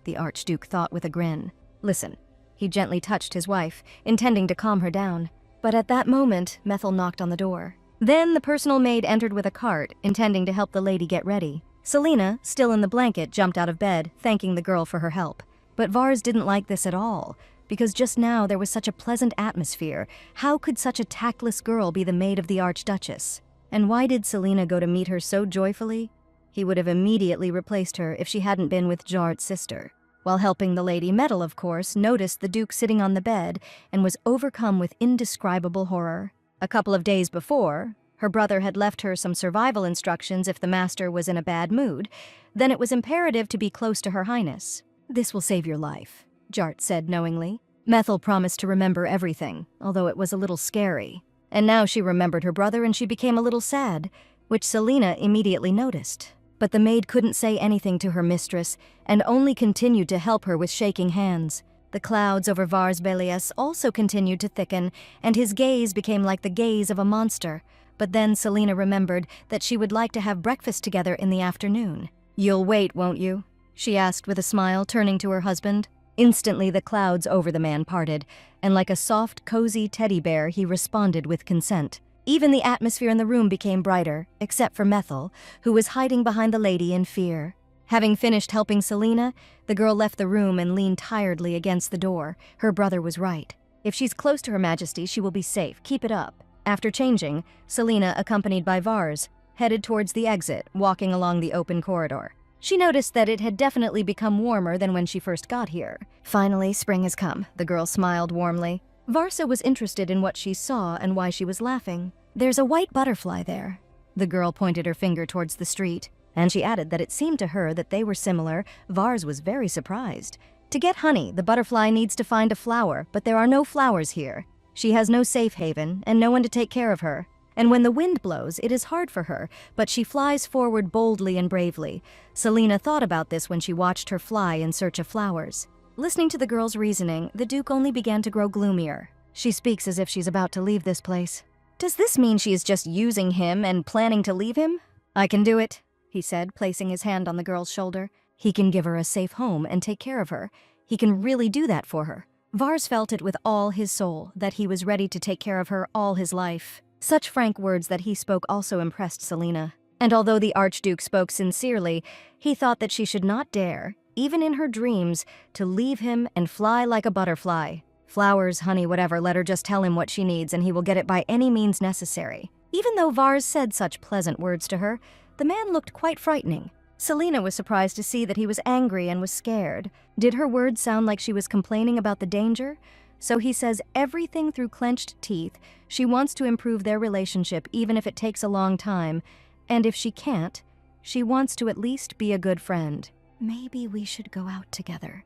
the Archduke thought with a grin. "Listen." He gently touched his wife, intending to calm her down. But at that moment, Methel knocked on the door. Then the personal maid entered with a cart, intending to help the lady get ready. Selena, still in the blanket, jumped out of bed, thanking the girl for her help. But Vars didn't like this at all, because just now there was such a pleasant atmosphere. How could such a tactless girl be the maid of the Archduchess? And why did Selena go to meet her so joyfully? He would have immediately replaced her if she hadn't been with Jart's sister. While helping the lady, Methel, of course, noticed the Duke sitting on the bed and was overcome with indescribable horror. A couple of days before, her brother had left her some survival instructions if the master was in a bad mood. Then it was imperative to be close to Her Highness. "This will save your life," Jart said knowingly. Methel promised to remember everything, although it was a little scary. And now she remembered her brother and she became a little sad, which Selena immediately noticed. But the maid couldn't say anything to her mistress and only continued to help her with shaking hands. The clouds over Vars Belellus also continued to thicken, and his gaze became like the gaze of a monster. But then Selena remembered that she would like to have breakfast together in the afternoon. "You'll wait, won't you?" she asked with a smile, turning to her husband. Instantly the clouds over the man parted, and like a soft, cozy teddy bear, he responded with consent. Even the atmosphere in the room became brighter, except for Methel, who was hiding behind the lady in fear. Having finished helping Selena, the girl left the room and leaned tiredly against the door. Her brother was right. "If she's close to Her Majesty, she will be safe. Keep it up." After changing, Selena, accompanied by Vars, headed towards the exit, walking along the open corridor. She noticed that it had definitely become warmer than when she first got here. "Finally, spring has come," the girl smiled warmly. Varsa was interested in what she saw and why she was laughing. "There's a white butterfly there." The girl pointed her finger towards the street, and she added that it seemed to her that they were similar. Vars was very surprised. To get honey, the butterfly needs to find a flower, but there are no flowers here. She has no safe haven and no one to take care of her. And when the wind blows, it is hard for her, but she flies forward boldly and bravely. Selena thought about this when she watched her fly in search of flowers. Listening to the girl's reasoning, the Duke only began to grow gloomier. "She speaks as if she's about to leave this place. Does this mean she is just using him and planning to leave him?" "I can do it," he said, placing his hand on the girl's shoulder. "He can give her a safe home and take care of her. He can really do that for her." Vars felt it with all his soul, that he was ready to take care of her all his life. Such frank words that he spoke also impressed Selena. And although the Archduke spoke sincerely, he thought that she should not dare, even in her dreams, to leave him and fly like a butterfly. Flowers, honey, whatever, let her just tell him what she needs and he will get it by any means necessary. Even though Vars said such pleasant words to her, the man looked quite frightening. Selena was surprised to see that he was angry and was scared. Did her words sound like she was complaining about the danger? So he says everything through clenched teeth. She wants to improve their relationship even if it takes a long time. And if she can't, she wants to at least be a good friend. "Maybe we should go out together,"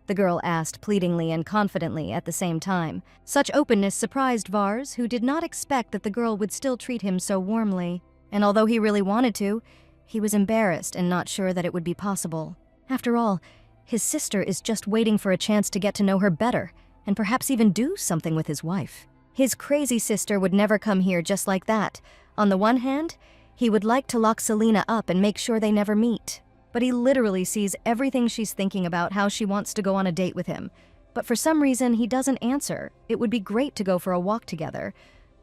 the girl asked pleadingly and confidently at the same time. Such openness surprised Vars, who did not expect that the girl would still treat him so warmly. And although he really wanted to, he was embarrassed and not sure that it would be possible. After all, his sister is just waiting for a chance to get to know her better, and perhaps even do something with his wife. His crazy sister would never come here just like that. On the one hand, he would like to lock Selena up and make sure they never meet. But he literally sees everything she's thinking about how she wants to go on a date with him. But for some reason, he doesn't answer. It would be great to go for a walk together.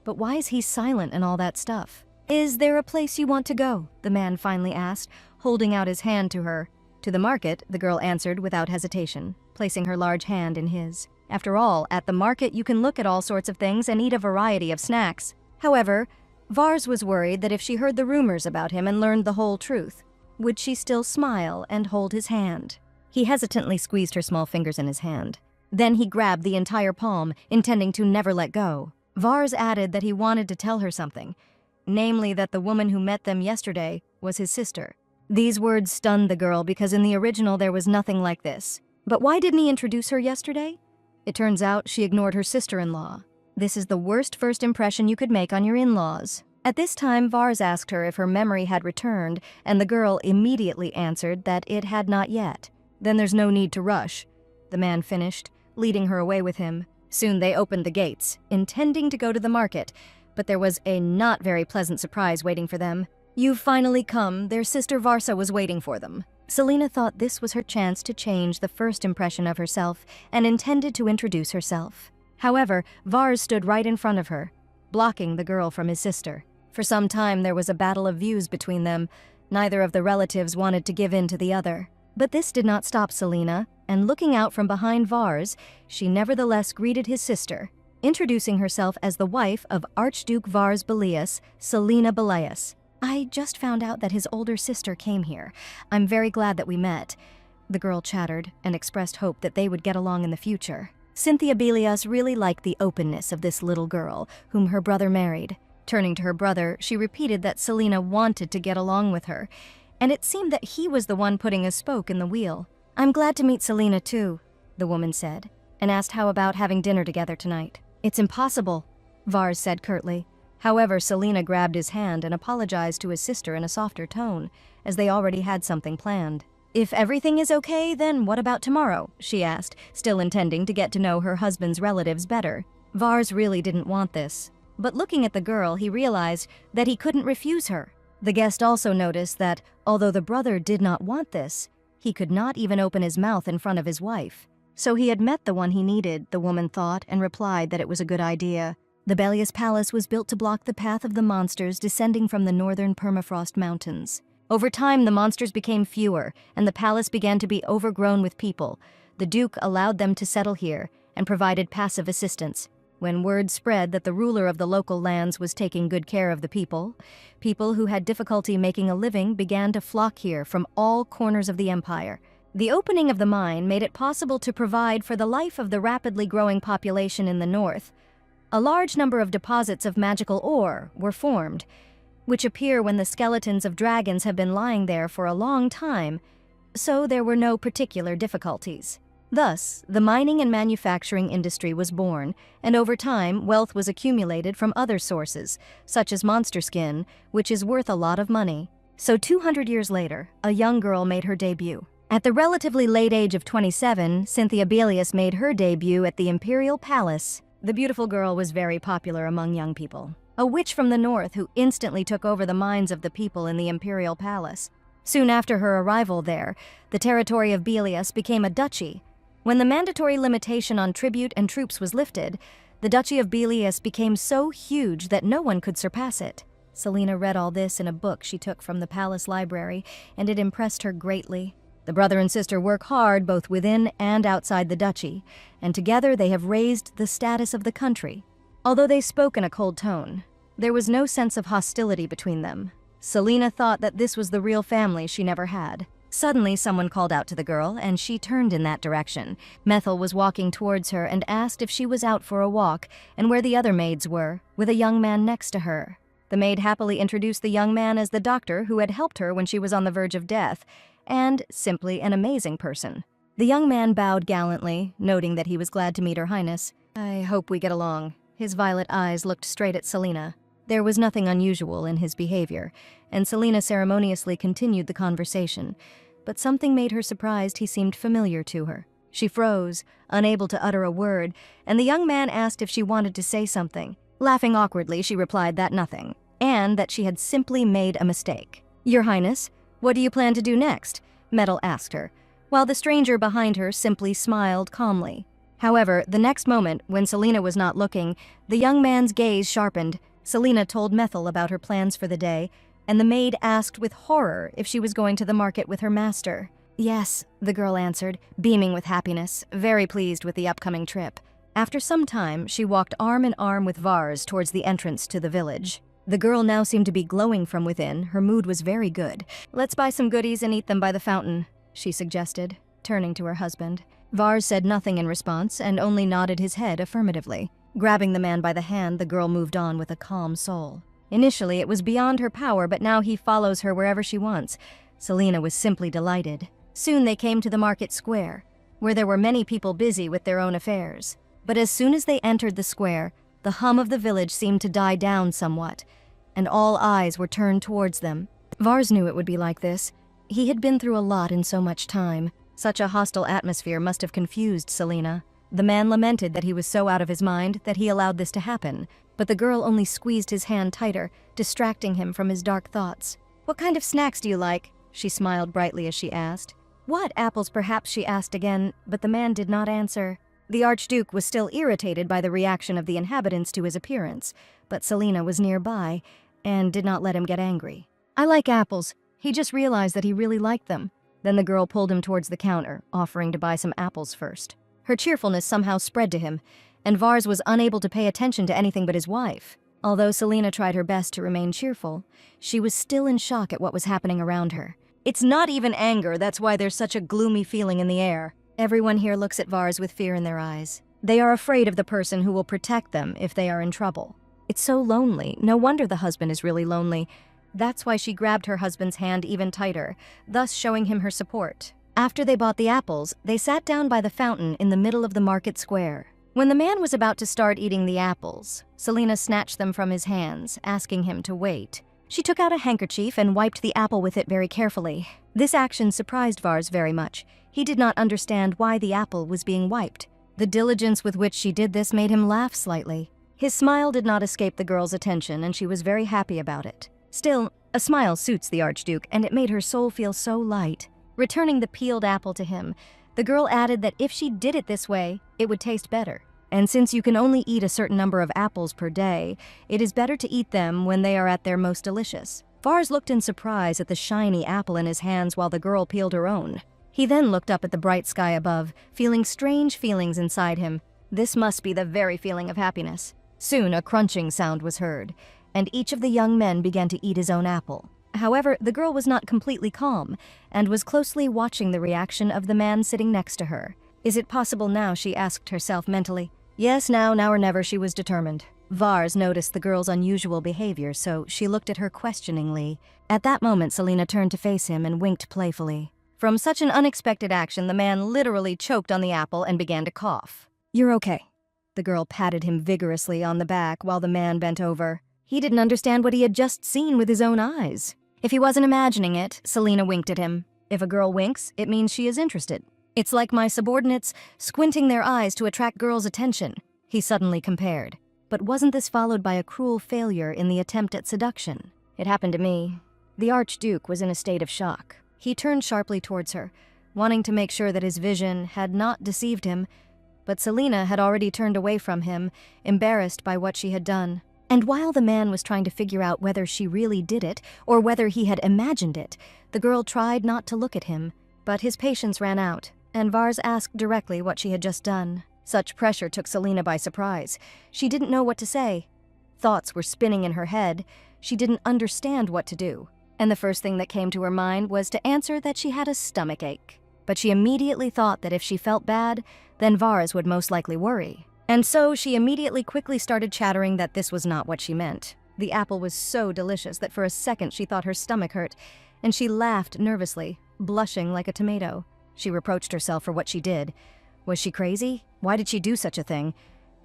But why is he silent and all that stuff? "Is there a place you want to go?" the man finally asked, holding out his hand to her. "To the market," the girl answered without hesitation, placing her large hand in his. After all, at the market you can look at all sorts of things and eat a variety of snacks. However, Vars was worried that if she heard the rumors about him and learned the whole truth, would she still smile and hold his hand? He hesitantly squeezed her small fingers in his hand. Then he grabbed the entire palm, intending to never let go. Vars added that he wanted to tell her something, namely that the woman who met them yesterday was his sister. These words stunned the girl because in the original there was nothing like this. But why didn't he introduce her yesterday? It turns out she ignored her sister-in-law. This is the worst first impression you could make on your in-laws." At this time, Vars asked her if her memory had returned, and the girl immediately answered that it had not yet. "Then there's no need to rush," the man finished, leading her away with him. Soon they opened the gates, intending to go to the market, but there was a not very pleasant surprise waiting for them. "You've finally come. Their sister Varsa was waiting for them." Selena thought this was her chance to change the first impression of herself and intended to introduce herself. However, Vars stood right in front of her, blocking the girl from his sister. For some time there was a battle of views between them. Neither of the relatives wanted to give in to the other. But this did not stop Selena, and looking out from behind Vars, she nevertheless greeted his sister, introducing herself as the wife of Archduke Vars Belellus, Selena Belellus. "I just found out that his older sister came here. I'm very glad that we met," the girl chattered and expressed hope that they would get along in the future. Cynthia Belellus really liked the openness of this little girl, whom her brother married. Turning to her brother, she repeated that Selena wanted to get along with her, and it seemed that he was the one putting a spoke in the wheel. "I'm glad to meet Selena too," the woman said, and asked how about having dinner together tonight. "It's impossible," Vars said curtly. However, Selena grabbed his hand and apologized to his sister in a softer tone, as they already had something planned. "If everything is okay, then what about tomorrow?" she asked, still intending to get to know her husband's relatives better. Vars really didn't want this, but looking at the girl, he realized that he couldn't refuse her. The guest also noticed that, although the brother did not want this, he could not even open his mouth in front of his wife. So he had met the one he needed, the woman thought, and replied that it was a good idea. The Belellus Palace was built to block the path of the monsters descending from the northern permafrost mountains. Over time, the monsters became fewer, and the palace began to be overgrown with people. The Duke allowed them to settle here and provided passive assistance. When word spread that the ruler of the local lands was taking good care of the people who had difficulty making a living began to flock here from all corners of the empire. The opening of the mine made it possible to provide for the life of the rapidly growing population in the north. A large number of deposits of magical ore were formed, which appear when the skeletons of dragons have been lying there for a long time, so there were no particular difficulties. Thus, the mining and manufacturing industry was born, and over time, wealth was accumulated from other sources, such as monster skin, which is worth a lot of money. So 200 years later, a young girl made her debut. At the relatively late age of 27, Cynthia Belellus made her debut at the Imperial Palace. The beautiful girl was very popular among young people, a witch from the north who instantly took over the minds of the people in the Imperial Palace. Soon after her arrival there, the territory of Belellus became a duchy. When the mandatory limitation on tribute and troops was lifted, the Duchy of Belellus became so huge that no one could surpass it. Selena read all this in a book she took from the palace library, and it impressed her greatly. The brother and sister work hard both within and outside the duchy, and together they have raised the status of the country. Although they spoke in a cold tone, there was no sense of hostility between them. Selena thought that this was the real family she never had. Suddenly, someone called out to the girl, and she turned in that direction. Methel was walking towards her and asked if she was out for a walk and where the other maids were, with a young man next to her. The maid happily introduced the young man as the doctor who had helped her when she was on the verge of death, and simply an amazing person. The young man bowed gallantly, noting that he was glad to meet Her Highness. "I hope we get along." His violet eyes looked straight at Selena. There was nothing unusual in his behavior, and Selena ceremoniously continued the conversation, but something made her surprised he seemed familiar to her. She froze, unable to utter a word, and the young man asked if she wanted to say something. Laughing awkwardly, she replied that nothing, and that she had simply made a mistake. "Your Highness, what do you plan to do next?" Methel asked her, while the stranger behind her simply smiled calmly. However, the next moment, when Selena was not looking, the young man's gaze sharpened. Selena told Methel about her plans for the day, and the maid asked with horror if she was going to the market with her master. "Yes," the girl answered, beaming with happiness, very pleased with the upcoming trip. After some time, she walked arm in arm with Vars towards the entrance to the village. The girl now seemed to be glowing from within. Her mood was very good. "Let's buy some goodies and eat them by the fountain," she suggested, turning to her husband. Vars said nothing in response and only nodded his head affirmatively. Grabbing the man by the hand, the girl moved on with a calm soul. Initially, it was beyond her power, but now he follows her wherever she wants. Selena was simply delighted. Soon they came to the market square, where there were many people busy with their own affairs. But as soon as they entered the square, The hum of the village seemed to die down somewhat, and all eyes were turned towards them. Vars knew it would be like this. He had been through a lot in so much time. Such a hostile atmosphere must have confused Selena. The man lamented that he was so out of his mind that he allowed this to happen, but the girl only squeezed his hand tighter, distracting him from his dark thoughts. "What kind of snacks do you like?" She smiled brightly as she asked. "What, apples perhaps?" she asked again, but the man did not answer. The Archduke was still irritated by the reaction of the inhabitants to his appearance, but Selena was nearby and did not let him get angry. "I like apples." He just realized that he really liked them. Then the girl pulled him towards the counter, offering to buy some apples first. Her cheerfulness somehow spread to him, and Vars was unable to pay attention to anything but his wife. Although Selena tried her best to remain cheerful, she was still in shock at what was happening around her. "It's not even anger, that's why there's such a gloomy feeling in the air." Everyone here looks at Vars with fear in their eyes. They are afraid of the person who will protect them if they are in trouble. It's so lonely. No wonder the husband is really lonely. That's why she grabbed her husband's hand even tighter, thus showing him her support. After they bought the apples, they sat down by the fountain in the middle of the market square. When the man was about to start eating the apples, Selena snatched them from his hands, asking him to wait. She took out a handkerchief and wiped the apple with it very carefully. This action surprised Vars very much. He did not understand why the apple was being wiped. The diligence with which she did this made him laugh slightly. His smile did not escape the girl's attention, and she was very happy about it. Still, a smile suits the Archduke, and it made her soul feel so light. Returning the peeled apple to him, the girl added that if she did it this way, it would taste better. And since you can only eat a certain number of apples per day, it is better to eat them when they are at their most delicious. Vars looked in surprise at the shiny apple in his hands while the girl peeled her own. He then looked up at the bright sky above, feeling strange feelings inside him. This must be the very feeling of happiness. Soon a crunching sound was heard, and each of the young men began to eat his own apple. However, the girl was not completely calm, and was closely watching the reaction of the man sitting next to her. Is it possible now, she asked herself mentally. Yes, now or never, she was determined. Vars noticed the girl's unusual behavior, so she looked at her questioningly. At that moment, Selena turned to face him and winked playfully. From such an unexpected action, the man literally choked on the apple and began to cough. "You're okay." The girl patted him vigorously on the back while the man bent over. He didn't understand what he had just seen with his own eyes. If he wasn't imagining it, Selena winked at him. If a girl winks, it means she is interested. "It's like my subordinates squinting their eyes to attract girls' attention," he suddenly compared. But wasn't this followed by a cruel failure in the attempt at seduction? "It happened to me." The Archduke was in a state of shock. He turned sharply towards her, wanting to make sure that his vision had not deceived him, but Selena had already turned away from him, embarrassed by what she had done. And while the man was trying to figure out whether she really did it or whether he had imagined it, the girl tried not to look at him, but his patience ran out, and Vars asked directly what she had just done. Such pressure took Selena by surprise. She didn't know what to say. Thoughts were spinning in her head. She didn't understand what to do. And the first thing that came to her mind was to answer that she had a stomach ache. But she immediately thought that if she felt bad, then Vars would most likely worry. And so she immediately quickly started chattering that this was not what she meant. The apple was so delicious that for a second she thought her stomach hurt, and she laughed nervously, blushing like a tomato. She reproached herself for what she did. Was she crazy? Why did she do such a thing?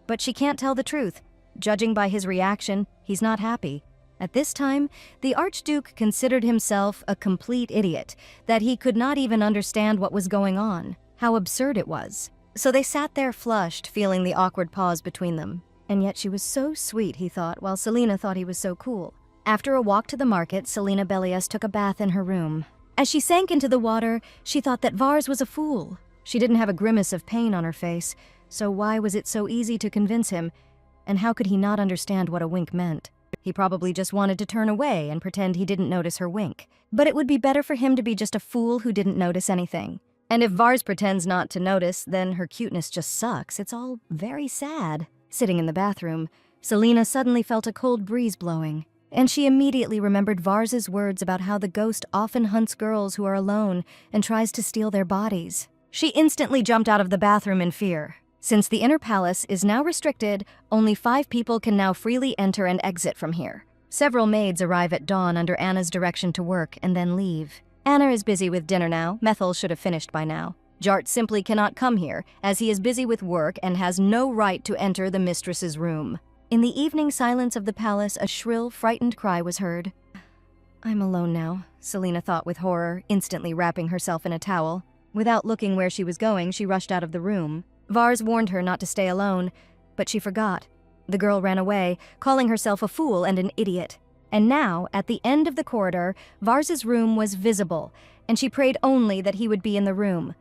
But she can't tell the truth. Judging by his reaction, he's not happy. At this time, the Archduke considered himself a complete idiot, that he could not even understand what was going on, how absurd it was. So they sat there flushed, feeling the awkward pause between them. And yet she was so sweet, he thought, while Selena thought he was so cool. After a walk to the market, Selena Belellus took a bath in her room. As she sank into the water, she thought that Vars was a fool. She didn't have a grimace of pain on her face, so why was it so easy to convince him? And how could he not understand what a wink meant? He probably just wanted to turn away and pretend he didn't notice her wink. But it would be better for him to be just a fool who didn't notice anything. And if Vars pretends not to notice, then her cuteness just sucks. It's all very sad. Sitting in the bathroom, Selena suddenly felt a cold breeze blowing, and she immediately remembered Vars's words about how the ghost often hunts girls who are alone and tries to steal their bodies. She instantly jumped out of the bathroom in fear. Since the inner palace is now restricted, only 5 people can now freely enter and exit from here. Several maids arrive at dawn under Anna's direction to work and then leave. Anna is busy with dinner now. Methel should have finished by now. Jart simply cannot come here, as he is busy with work and has no right to enter the mistress's room. In the evening silence of the palace, a shrill, frightened cry was heard. I'm alone now, Selena thought with horror, instantly wrapping herself in a towel. Without looking where she was going, she rushed out of the room. Vars warned her not to stay alone, but she forgot. The girl ran away, calling herself a fool and an idiot. And now, at the end of the corridor, Vars's room was visible, and she prayed only that he would be in the room.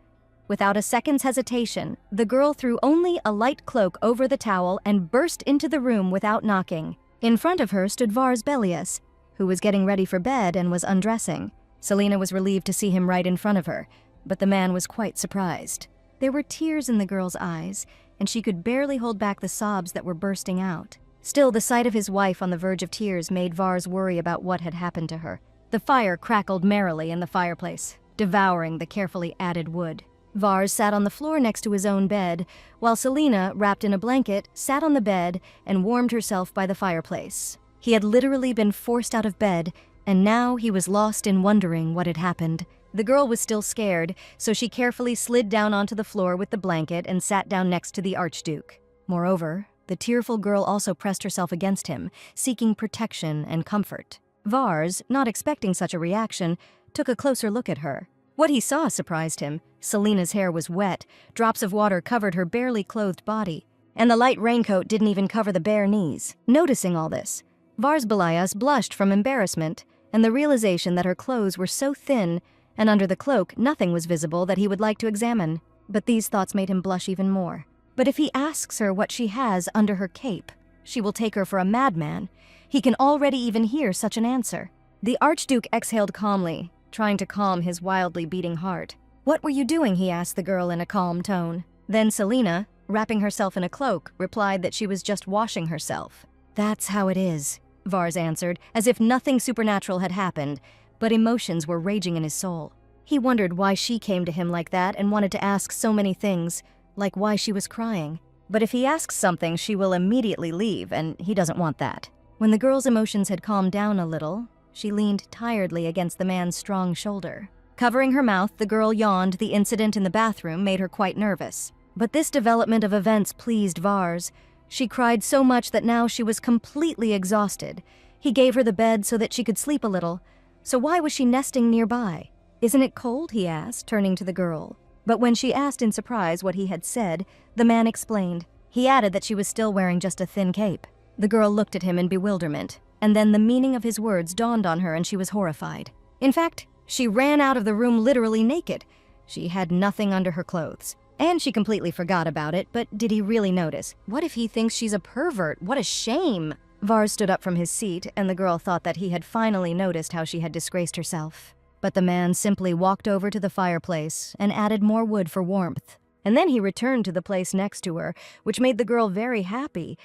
Without a second's hesitation, the girl threw only a light cloak over the towel and burst into the room without knocking. In front of her stood Vars Belellus, who was getting ready for bed and was undressing. Selena was relieved to see him right in front of her, but the man was quite surprised. There were tears in the girl's eyes, and she could barely hold back the sobs that were bursting out. Still, the sight of his wife on the verge of tears made Vars worry about what had happened to her. The fire crackled merrily in the fireplace, devouring the carefully added wood. Vars sat on the floor next to his own bed, while Selena, wrapped in a blanket, sat on the bed and warmed herself by the fireplace. He had literally been forced out of bed, and now he was lost in wondering what had happened. The girl was still scared, so she carefully slid down onto the floor with the blanket and sat down next to the archduke. Moreover, the tearful girl also pressed herself against him, seeking protection and comfort. Vars, not expecting such a reaction, took a closer look at her. What he saw surprised him. Selena's hair was wet, drops of water covered her barely clothed body, and the light raincoat didn't even cover the bare knees. Noticing all this, Vars Belellus blushed from embarrassment and the realization that her clothes were so thin, and under the cloak nothing was visible that he would like to examine. But these thoughts made him blush even more. But if he asks her what she has under her cape, she will take her for a madman. He can already even hear such an answer. The archduke exhaled calmly, trying to calm his wildly beating heart. "What were you doing?" he asked the girl in a calm tone. Then Selena, wrapping herself in a cloak, replied that she was just washing herself. "That's how it is," Vars answered, as if nothing supernatural had happened, but emotions were raging in his soul. He wondered why she came to him like that and wanted to ask so many things, like why she was crying. But if he asks something, she will immediately leave, and he doesn't want that. When the girl's emotions had calmed down a little, she leaned tiredly against the man's strong shoulder. Covering her mouth, the girl yawned. The incident in the bathroom made her quite nervous. But this development of events pleased Vars. She cried so much that now she was completely exhausted. He gave her the bed so that she could sleep a little. So why was she nesting nearby? "Isn't it cold?" he asked, turning to the girl. But when she asked in surprise what he had said, the man explained. He added that she was still wearing just a thin cape. The girl looked at him in bewilderment, and then the meaning of his words dawned on her and she was horrified. In fact, she ran out of the room literally naked. She had nothing under her clothes. And she completely forgot about it, but did he really notice? What if he thinks she's a pervert? What a shame! Vars stood up from his seat, and the girl thought that he had finally noticed how she had disgraced herself. But the man simply walked over to the fireplace and added more wood for warmth. And then he returned to the place next to her, which made the girl very happy,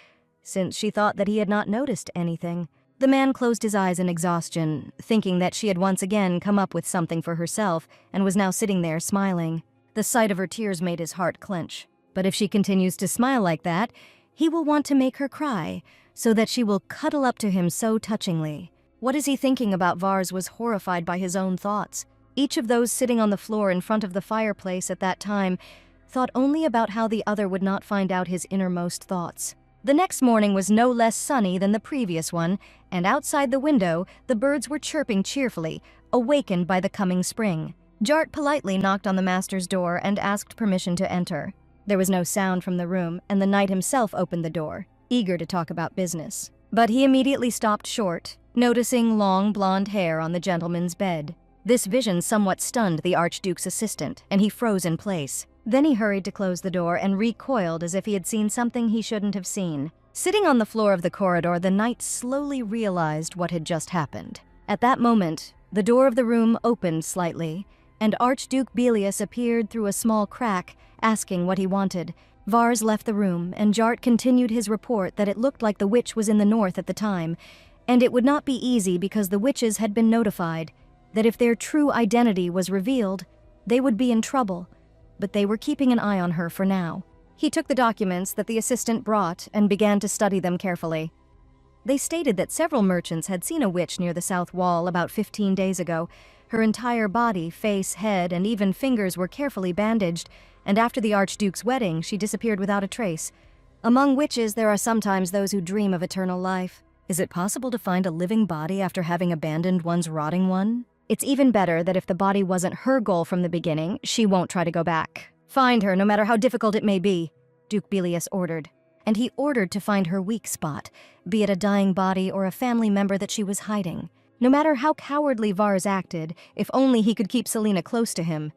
since she thought that he had not noticed anything. The man closed his eyes in exhaustion, thinking that she had once again come up with something for herself and was now sitting there smiling. The sight of her tears made his heart clench. But if she continues to smile like that, he will want to make her cry, so that she will cuddle up to him so touchingly. What is he thinking about? Vars was horrified by his own thoughts. Each of those sitting on the floor in front of the fireplace at that time thought only about how the other would not find out his innermost thoughts. The next morning was no less sunny than the previous one, and outside the window, the birds were chirping cheerfully, awakened by the coming spring. Jart politely knocked on the master's door and asked permission to enter. There was no sound from the room, and the knight himself opened the door, eager to talk about business. But he immediately stopped short, noticing long blonde hair on the gentleman's bed. This vision somewhat stunned the archduke's assistant, and he froze in place. Then he hurried to close the door and recoiled as if he had seen something he shouldn't have seen. Sitting on the floor of the corridor, the knight slowly realized what had just happened. At that moment, the door of the room opened slightly, and Archduke Belellus appeared through a small crack, asking what he wanted. Vars left the room, and Jart continued his report that it looked like the witch was in the north at the time, and it would not be easy because the witches had been notified that if their true identity was revealed, they would be in trouble, but they were keeping an eye on her for now. He took the documents that the assistant brought and began to study them carefully. They stated that several merchants had seen a witch near the south wall about 15 days ago. Her entire body, face, head, and even fingers were carefully bandaged, and after the Archduke's wedding, she disappeared without a trace. Among witches, there are sometimes those who dream of eternal life. Is it possible to find a living body after having abandoned one's rotting one? It's even better that if the body wasn't her goal from the beginning, she won't try to go back. Find her, no matter how difficult it may be, Duke Belellus ordered. And he ordered to find her weak spot, be it a dying body or a family member that she was hiding. No matter how cowardly Vars acted, if only he could keep Selena close to him.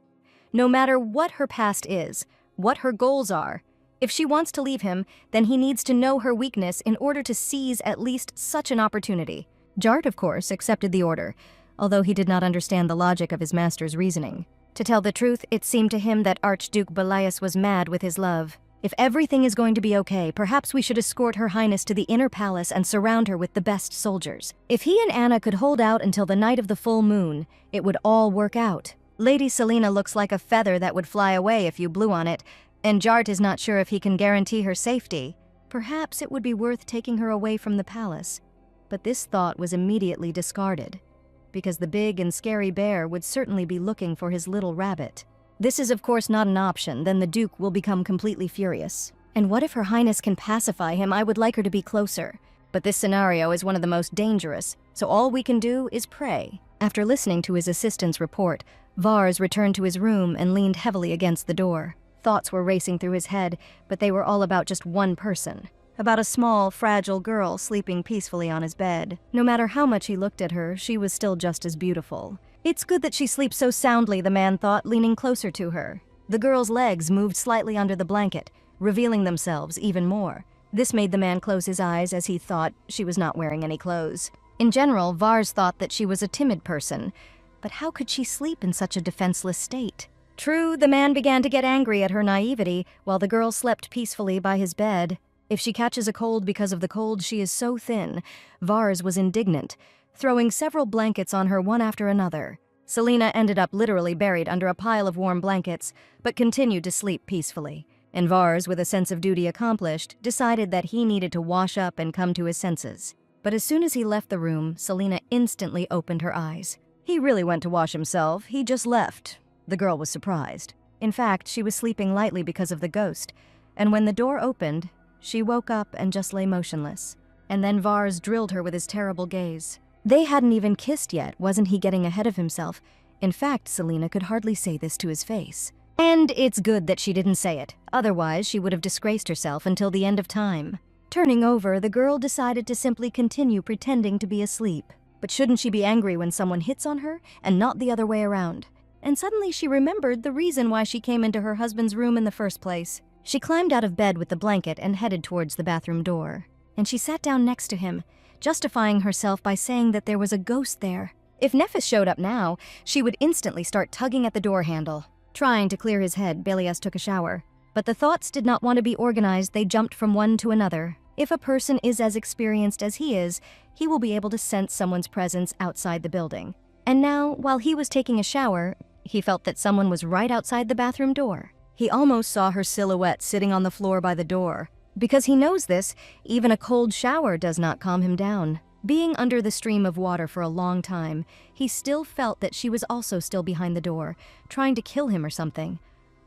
No matter what her past is, what her goals are, if she wants to leave him, then he needs to know her weakness in order to seize at least such an opportunity. Jart, of course, accepted the order, although he did not understand the logic of his master's reasoning. To tell the truth, it seemed to him that Archduke Belellus was mad with his love. If everything is going to be okay, perhaps we should escort Her Highness to the inner palace and surround her with the best soldiers. If he and Anna could hold out until the night of the full moon, it would all work out. Lady Selena looks like a feather that would fly away if you blew on it, and Jart is not sure if he can guarantee her safety. Perhaps it would be worth taking her away from the palace. But this thought was immediately discarded, because the big and scary bear would certainly be looking for his little rabbit. This is of course not an option, then the Duke will become completely furious. And what if Her Highness can pacify him? I would like her to be closer. But this scenario is one of the most dangerous, so all we can do is pray. After listening to his assistant's report, Vars returned to his room and leaned heavily against the door. Thoughts were racing through his head, but they were all about just one person. About a small, fragile girl sleeping peacefully on his bed. No matter how much he looked at her, she was still just as beautiful. It's good that she sleeps so soundly, the man thought, leaning closer to her. The girl's legs moved slightly under the blanket, revealing themselves even more. This made the man close his eyes as he thought she was not wearing any clothes. In general, Vars thought that she was a timid person, but how could she sleep in such a defenseless state? True, the man began to get angry at her naivety while the girl slept peacefully by his bed. If she catches a cold because of the cold, she is so thin. Vars was indignant, throwing several blankets on her one after another. Selena ended up literally buried under a pile of warm blankets, but continued to sleep peacefully. And Vars, with a sense of duty accomplished, decided that he needed to wash up and come to his senses. But as soon as he left the room, Selena instantly opened her eyes. He really went to wash himself, he just left. The girl was surprised. In fact, she was sleeping lightly because of the ghost, and when the door opened, she woke up and just lay motionless. And then Vars drilled her with his terrible gaze. They hadn't even kissed yet, wasn't he getting ahead of himself? In fact, Selena could hardly say this to his face. And it's good that she didn't say it, otherwise she would have disgraced herself until the end of time. Turning over, the girl decided to simply continue pretending to be asleep. But shouldn't she be angry when someone hits on her, and not the other way around? And suddenly she remembered the reason why she came into her husband's room in the first place. She climbed out of bed with the blanket and headed towards the bathroom door. And she sat down next to him, justifying herself by saying that there was a ghost there. If Nephis showed up now, she would instantly start tugging at the door handle. Trying to clear his head, Belellus took a shower. But the thoughts did not want to be organized, they jumped from one to another. If a person is as experienced as he is, he will be able to sense someone's presence outside the building. And now, while he was taking a shower, he felt that someone was right outside the bathroom door. He almost saw her silhouette sitting on the floor by the door. Because he knows this, even a cold shower does not calm him down. Being under the stream of water for a long time, he still felt that she was also still behind the door, trying to kill him or something.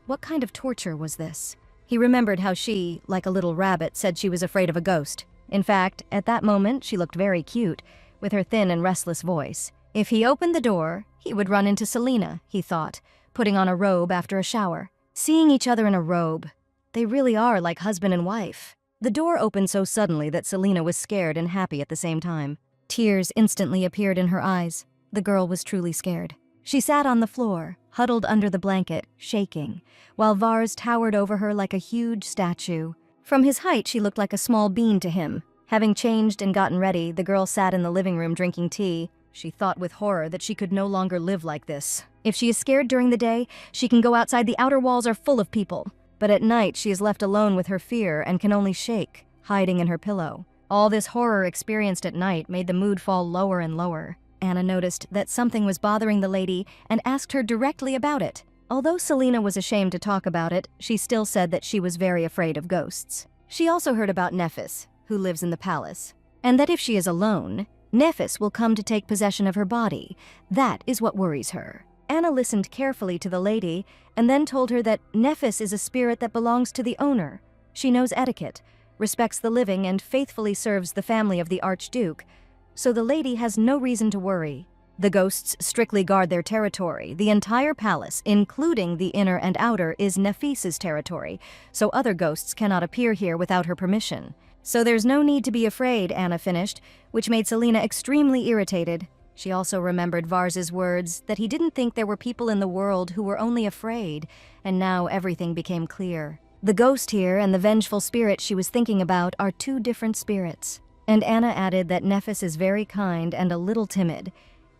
What kind of torture was this? He remembered how she, like a little rabbit, said she was afraid of a ghost. In fact, at that moment, she looked very cute, with her thin and restless voice. If he opened the door, he would run into Selena, he thought, putting on a robe after a shower. Seeing each other in a robe, they really are like husband and wife. The door opened so suddenly that Selena was scared and happy at the same time. Tears instantly appeared in her eyes. The girl was truly scared. She sat on the floor, huddled under the blanket, shaking, while Vars towered over her like a huge statue. From his height, she looked like a small bean to him. Having changed and gotten ready, the girl sat in the living room drinking tea. She thought with horror that she could no longer live like this. If she is scared during the day, she can go outside. The outer walls are full of people. But at night, she is left alone with her fear and can only shake, hiding in her pillow. All this horror experienced at night made the mood fall lower and lower. Anna noticed that something was bothering the lady and asked her directly about it. Although Selena was ashamed to talk about it, she still said that she was very afraid of ghosts. She also heard about Nephis, who lives in the palace, and that if she is alone, Nephis will come to take possession of her body. That is what worries her. Anna listened carefully to the lady and then told her that Nephis is a spirit that belongs to the owner. She knows etiquette, respects the living, and faithfully serves the family of the archduke, so the lady has no reason to worry. The ghosts strictly guard their territory. The entire palace, including the inner and outer, is Nefis's territory, so other ghosts cannot appear here without her permission. So there's no need to be afraid, Anna finished, which made Selena extremely irritated. She also remembered Vars's words that he didn't think there were people in the world who were only afraid, and now everything became clear. The ghost here and the vengeful spirit she was thinking about are two different spirits. And Anna added that Nefis is very kind and a little timid.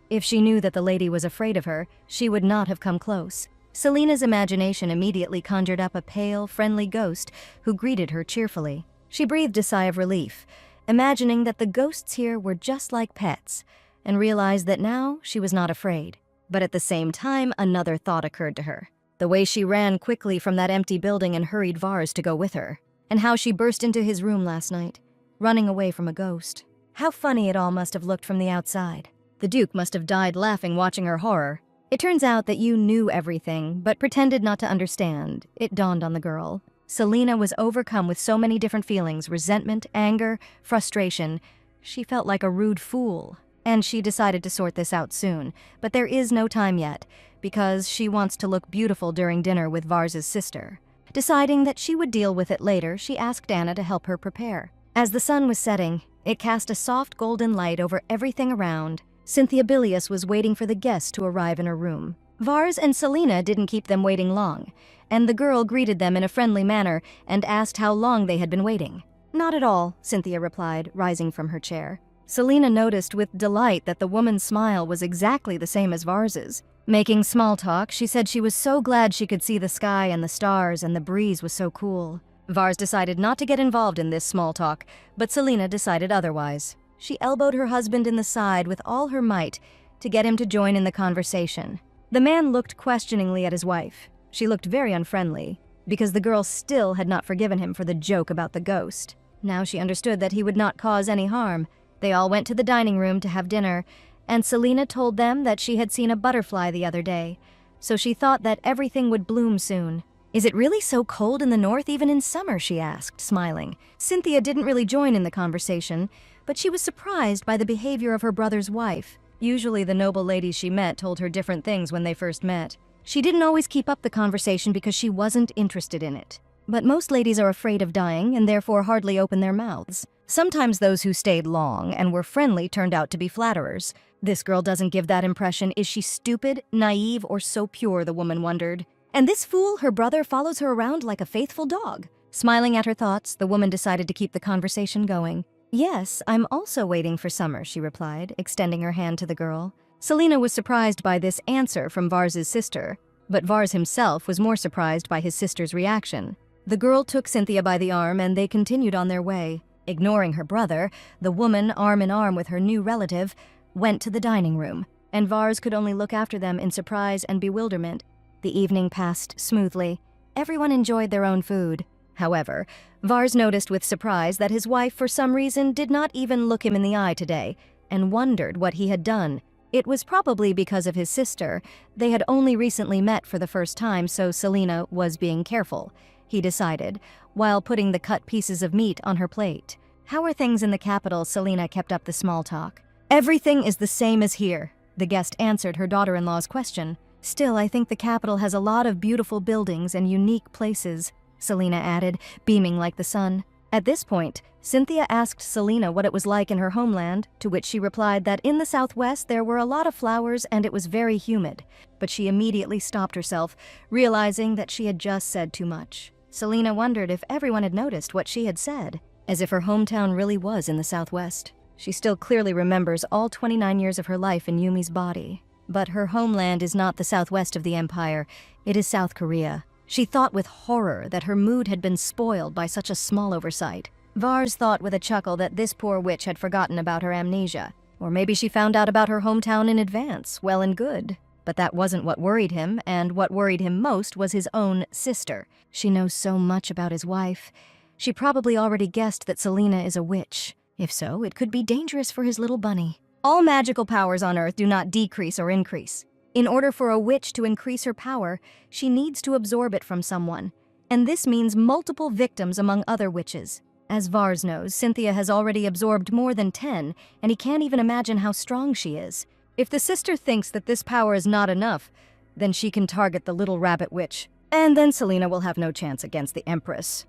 If she knew that the lady was afraid of her, she would not have come close. Selena's imagination immediately conjured up a pale, friendly ghost who greeted her cheerfully. She breathed a sigh of relief, imagining that the ghosts here were just like pets, and realized that now she was not afraid. But at the same time, another thought occurred to her. The way she ran quickly from that empty building and hurried Vars to go with her, and how she burst into his room last night, running away from a ghost. How funny it all must have looked from the outside. The Duke must have died laughing watching her horror. It turns out that you knew everything, but pretended not to understand. It dawned on the girl. Selena was overcome with so many different feelings: resentment, anger, frustration. She felt like a rude fool, and she decided to sort this out soon. But there is no time yet, because she wants to look beautiful during dinner with Vars's sister. Deciding that she would deal with it later, she asked Anna to help her prepare. As the sun was setting, it cast a soft golden light over everything around. Cynthia Belellus was waiting for the guests to arrive in her room. Vars and Selena didn't keep them waiting long, and the girl greeted them in a friendly manner and asked how long they had been waiting. "Not at all," Cynthia replied, rising from her chair. Selena noticed with delight that the woman's smile was exactly the same as Vars's. Making small talk, she said she was so glad she could see the sky and the stars, and the breeze was so cool. Vars decided not to get involved in this small talk, but Selena decided otherwise. She elbowed her husband in the side with all her might to get him to join in the conversation. The man looked questioningly at his wife. She looked very unfriendly, because the girl still had not forgiven him for the joke about the ghost. Now she understood that he would not cause any harm. They all went to the dining room to have dinner, and Selena told them that she had seen a butterfly the other day, so she thought that everything would bloom soon. "Is it really so cold in the north even in summer?" she asked, smiling. Cynthia didn't really join in the conversation, but she was surprised by the behavior of her brother's wife. Usually the noble ladies she met told her different things when they first met. She didn't always keep up the conversation because she wasn't interested in it. But most ladies are afraid of dying and therefore hardly open their mouths. Sometimes those who stayed long and were friendly turned out to be flatterers. This girl doesn't give that impression. Is she stupid, naive, or so pure, the woman wondered. And this fool, her brother, follows her around like a faithful dog. Smiling at her thoughts, the woman decided to keep the conversation going. "Yes, I'm also waiting for summer," she replied, extending her hand to the girl. Selena was surprised by this answer from Vars's sister, but Vars himself was more surprised by his sister's reaction. The girl took Cynthia by the arm and they continued on their way. Ignoring her brother, the woman, arm in arm with her new relative, went to the dining room, and Vars could only look after them in surprise and bewilderment. The evening passed smoothly. Everyone enjoyed their own food. However, Vars noticed with surprise that his wife, for some reason, did not even look him in the eye today, and wondered what he had done. It was probably because of his sister. They had only recently met for the first time, so Selena was being careful, he decided, while putting the cut pieces of meat on her plate. "How are things in the capital?" Selena kept up the small talk. "Everything is the same as here," the guest answered her daughter-in-law's question. "Still, I think the capital has a lot of beautiful buildings and unique places," Selena added, beaming like the sun. At this point, Cynthia asked Selena what it was like in her homeland, to which she replied that in the southwest there were a lot of flowers and it was very humid. But she immediately stopped herself, realizing that she had just said too much. Selena wondered if everyone had noticed what she had said, as if her hometown really was in the southwest. She still clearly remembers all 29 years of her life in Yumi's body. But her homeland is not the southwest of the empire, it is South Korea. She thought with horror that her mood had been spoiled by such a small oversight. Vars thought with a chuckle that this poor witch had forgotten about her amnesia. Or maybe she found out about her hometown in advance, well and good. But that wasn't what worried him, and what worried him most was his own sister. She knows so much about his wife. She probably already guessed that Selena is a witch. If so, it could be dangerous for his little bunny. All magical powers on Earth do not decrease or increase. In order for a witch to increase her power, she needs to absorb it from someone, and this means multiple victims among other witches. As Vars knows, Cynthia has already absorbed more than 10, and he can't even imagine how strong she is. If the sister thinks that this power is not enough, then she can target the little rabbit witch, and then Selena will have no chance against the Empress.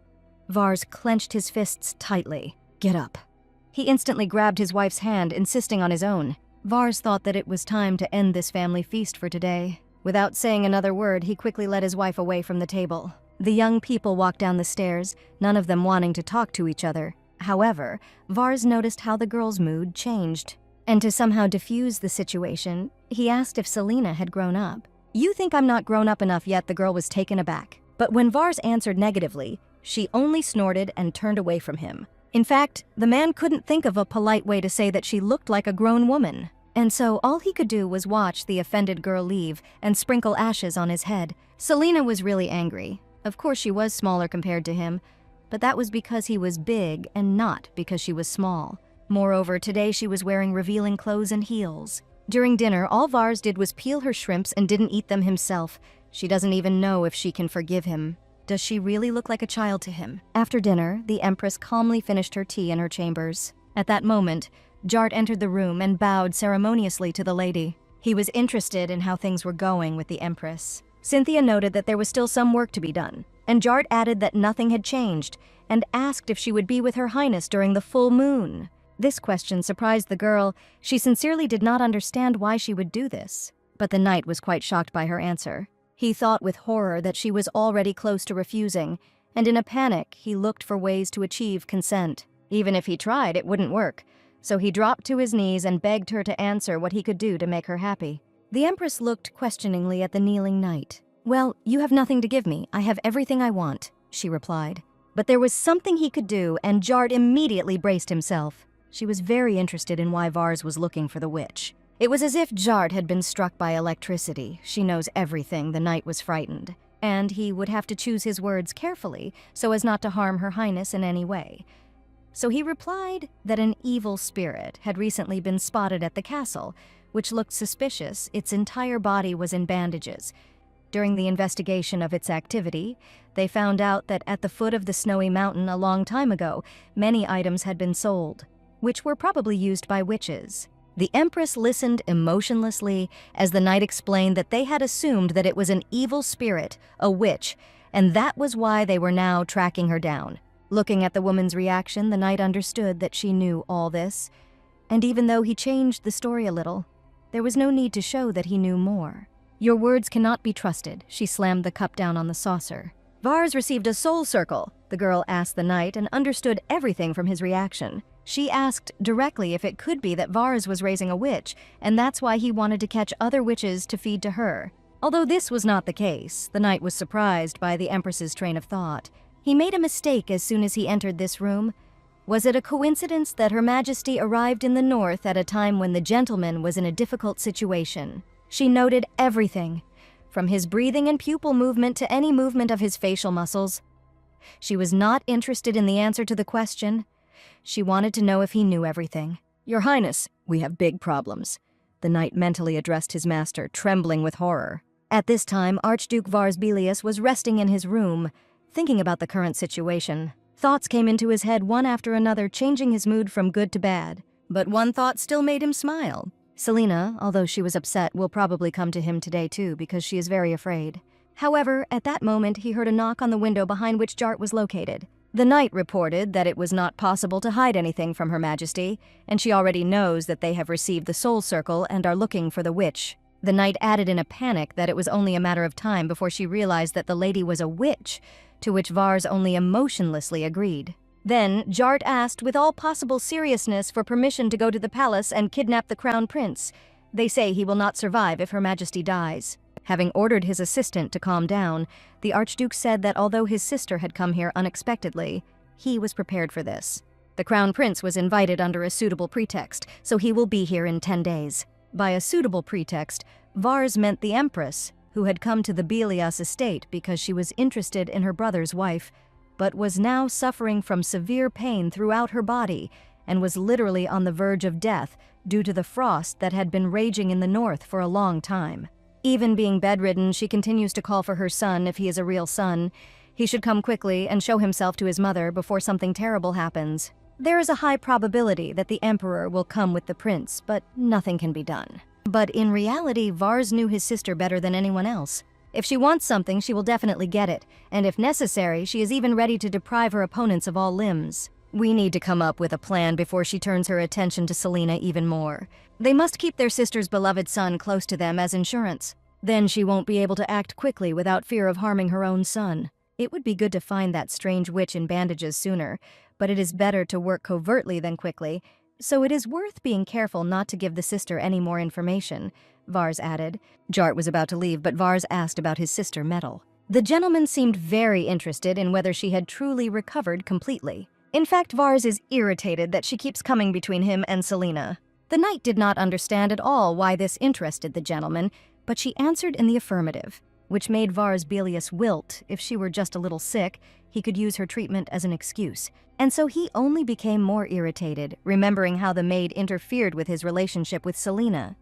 Vars clenched his fists tightly. Get up. He instantly grabbed his wife's hand, insisting on his own. Vars thought that it was time to end this family feast for today. Without saying another word, he quickly led his wife away from the table. The young people walked down the stairs, none of them wanting to talk to each other. However, Vars noticed how the girl's mood changed. And to somehow diffuse the situation, he asked if Selena had grown up. You think I'm not grown up enough yet? The girl was taken aback. But when Vars answered negatively, she only snorted and turned away from him. In fact, the man couldn't think of a polite way to say that she looked like a grown woman. And so all he could do was watch the offended girl leave and sprinkle ashes on his head. Selena was really angry. Of course she was smaller compared to him, but that was because he was big and not because she was small. Moreover, today she was wearing revealing clothes and heels. During dinner, all Vars did was peel her shrimps and didn't eat them himself. She doesn't even know if she can forgive him. Does she really look like a child to him? After dinner, the Empress calmly finished her tea in her chambers. At that moment, Jart entered the room and bowed ceremoniously to the lady. He was interested in how things were going with the Empress. Cynthia noted that there was still some work to be done, and Jart added that nothing had changed, and asked if she would be with Her Highness during the full moon. This question surprised the girl. She sincerely did not understand why she would do this, but the knight was quite shocked by her answer. He thought with horror that she was already close to refusing, and in a panic, he looked for ways to achieve consent. Even if he tried, it wouldn't work, so he dropped to his knees and begged her to answer what he could do to make her happy. The Empress looked questioningly at the kneeling knight. Well, you have nothing to give me. I have everything I want, she replied. But there was something he could do, and Jart immediately braced himself. She was very interested in why Vars was looking for the witch. It was as if Jart had been struck by electricity. She knows everything. The knight was frightened, and he would have to choose his words carefully so as not to harm Her Highness in any way. So he replied that an evil spirit had recently been spotted at the castle, which looked suspicious. Its entire body was in bandages. During the investigation of its activity, they found out that at the foot of the snowy mountain a long time ago, many items had been sold, which were probably used by witches. The Empress listened emotionlessly as the knight explained that they had assumed that it was an evil spirit, a witch, and that was why they were now tracking her down. Looking at the woman's reaction, the knight understood that she knew all this, and even though he changed the story a little, there was no need to show that he knew more. Your words cannot be trusted. She slammed the cup down on the saucer. Vars received a soul circle, the girl asked the knight, and understood everything from his reaction. She asked directly if it could be that Vars was raising a witch, and that's why he wanted to catch other witches to feed to her. Although this was not the case, the knight was surprised by the Empress's train of thought. He made a mistake as soon as he entered this room. Was it a coincidence that Her Majesty arrived in the north at a time when the gentleman was in a difficult situation? She noted everything, from his breathing and pupil movement to any movement of his facial muscles. She was not interested in the answer to the question. She wanted to know if he knew everything. Your Highness, we have big problems. The knight mentally addressed his master, trembling with horror. At this time, Archduke Vars Belellus was resting in his room, thinking about the current situation. Thoughts came into his head one after another, changing his mood from good to bad. But one thought still made him smile. Selena, although she was upset, will probably come to him today too because she is very afraid. However, at that moment, he heard a knock on the window behind which Jart was located. The knight reported that it was not possible to hide anything from Her Majesty, and she already knows that they have received the soul circle and are looking for the witch. The knight added in a panic that it was only a matter of time before she realized that the lady was a witch, to which Vars only emotionlessly agreed. Then, Jart asked with all possible seriousness for permission to go to the palace and kidnap the crown prince. They say he will not survive if Her Majesty dies. Having ordered his assistant to calm down, the Archduke said that although his sister had come here unexpectedly, he was prepared for this. The crown prince was invited under a suitable pretext, so he will be here in 10 days. By a suitable pretext, Vars meant the Empress, who had come to the Belellus estate because she was interested in her brother's wife, but was now suffering from severe pain throughout her body and was literally on the verge of death due to the frost that had been raging in the north for a long time. Even being bedridden, she continues to call for her son if he is a real son. He should come quickly and show himself to his mother before something terrible happens. There is a high probability that the emperor will come with the prince, but nothing can be done. But in reality, Vars knew his sister better than anyone else. If she wants something, she will definitely get it, and if necessary, she is even ready to deprive her opponents of all limbs. We need to come up with a plan before she turns her attention to Selena even more. They must keep their sister's beloved son close to them as insurance. Then she won't be able to act quickly without fear of harming her own son. It would be good to find that strange witch in bandages sooner, but it is better to work covertly than quickly, so it is worth being careful not to give the sister any more information, Vars added. Jart was about to leave, but Vars asked about his sister Metal. The gentleman seemed very interested in whether she had truly recovered completely. In fact, Vars is irritated that she keeps coming between him and Selena. The knight did not understand at all why this interested the gentleman, but she answered in the affirmative, which made Vars Belellus wilt. If she were just a little sick, he could use her treatment as an excuse. And so he only became more irritated, remembering how the maid interfered with his relationship with Selena.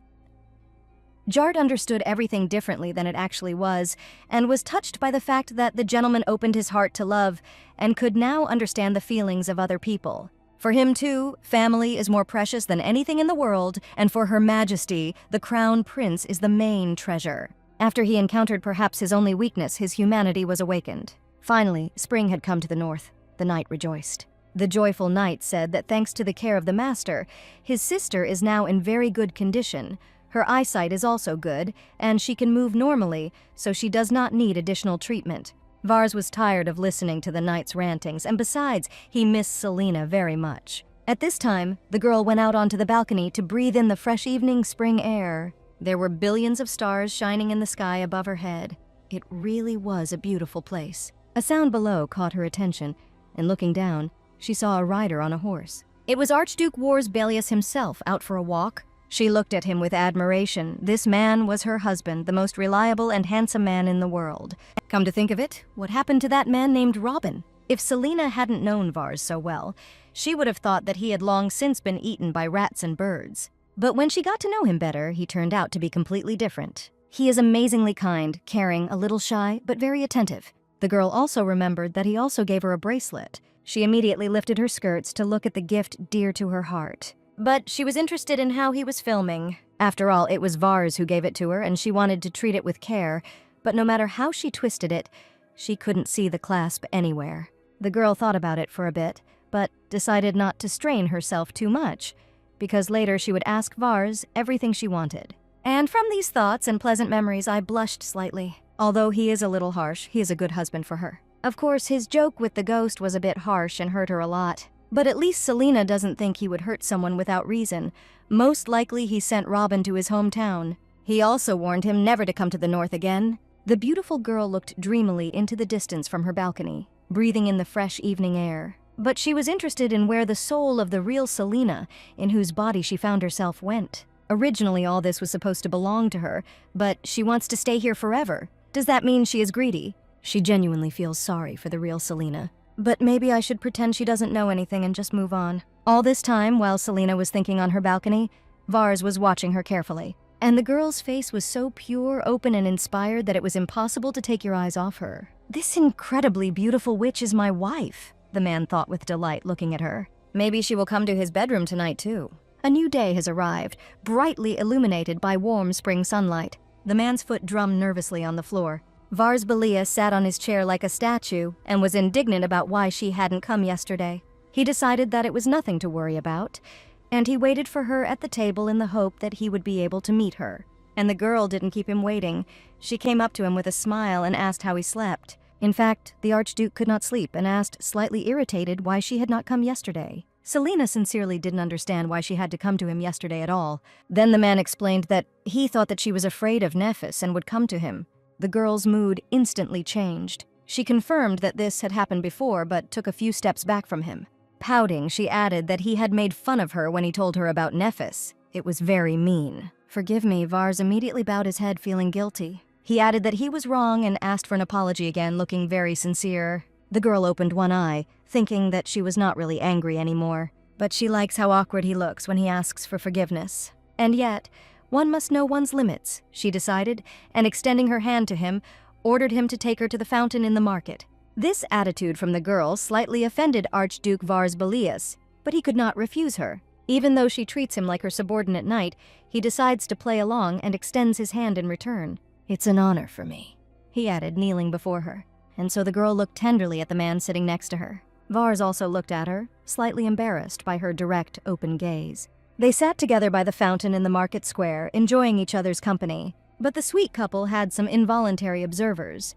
Jart understood everything differently than it actually was, and was touched by the fact that the gentleman opened his heart to love and could now understand the feelings of other people. For him, too, family is more precious than anything in the world, and for Her Majesty, the Crown Prince is the main treasure. After he encountered perhaps his only weakness, his humanity was awakened. Finally, spring had come to the north. The knight rejoiced. The joyful knight said that thanks to the care of the master, his sister is now in very good condition. Her eyesight is also good, and she can move normally, so she does not need additional treatment. Vars was tired of listening to the knight's rantings, and besides, he missed Selena very much. At this time, the girl went out onto the balcony to breathe in the fresh evening spring air. There were billions of stars shining in the sky above her head. It really was a beautiful place. A sound below caught her attention, and looking down, she saw a rider on a horse. It was Archduke Vars Belellus himself out for a walk. She looked at him with admiration. This man was her husband, the most reliable and handsome man in the world. Come to think of it, what happened to that man named Robin? If Selena hadn't known Vars so well, she would have thought that he had long since been eaten by rats and birds. But when she got to know him better, he turned out to be completely different. He is amazingly kind, caring, a little shy, but very attentive. The girl also remembered that he also gave her a bracelet. She immediately lifted her skirts to look at the gift dear to her heart. But she was interested in how he was filming. After all, it was Vars who gave it to her, and she wanted to treat it with care. But no matter how she twisted it, she couldn't see the clasp anywhere. The girl thought about it for a bit, but decided not to strain herself too much, because later she would ask Vars everything she wanted. And from these thoughts and pleasant memories, I blushed slightly. Although he is a little harsh, he is a good husband for her. Of course, his joke with the ghost was a bit harsh and hurt her a lot. But at least Selena doesn't think he would hurt someone without reason. Most likely he sent Robin to his hometown. He also warned him never to come to the north again. The beautiful girl looked dreamily into the distance from her balcony, breathing in the fresh evening air. But she was interested in where the soul of the real Selena, in whose body she found herself, went. Originally all this was supposed to belong to her, but she wants to stay here forever. Does that mean she is greedy? She genuinely feels sorry for the real Selena. But maybe I should pretend she doesn't know anything and just move on. All this time, while Selena was thinking on her balcony, Vars was watching her carefully. And the girl's face was so pure, open, and inspired that it was impossible to take your eyes off her. This incredibly beautiful witch is my wife, the man thought with delight looking at her. Maybe she will come to his bedroom tonight too. A new day has arrived, brightly illuminated by warm spring sunlight. The man's foot drummed nervously on the floor. Vars Belellus sat on his chair like a statue and was indignant about why she hadn't come yesterday. He decided that it was nothing to worry about, and he waited for her at the table in the hope that he would be able to meet her. And the girl didn't keep him waiting. She came up to him with a smile and asked how he slept. In fact, the Archduke could not sleep and asked, slightly irritated, why she had not come yesterday. Selena sincerely didn't understand why she had to come to him yesterday at all. Then the man explained that he thought that she was afraid of Nephis and would come to him. The girl's mood instantly changed. She confirmed that this had happened before, but took a few steps back from him. Pouting, she added that he had made fun of her when he told her about Nephis. It was very mean. Forgive me, Vars immediately bowed his head, feeling guilty. He added that he was wrong and asked for an apology again, looking very sincere. The girl opened one eye, thinking that she was not really angry anymore. But she likes how awkward he looks when he asks for forgiveness. And yet, one must know one's limits, she decided, and extending her hand to him, ordered him to take her to the fountain in the market. This attitude from the girl slightly offended Archduke Vars Belellus, but he could not refuse her. Even though she treats him like her subordinate knight, he decides to play along and extends his hand in return. "It's an honor for me," he added, kneeling before her. And so the girl looked tenderly at the man sitting next to her. Vars also looked at her, slightly embarrassed by her direct, open gaze. They sat together by the fountain in the market square, enjoying each other's company. But the sweet couple had some involuntary observers.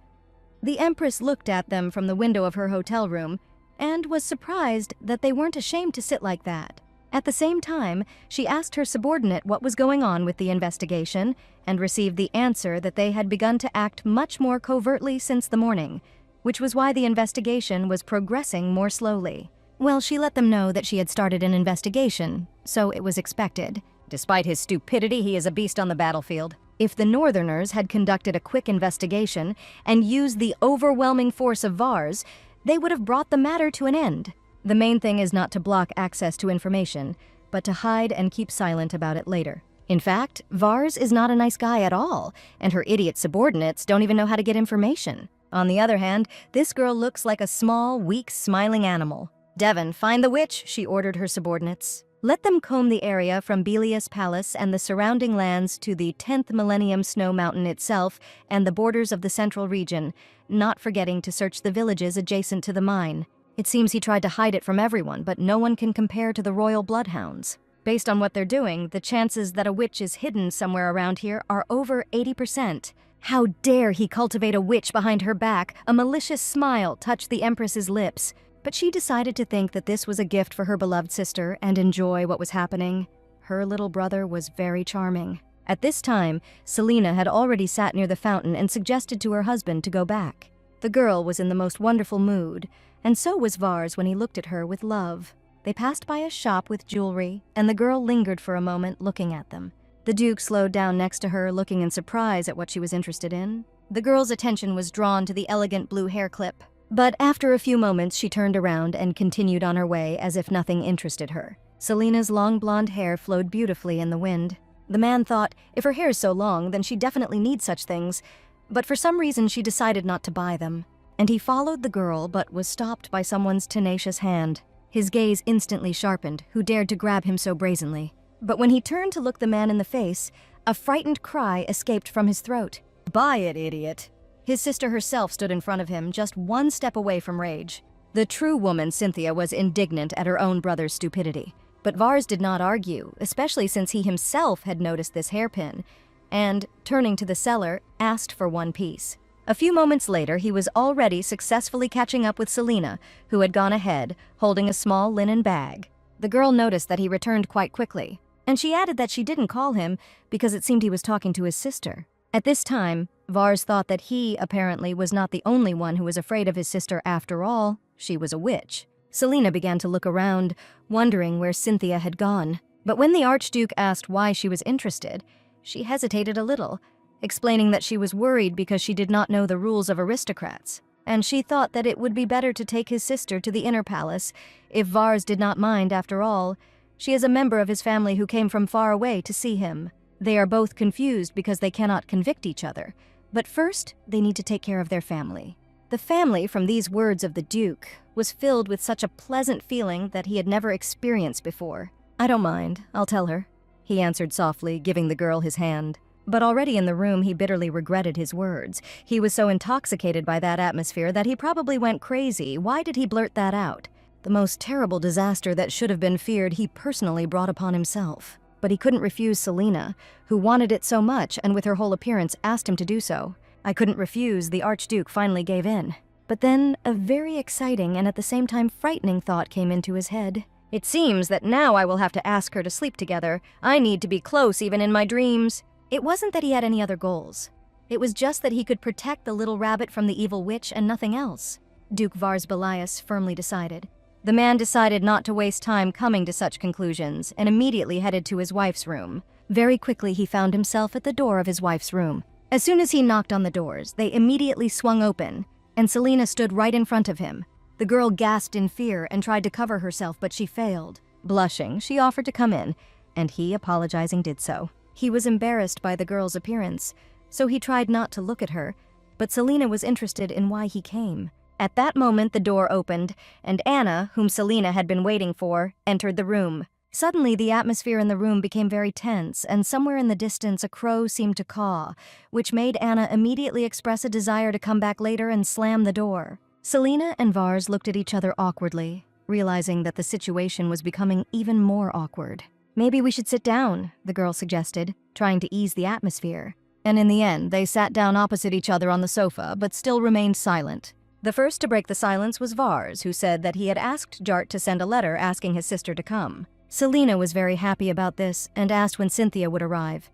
The Empress looked at them from the window of her hotel room and was surprised that they weren't ashamed to sit like that. At the same time, she asked her subordinate what was going on with the investigation and received the answer that they had begun to act much more covertly since the morning, which was why the investigation was progressing more slowly. Well, she let them know that she had started an investigation, so it was expected. Despite his stupidity, he is a beast on the battlefield. If the Northerners had conducted a quick investigation and used the overwhelming force of Vars, they would have brought the matter to an end. The main thing is not to block access to information, but to hide and keep silent about it later. In fact, Vars is not a nice guy at all, and her idiot subordinates don't even know how to get information. On the other hand, this girl looks like a small, weak, smiling animal. "Devon, find the witch," she ordered her subordinates. "Let them comb the area from Belellus Palace and the surrounding lands to the 10th Millennium Snow Mountain itself and the borders of the central region, not forgetting to search the villages adjacent to the mine." It seems he tried to hide it from everyone, but no one can compare to the royal bloodhounds. Based on what they're doing, the chances that a witch is hidden somewhere around here are over 80%. How dare he cultivate a witch behind her back? A malicious smile touched the Empress's lips, but she decided to think that this was a gift for her beloved sister and enjoy what was happening. Her little brother was very charming. At this time, Selena had already sat near the fountain and suggested to her husband to go back. The girl was in the most wonderful mood, and so was Vars when he looked at her with love. They passed by a shop with jewelry, and the girl lingered for a moment looking at them. The Duke slowed down next to her, looking in surprise at what she was interested in. The girl's attention was drawn to the elegant blue hair clip, but after a few moments she turned around and continued on her way as if nothing interested her. Selena's long blonde hair flowed beautifully in the wind. The man thought, if her hair is so long, then she definitely needs such things, but for some reason she decided not to buy them. And he followed the girl, but was stopped by someone's tenacious hand. His gaze instantly sharpened. Who dared to grab him so brazenly? But when he turned to look the man in the face, a frightened cry escaped from his throat. "Buy it, idiot!" His sister herself stood in front of him, just one step away from rage. The true woman, Cynthia, was indignant at her own brother's stupidity. But Vars did not argue, especially since he himself had noticed this hairpin, and, turning to the seller, asked for one piece. A few moments later, he was already successfully catching up with Selena, who had gone ahead, holding a small linen bag. The girl noticed that he returned quite quickly, and she added that she didn't call him because it seemed he was talking to his sister. At this time, Vars thought that he, apparently, was not the only one who was afraid of his sister after all. She was a witch. Selena began to look around, wondering where Cynthia had gone. But when the Archduke asked why she was interested, she hesitated a little, explaining that she was worried because she did not know the rules of aristocrats, and she thought that it would be better to take his sister to the inner palace, if Vars did not mind after all. She is a member of his family who came from far away to see him. They are both confused because they cannot convict each other, but first they need to take care of their family. The family, from these words of the Duke, was filled with such a pleasant feeling that he had never experienced before. "I don't mind, I'll tell her," he answered softly, giving the girl his hand. But already in the room, he bitterly regretted his words. He was so intoxicated by that atmosphere that he probably went crazy. Why did he blurt that out? The most terrible disaster that should have been feared, he personally brought upon himself. But he couldn't refuse Selena, who wanted it so much and with her whole appearance asked him to do so. I couldn't refuse, the Archduke finally gave in. But then a very exciting and at the same time frightening thought came into his head. "It seems that now I will have to ask her to sleep together. I need to be close even in my dreams." It wasn't that he had any other goals. It was just that he could protect the little rabbit from the evil witch and nothing else, Duke Vars Belellus firmly decided. The man decided not to waste time coming to such conclusions and immediately headed to his wife's room. Very quickly he found himself at the door of his wife's room. As soon as he knocked on the doors, they immediately swung open, and Selena stood right in front of him. The girl gasped in fear and tried to cover herself, but she failed. Blushing, she offered to come in, and he, apologizing, did so. He was embarrassed by the girl's appearance, so he tried not to look at her, but Selena was interested in why he came. At that moment, the door opened, and Anna, whom Selena had been waiting for, entered the room. Suddenly, the atmosphere in the room became very tense, and somewhere in the distance a crow seemed to caw, which made Anna immediately express a desire to come back later and slam the door. Selena and Vars looked at each other awkwardly, realizing that the situation was becoming even more awkward. "Maybe we should sit down," the girl suggested, trying to ease the atmosphere. And in the end, they sat down opposite each other on the sofa, but still remained silent. The first to break the silence was Vars, who said that he had asked Jart to send a letter asking his sister to come. Selena was very happy about this and asked when Cynthia would arrive.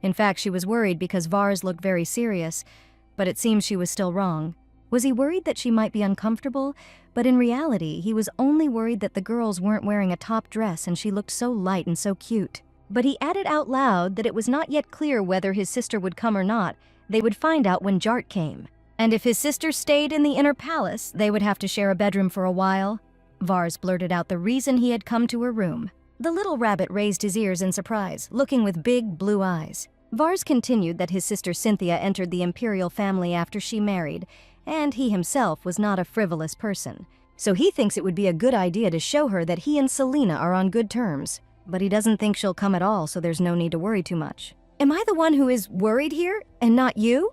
In fact, she was worried because Vars looked very serious, but it seems she was still wrong. Was he worried that she might be uncomfortable? But in reality, he was only worried that the girls weren't wearing a top dress and she looked so light and so cute. But he added out loud that it was not yet clear whether his sister would come or not. They would find out when Jart came. And if his sister stayed in the inner palace, they would have to share a bedroom for a while. Vars blurted out the reason he had come to her room. The little rabbit raised his ears in surprise, looking with big blue eyes. Vars continued that his sister Cynthia entered the imperial family after she married, and he himself was not a frivolous person. So he thinks it would be a good idea to show her that he and Selena are on good terms. But he doesn't think she'll come at all, so there's no need to worry too much. "Am I the one who is worried here, and not you?"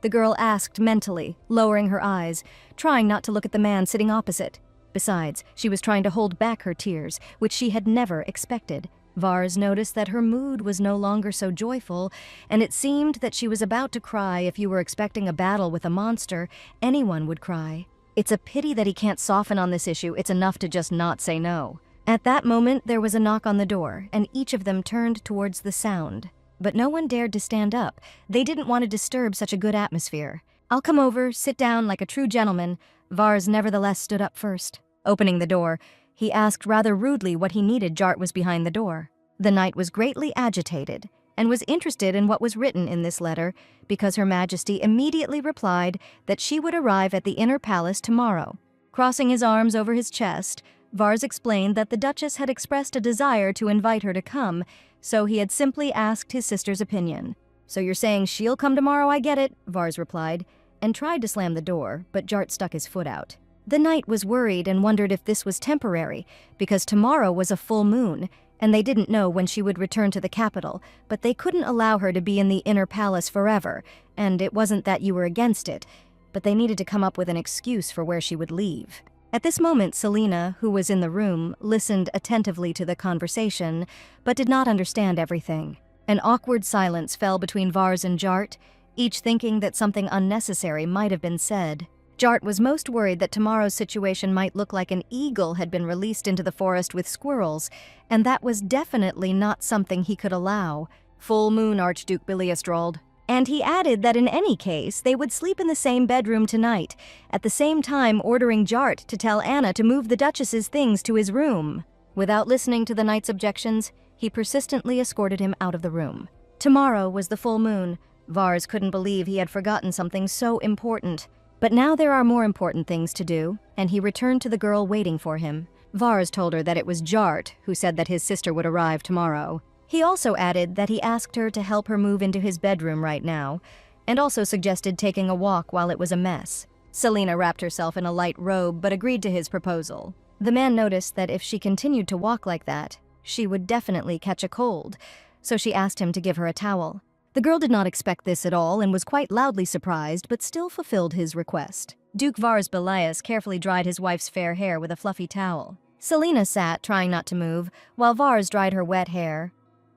the girl asked mentally, lowering her eyes, trying not to look at the man sitting opposite. Besides, she was trying to hold back her tears, which she had never expected. Vars noticed that her mood was no longer so joyful, and it seemed that she was about to cry. If you were expecting a battle with a monster, anyone would cry. It's a pity that he can't soften on this issue. It's enough to just not say no. At that moment, there was a knock on the door, and each of them turned towards the sound. But no one dared to stand up. They didn't want to disturb such a good atmosphere. "I'll come over, sit down like a true gentleman." Vars nevertheless stood up first. Opening the door, he asked rather rudely what he needed. Jart was behind the door. The knight was greatly agitated and was interested in what was written in this letter because Her Majesty immediately replied that she would arrive at the inner palace tomorrow. Crossing his arms over his chest, Vars explained that the Duchess had expressed a desire to invite her to come, so he had simply asked his sister's opinion. "So you're saying she'll come tomorrow? I get it," Vars replied, and tried to slam the door, but Jart stuck his foot out. The knight was worried and wondered if this was temporary, because tomorrow was a full moon, and they didn't know when she would return to the capital, but they couldn't allow her to be in the inner palace forever, and it wasn't that you were against it, but they needed to come up with an excuse for where she would leave. At this moment, Selena, who was in the room, listened attentively to the conversation, but did not understand everything. An awkward silence fell between Vars and Jart, each thinking that something unnecessary might have been said. Jart was most worried that tomorrow's situation might look like an eagle had been released into the forest with squirrels, and that was definitely not something he could allow. "Full moon," Archduke Belellus drawled. And he added that in any case, they would sleep in the same bedroom tonight, at the same time ordering Jart to tell Anna to move the Duchess's things to his room. Without listening to the knight's objections, he persistently escorted him out of the room. Tomorrow was the full moon. Vars couldn't believe he had forgotten something so important. But now there are more important things to do, and he returned to the girl waiting for him. Vars told her that it was Jart who said that his sister would arrive tomorrow. He also added that he asked her to help her move into his bedroom right now, and also suggested taking a walk while it was a mess. Selena wrapped herself in a light robe but agreed to his proposal. The man noticed that if she continued to walk like that, she would definitely catch a cold, so she asked him to give her a towel. The girl did not expect this at all and was quite loudly surprised, but still fulfilled his request. Duke Vars Belellus carefully dried his wife's fair hair with a fluffy towel. Selena sat, trying not to move, while Vars dried her wet hair.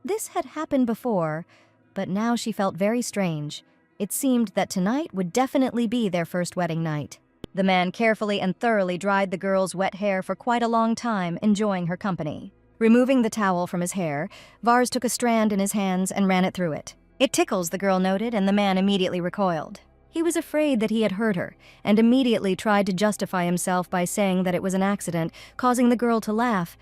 This had happened before, but now she felt very strange. It seemed that tonight would definitely be their first wedding night. The man carefully and thoroughly dried the girl's wet hair for quite a long time, enjoying her company. Removing the towel from his hair, Vars took a strand in his hands and ran it through it. "It tickles," the girl noted, and the man immediately recoiled. He was afraid that he had hurt her, and immediately tried to justify himself by saying that it was an accident, causing the girl to laugh,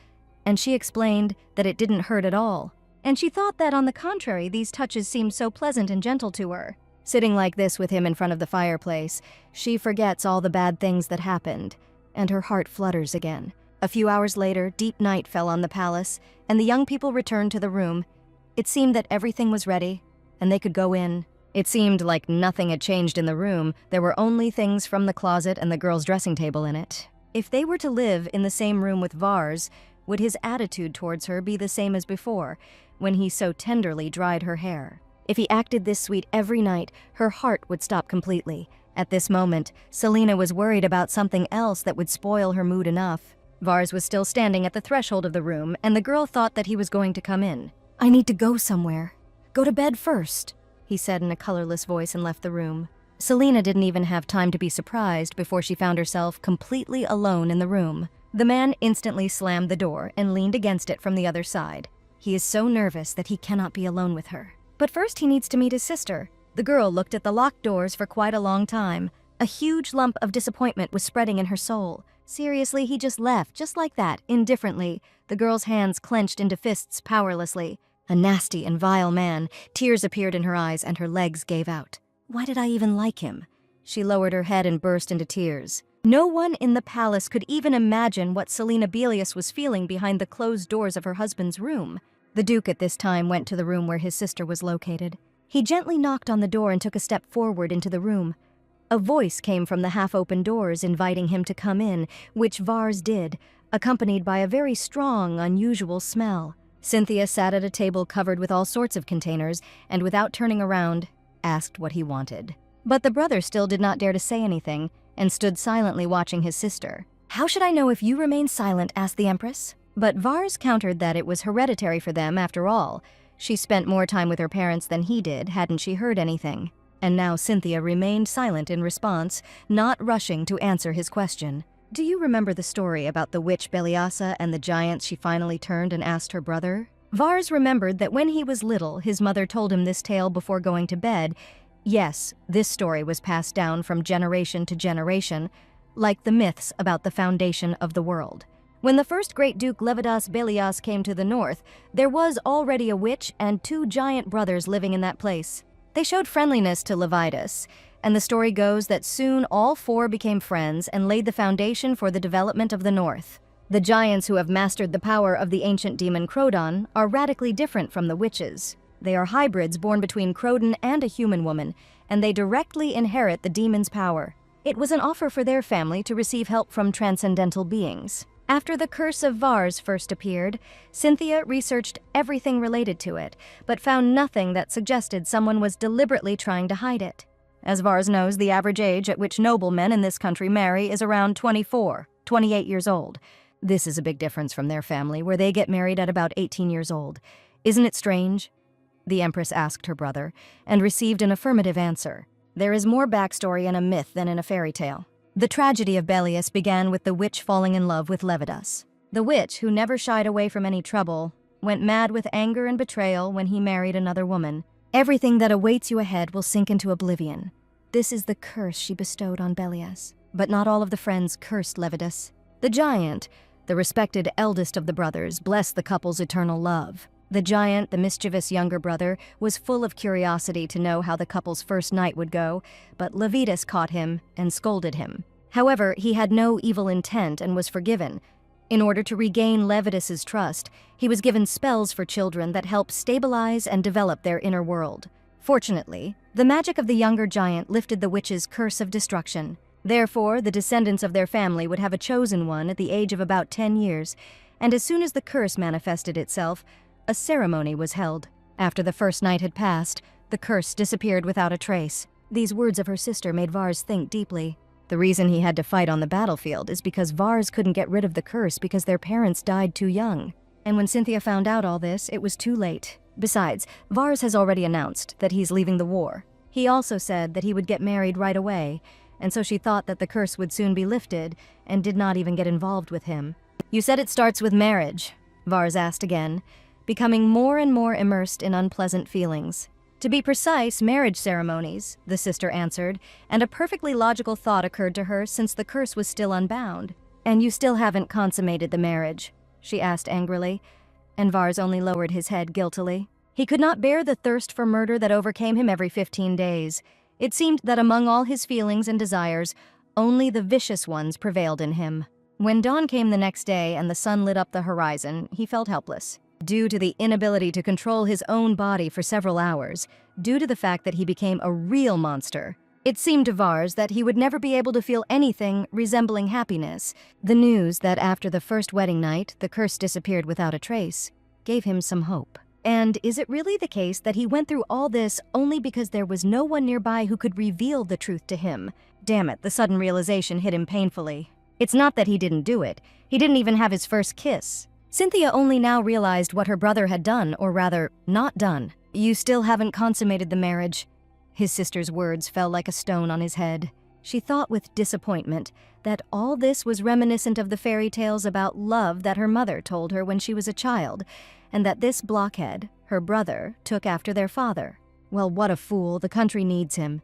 and she explained that it didn't hurt at all. And she thought that, on the contrary, these touches seemed so pleasant and gentle to her. Sitting like this with him in front of the fireplace, she forgets all the bad things that happened, and her heart flutters again. A few hours later, deep night fell on the palace, and the young people returned to the room. It seemed that everything was ready, and they could go in. It seemed like nothing had changed in the room. There were only things from the closet and the girl's dressing table in it. If they were to live in the same room with Vars, would his attitude towards her be the same as before, when he so tenderly dried her hair? If he acted this sweet every night, her heart would stop completely. At this moment, Selena was worried about something else that would spoil her mood enough. Vars was still standing at the threshold of the room, and the girl thought that he was going to come in. "I need to go somewhere. Go to bed first," he said in a colorless voice and left the room. Selena didn't even have time to be surprised before she found herself completely alone in the room. The man instantly slammed the door and leaned against it from the other side. He is so nervous that he cannot be alone with her. But first he needs to meet his sister. The girl looked at the locked doors for quite a long time. A huge lump of disappointment was spreading in her soul. Seriously, he just left, just like that, indifferently. The girl's hands clenched into fists powerlessly. A nasty and vile man. Tears appeared in her eyes and her legs gave out. Why did I even like him? She lowered her head and burst into tears. No one in the palace could even imagine what Selena Belellus was feeling behind the closed doors of her husband's room. The Duke at this time went to the room where his sister was located. He gently knocked on the door and took a step forward into the room. A voice came from the half-open doors inviting him to come in, which Vars did, accompanied by a very strong, unusual smell. Cynthia sat at a table covered with all sorts of containers and, without turning around, asked what he wanted. But the brother still did not dare to say anything and stood silently watching his sister. "How should I know if you remain silent?" asked the Empress. But Vars countered that it was hereditary for them after all. She spent more time with her parents than he did, hadn't she heard anything? And now Cynthia remained silent in response, not rushing to answer his question. "Do you remember the story about the witch Belellus and the giants she finally turned and asked her brother?" Vars remembered that when he was little, his mother told him this tale before going to bed. Yes, this story was passed down from generation to generation, like the myths about the foundation of the world. When the first great Duke Levidas Belellus came to the north, there was already a witch and 2 giant brothers living in that place. They showed friendliness to Levidas, and the story goes that soon all 4 became friends and laid the foundation for the development of the north. The giants who have mastered the power of the ancient demon Crodon are radically different from the witches. They are hybrids born between Crodon and a human woman, and they directly inherit the demon's power. It was an offer for their family to receive help from transcendental beings. After the curse of Vars first appeared, Cynthia researched everything related to it, but found nothing that suggested someone was deliberately trying to hide it. As Vars knows, the average age at which noblemen in this country marry is around 24, 28 years old. This is a big difference from their family, where they get married at about 18 years old. Isn't it strange? The Empress asked her brother, and received an affirmative answer. There is more backstory in a myth than in a fairy tale. The tragedy of Belellus began with the witch falling in love with Levidas. The witch, who never shied away from any trouble, went mad with anger and betrayal when he married another woman. Everything that awaits you ahead will sink into oblivion. This is the curse she bestowed on Belellus. But not all of the friends cursed Levidas. The giant, the respected eldest of the brothers, blessed the couple's eternal love. The giant, the mischievous younger brother, was full of curiosity to know how the couple's first night would go, but Levidas caught him and scolded him. However, he had no evil intent and was forgiven. In order to regain Levidas's trust, he was given spells for children that help stabilize and develop their inner world. Fortunately, the magic of the younger giant lifted the witch's curse of destruction. Therefore, the descendants of their family would have a chosen one at the age of about 10 years, and as soon as the curse manifested itself, a ceremony was held. After the first night had passed, the curse disappeared without a trace. These words of her sister made Vars think deeply. The reason he had to fight on the battlefield is because Vars couldn't get rid of the curse because their parents died too young. And when Cynthia found out all this, it was too late. Besides, Vars has already announced that he's leaving the war. He also said that he would get married right away, and so she thought that the curse would soon be lifted and did not even get involved with him. "You said it starts with marriage?" Vars asked again, becoming more and more immersed in unpleasant feelings. "To be precise, marriage ceremonies," the sister answered, and a perfectly logical thought occurred to her since the curse was still unbound. "And you still haven't consummated the marriage?" she asked angrily, and Vars only lowered his head guiltily. He could not bear the thirst for murder that overcame him every 15 days. It seemed that among all his feelings and desires, only the vicious ones prevailed in him. When dawn came the next day and the sun lit up the horizon, he felt helpless. due to the inability to control his own body for several hours, due to the fact that he became a real monster. It seemed to Vars that he would never be able to feel anything resembling happiness. The news that after the first wedding night, the curse disappeared without a trace, gave him some hope. And is it really the case that he went through all this only because there was no one nearby who could reveal the truth to him? Damn it, the sudden realization hit him painfully. It's not that he didn't do it. He didn't even have his first kiss. Cynthia only now realized what her brother had done, or rather, not done. You still haven't consummated the marriage. His sister's words fell like a stone on his head. She thought with disappointment that all this was reminiscent of the fairy tales about love that her mother told her when she was a child, and that this blockhead, her brother, took after their father. Well, what a fool, the country needs him.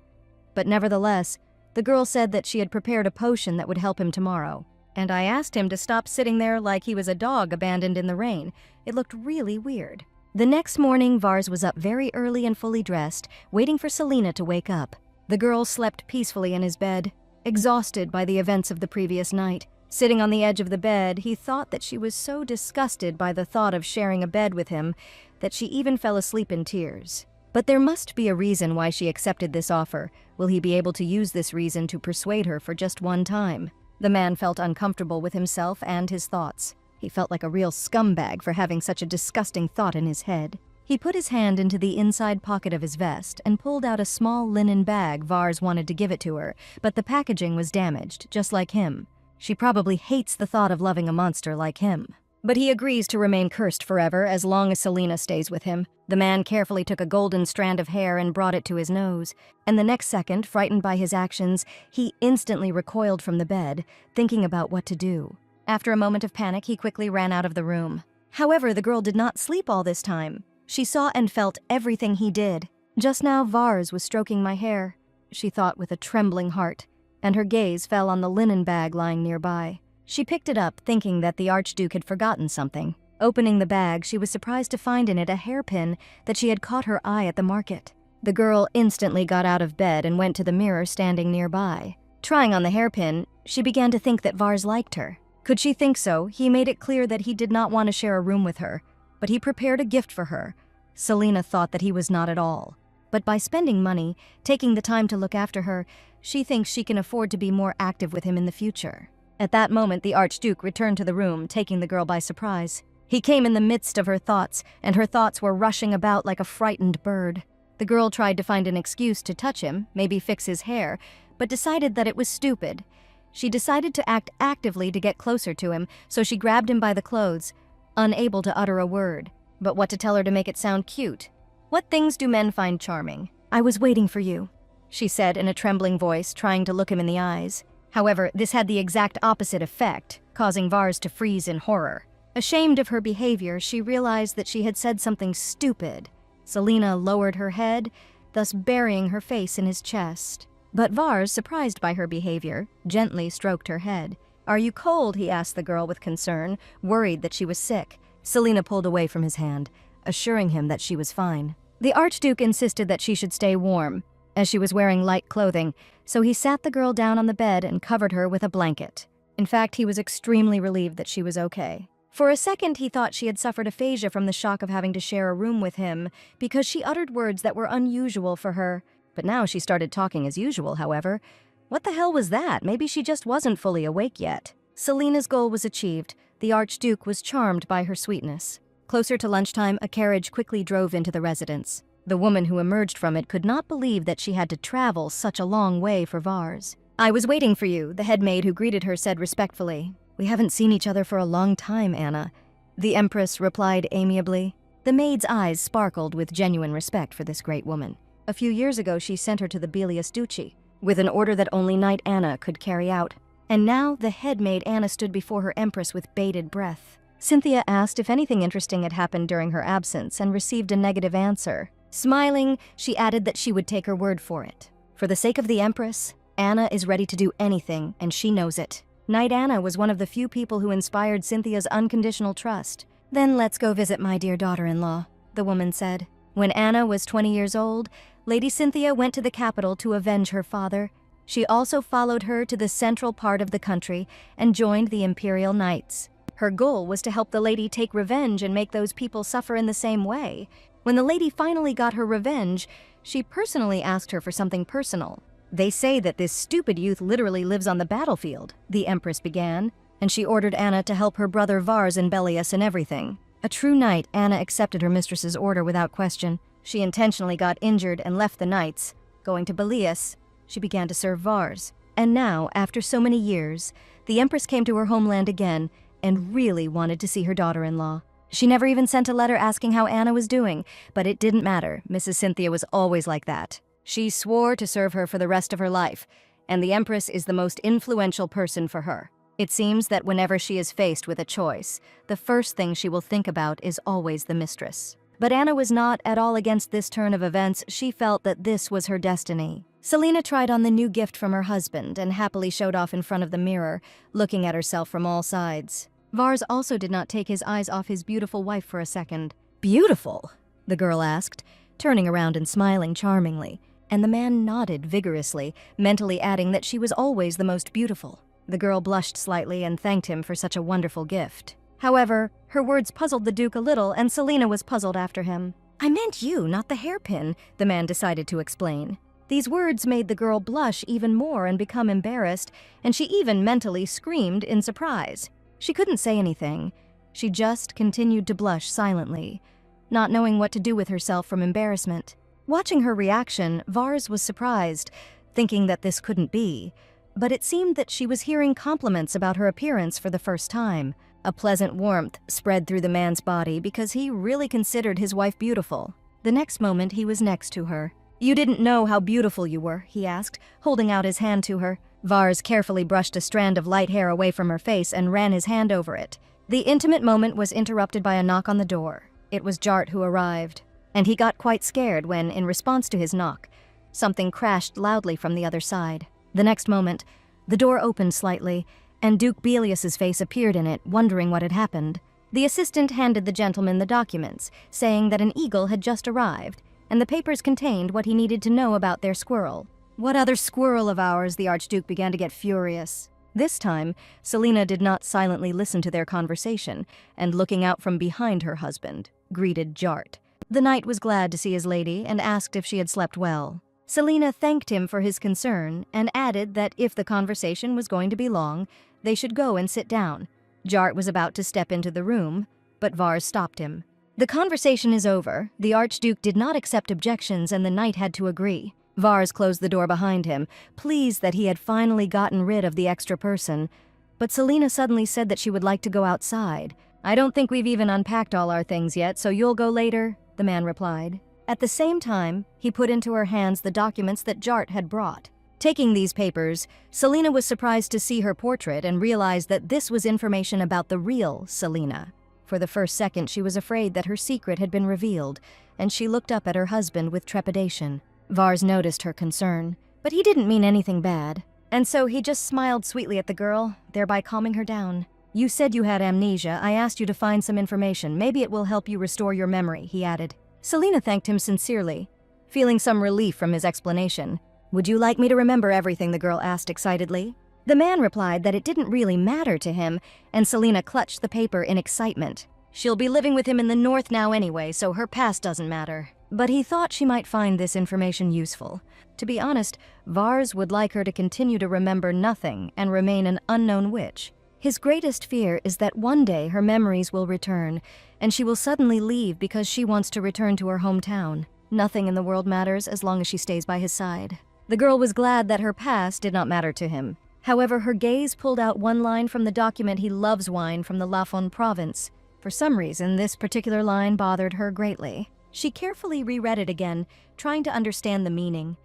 But nevertheless, the girl said that she had prepared a potion that would help him tomorrow, and I asked him to stop sitting there like he was a dog abandoned in the rain. It looked really weird. The next morning, Vars was up very early and fully dressed, waiting for Selena to wake up. The girl slept peacefully in his bed, exhausted by the events of the previous night. Sitting on the edge of the bed, he thought that she was so disgusted by the thought of sharing a bed with him that she even fell asleep in tears. But there must be a reason why she accepted this offer. Will he be able to use this reason to persuade her for just one time? The man felt uncomfortable with himself and his thoughts. He felt like a real scumbag for having such a disgusting thought in his head. He put his hand into the inside pocket of his vest and pulled out a small linen bag. Vars wanted to give it to her, but the packaging was damaged, just like him. She probably hates the thought of loving a monster like him. But he agrees to remain cursed forever as long as Selena stays with him. The man carefully took a golden strand of hair and brought it to his nose, and the next second, frightened by his actions, he instantly recoiled from the bed, thinking about what to do. After a moment of panic, he quickly ran out of the room. However, the girl did not sleep all this time. She saw and felt everything he did. Just now, Vars was stroking my hair, she thought with a trembling heart, and her gaze fell on the linen bag lying nearby. She picked it up, thinking that the archduke had forgotten something. Opening the bag, she was surprised to find in it a hairpin that she had caught her eye at the market. The girl instantly got out of bed and went to the mirror standing nearby. Trying on the hairpin, she began to think that Vars liked her. Could she think so? He made it clear that he did not want to share a room with her, but he prepared a gift for her. Selena thought that he was not at all. But by spending money, taking the time to look after her, she thinks she can afford to be more active with him in the future. At that moment, the archduke returned to the room, taking the girl by surprise. He came in the midst of her thoughts, and her thoughts were rushing about like a frightened bird. The girl tried to find an excuse to touch him, maybe fix his hair, but decided that it was stupid. She decided to act actively to get closer to him, so she grabbed him by the clothes, unable to utter a word. But what to tell her to make it sound cute? What things do men find charming? "I was waiting for you," she said in a trembling voice, trying to look him in the eyes. However, this had the exact opposite effect, causing Vars to freeze in horror. Ashamed of her behavior, she realized that she had said something stupid. Selena lowered her head, thus burying her face in his chest. But Vars, surprised by her behavior, gently stroked her head. "Are you cold?" he asked the girl with concern, worried that she was sick. Selena pulled away from his hand, assuring him that she was fine. The archduke insisted that she should stay warm, as she was wearing light clothing, so he sat the girl down on the bed and covered her with a blanket. In fact, he was extremely relieved that she was okay. For a second, he thought she had suffered aphasia from the shock of having to share a room with him, because she uttered words that were unusual for her. But now she started talking as usual, however. What the hell was that? Maybe she just wasn't fully awake yet. Selena's goal was achieved. The archduke was charmed by her sweetness. Closer to lunchtime, a carriage quickly drove into the residence. The woman who emerged from it could not believe that she had to travel such a long way for Vars. "I was waiting for you," the head maid who greeted her said respectfully. "We haven't seen each other for a long time, Anna," the Empress replied amiably. The maid's eyes sparkled with genuine respect for this great woman. A few years ago, she sent her to the Belellus duchy, with an order that only Knight Anna could carry out. And now, the head maid Anna stood before her Empress with bated breath. Cynthia asked if anything interesting had happened during her absence and received a negative answer. Smiling, she added that she would take her word for it. For the sake of the Empress, Anna is ready to do anything, and she knows it. Knight Anna was one of the few people who inspired Cynthia's unconditional trust. "Then let's go visit my dear daughter-in-law," the woman said. When Anna was 20 years old, Lady Cynthia went to the capital to avenge her father. She also followed her to the central part of the country and joined the Imperial Knights. Her goal was to help the lady take revenge and make those people suffer in the same way. When the lady finally got her revenge, she personally asked her for something personal. "They say that this stupid youth literally lives on the battlefield," the Empress began, and she ordered Anna to help her brother Vars and Belellus in everything. A true knight, Anna accepted her mistress's order without question. She intentionally got injured and left the knights. Going to Belellus, she began to serve Vars. And now, after so many years, the Empress came to her homeland again and really wanted to see her daughter-in-law. She never even sent a letter asking how Anna was doing, but it didn't matter. Mrs. Cynthia was always like that. She swore to serve her for the rest of her life, and the Empress is the most influential person for her. It seems that whenever she is faced with a choice, the first thing she will think about is always the mistress. But Anna was not at all against this turn of events. She felt that this was her destiny. Selena tried on the new gift from her husband and happily showed off in front of the mirror, looking at herself from all sides. Vars also did not take his eyes off his beautiful wife for a second. "Beautiful?" the girl asked, turning around and smiling charmingly, and the man nodded vigorously, mentally adding that she was always the most beautiful. The girl blushed slightly and thanked him for such a wonderful gift. However, her words puzzled the Duke a little, and Selena was puzzled after him. "I meant you, not the hairpin," the man decided to explain. These words made the girl blush even more and become embarrassed, and she even mentally screamed in surprise. She couldn't say anything. She just continued to blush silently, not knowing what to do with herself from embarrassment. Watching her reaction, Vars was surprised, thinking that this couldn't be. But it seemed that she was hearing compliments about her appearance for the first time. A pleasant warmth spread through the man's body because he really considered his wife beautiful. The next moment, he was next to her. "You didn't know how beautiful you were?" he asked, holding out his hand to her. Vars carefully brushed a strand of light hair away from her face and ran his hand over it. The intimate moment was interrupted by a knock on the door. It was Jart who arrived, and he got quite scared when, in response to his knock, something crashed loudly from the other side. The next moment, the door opened slightly, and Duke Belellus' face appeared in it, wondering what had happened. The assistant handed the gentleman the documents, saying that an eagle had just arrived, and the papers contained what he needed to know about their squirrel. "What other squirrel of ours?" the Archduke began to get furious. This time, Selena did not silently listen to their conversation, and looking out from behind her husband, greeted Jart. The knight was glad to see his lady and asked if she had slept well. Selena thanked him for his concern and added that if the conversation was going to be long, they should go and sit down. Jart was about to step into the room, but Vars stopped him. "The conversation is over." The Archduke did not accept objections, and the knight had to agree. Vars closed the door behind him, pleased that he had finally gotten rid of the extra person. But Selena suddenly said that she would like to go outside. "I don't think we've even unpacked all our things yet, so you'll go later," the man replied. At the same time, he put into her hands the documents that Jart had brought. Taking these papers, Selena was surprised to see her portrait and realized that this was information about the real Selena. For the first second, she was afraid that her secret had been revealed, and she looked up at her husband with trepidation. Vars noticed her concern, but he didn't mean anything bad, and so he just smiled sweetly at the girl, thereby calming her down. "You said you had amnesia. I asked you to find some information. Maybe it will help you restore your memory," he added. Selena thanked him sincerely, feeling some relief from his explanation. "Would you like me to remember everything?" the girl asked excitedly. The man replied that it didn't really matter to him, and Selena clutched the paper in excitement. She'll be living with him in the north now anyway, so her past doesn't matter. But he thought she might find this information useful. To be honest, Vars would like her to continue to remember nothing and remain an unknown witch. His greatest fear is that one day her memories will return, and she will suddenly leave because she wants to return to her hometown. Nothing in the world matters as long as she stays by his side. The girl was glad that her past did not matter to him. However, her gaze pulled out one line from the document "He loves wine" from the Lafon province. For some reason, this particular line bothered her greatly. She carefully reread it again, trying to understand the meaning,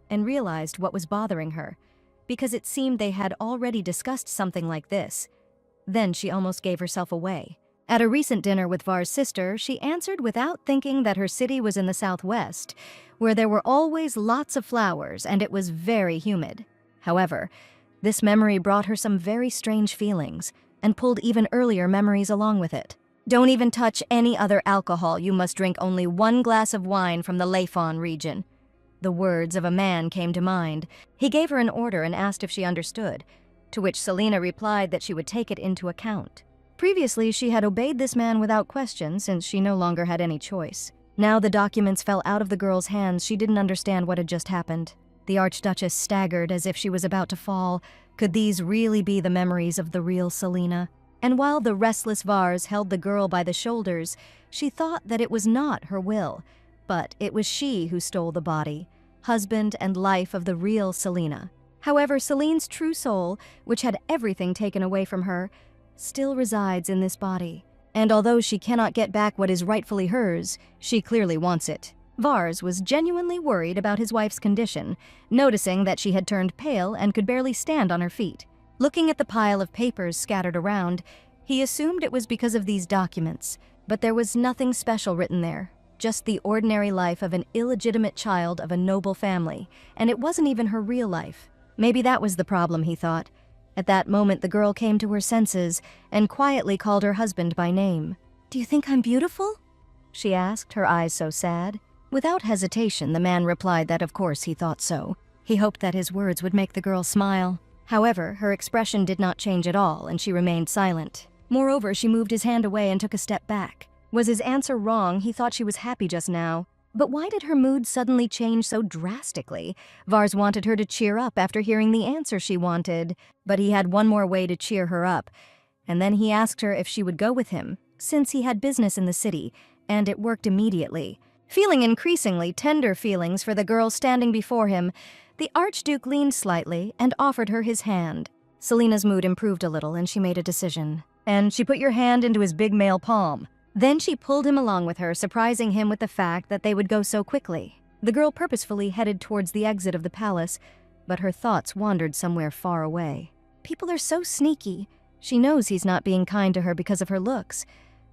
and realized what was bothering her, because it seemed they had already discussed something like this. Then she almost gave herself away. At a recent dinner with Vars' sister, she answered without thinking that her city was in the southwest, where there were always lots of flowers and it was very humid. However, this memory brought her some very strange feelings and pulled even earlier memories along with it. "Don't even touch any other alcohol. You must drink only 1 glass of wine from the Lafon region." The words of a man came to mind. He gave her an order and asked if she understood, to which Selena replied that she would take it into account. Previously, she had obeyed this man without question since she no longer had any choice. Now the documents fell out of the girl's hands. She didn't understand what had just happened. The Archduchess staggered as if she was about to fall. Could these really be the memories of the real Selena? And while the restless Vars held the girl by the shoulders, she thought that it was not her will, but it was she who stole the body, husband and life of the real Selena. However, Celine's true soul, which had everything taken away from her, still resides in this body. And although she cannot get back what is rightfully hers, she clearly wants it. Vars was genuinely worried about his wife's condition, noticing that she had turned pale and could barely stand on her feet. Looking at the pile of papers scattered around, he assumed it was because of these documents, but there was nothing special written there, just the ordinary life of an illegitimate child of a noble family, and it wasn't even her real life. Maybe that was the problem, he thought. At that moment, the girl came to her senses and quietly called her husband by name. "Do you think I'm beautiful?" she asked, her eyes so sad. Without hesitation, the man replied that of course he thought so. He hoped that his words would make the girl smile. However, her expression did not change at all, and she remained silent. Moreover, she moved his hand away and took a step back. Was his answer wrong? He thought she was happy just now. But why did her mood suddenly change so drastically? Vars wanted her to cheer up after hearing the answer she wanted, but he had one more way to cheer her up. And then he asked her if she would go with him, since he had business in the city, and it worked immediately. Feeling increasingly tender feelings for the girl standing before him, the Archduke leaned slightly and offered her his hand. Selena's mood improved a little, and she made a decision. "And she put your hand into his big male palm." Then she pulled him along with her, surprising him with the fact that they would go so quickly. The girl purposefully headed towards the exit of the palace, but her thoughts wandered somewhere far away. People are so sneaky. She knows he's not being kind to her because of her looks,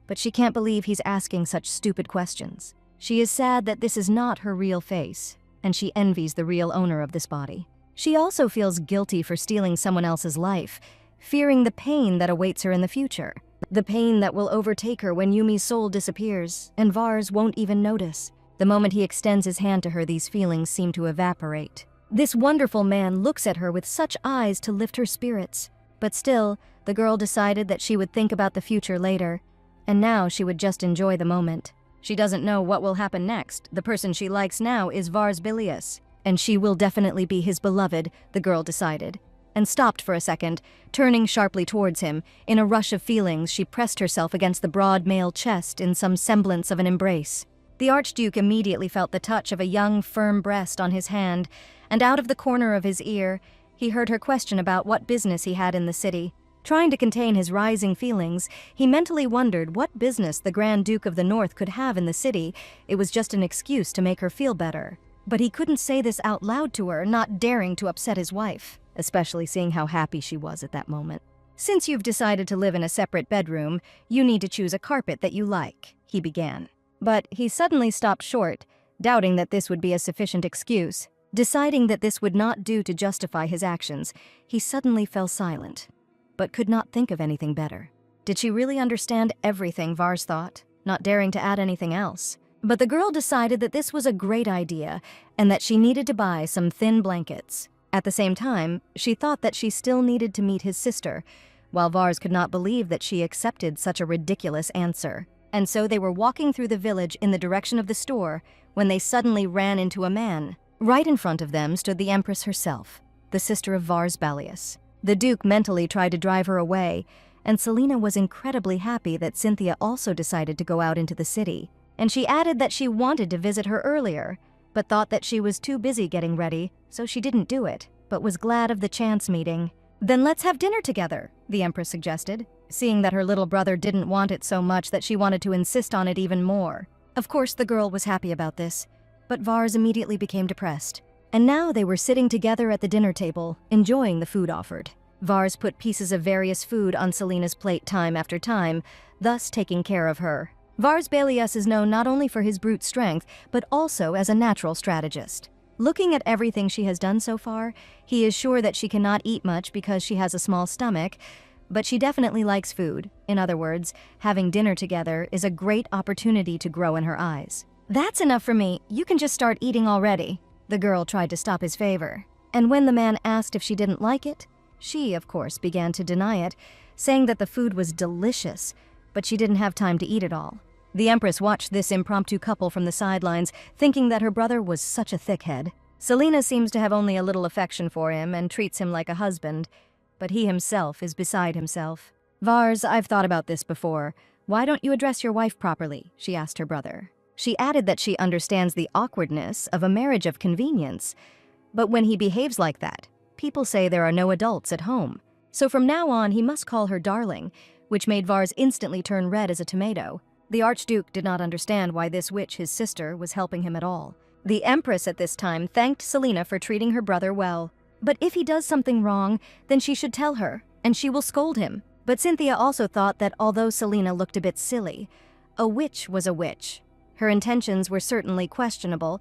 but she can't believe he's asking such stupid questions. She is sad that this is not her real face, and she envies the real owner of this body. She also feels guilty for stealing someone else's life, fearing the pain that awaits her in the future. The pain that will overtake her when Yumi's soul disappears, and Vars won't even notice. The moment he extends his hand to her, these feelings seem to evaporate. This wonderful man looks at her with such eyes to lift her spirits. But still, the girl decided that she would think about the future later, and now she would just enjoy the moment. She doesn't know what will happen next. The person she likes now is Vars Belellus, and she will definitely be his beloved, the girl decided, and stopped for a second, turning sharply towards him. In a rush of feelings, she pressed herself against the broad male chest in some semblance of an embrace. The Archduke immediately felt the touch of a young, firm breast on his hand, and out of the corner of his ear, he heard her question about what business he had in the city. Trying to contain his rising feelings, he mentally wondered what business the Grand Duke of the North could have in the city. It was just an excuse to make her feel better. But he couldn't say this out loud to her, not daring to upset his wife, especially seeing how happy she was at that moment. "Since you've decided to live in a separate bedroom, you need to choose a carpet that you like," he began. But he suddenly stopped short, doubting that this would be a sufficient excuse. Deciding that this would not do to justify his actions, he suddenly fell silent, but could not think of anything better. Did she really understand everything, Vars thought, not daring to add anything else? But the girl decided that this was a great idea, and that she needed to buy some thin blankets. At the same time, she thought that she still needed to meet his sister, while Vars could not believe that she accepted such a ridiculous answer. And so they were walking through the village in the direction of the store when they suddenly ran into a man. Right in front of them stood the Empress herself, the sister of Vars Belellus. The Duke mentally tried to drive her away, and Selena was incredibly happy that Cynthia also decided to go out into the city. And she added that she wanted to visit her earlier, but thought that she was too busy getting ready, so she didn't do it, but was glad of the chance meeting. "Then let's have dinner together," the Empress suggested, seeing that her little brother didn't want it so much that she wanted to insist on it even more. Of course, the girl was happy about this, but Vars immediately became depressed. And now they were sitting together at the dinner table, enjoying the food offered. Vars put pieces of various food on Selena's plate time after time, thus taking care of her. Vars Belellus is known not only for his brute strength, but also as a natural strategist. Looking at everything she has done so far, he is sure that she cannot eat much because she has a small stomach, but she definitely likes food. In other words, having dinner together is a great opportunity to grow in her eyes. "That's enough for me. You can just start eating already." The girl tried to stop his favor. And when the man asked if she didn't like it, she, of course, began to deny it, saying that the food was delicious, but she didn't have time to eat it all. The Empress watched this impromptu couple from the sidelines, thinking that her brother was such a thickhead. Selena seems to have only a little affection for him and treats him like a husband, but he himself is beside himself. "Vars, I've thought about this before. Why don't you address your wife properly?" she asked her brother. She added that she understands the awkwardness of a marriage of convenience, but when he behaves like that, people say there are no adults at home. So from now on, he must call her darling, which made Vars instantly turn red as a tomato. The archduke did not understand why this witch, his sister, was helping him at all. The Empress at this time thanked Selena for treating her brother well. But if he does something wrong, then she should tell her, and she will scold him. But Cynthia also thought that although Selena looked a bit silly, a witch was a witch. Her intentions were certainly questionable,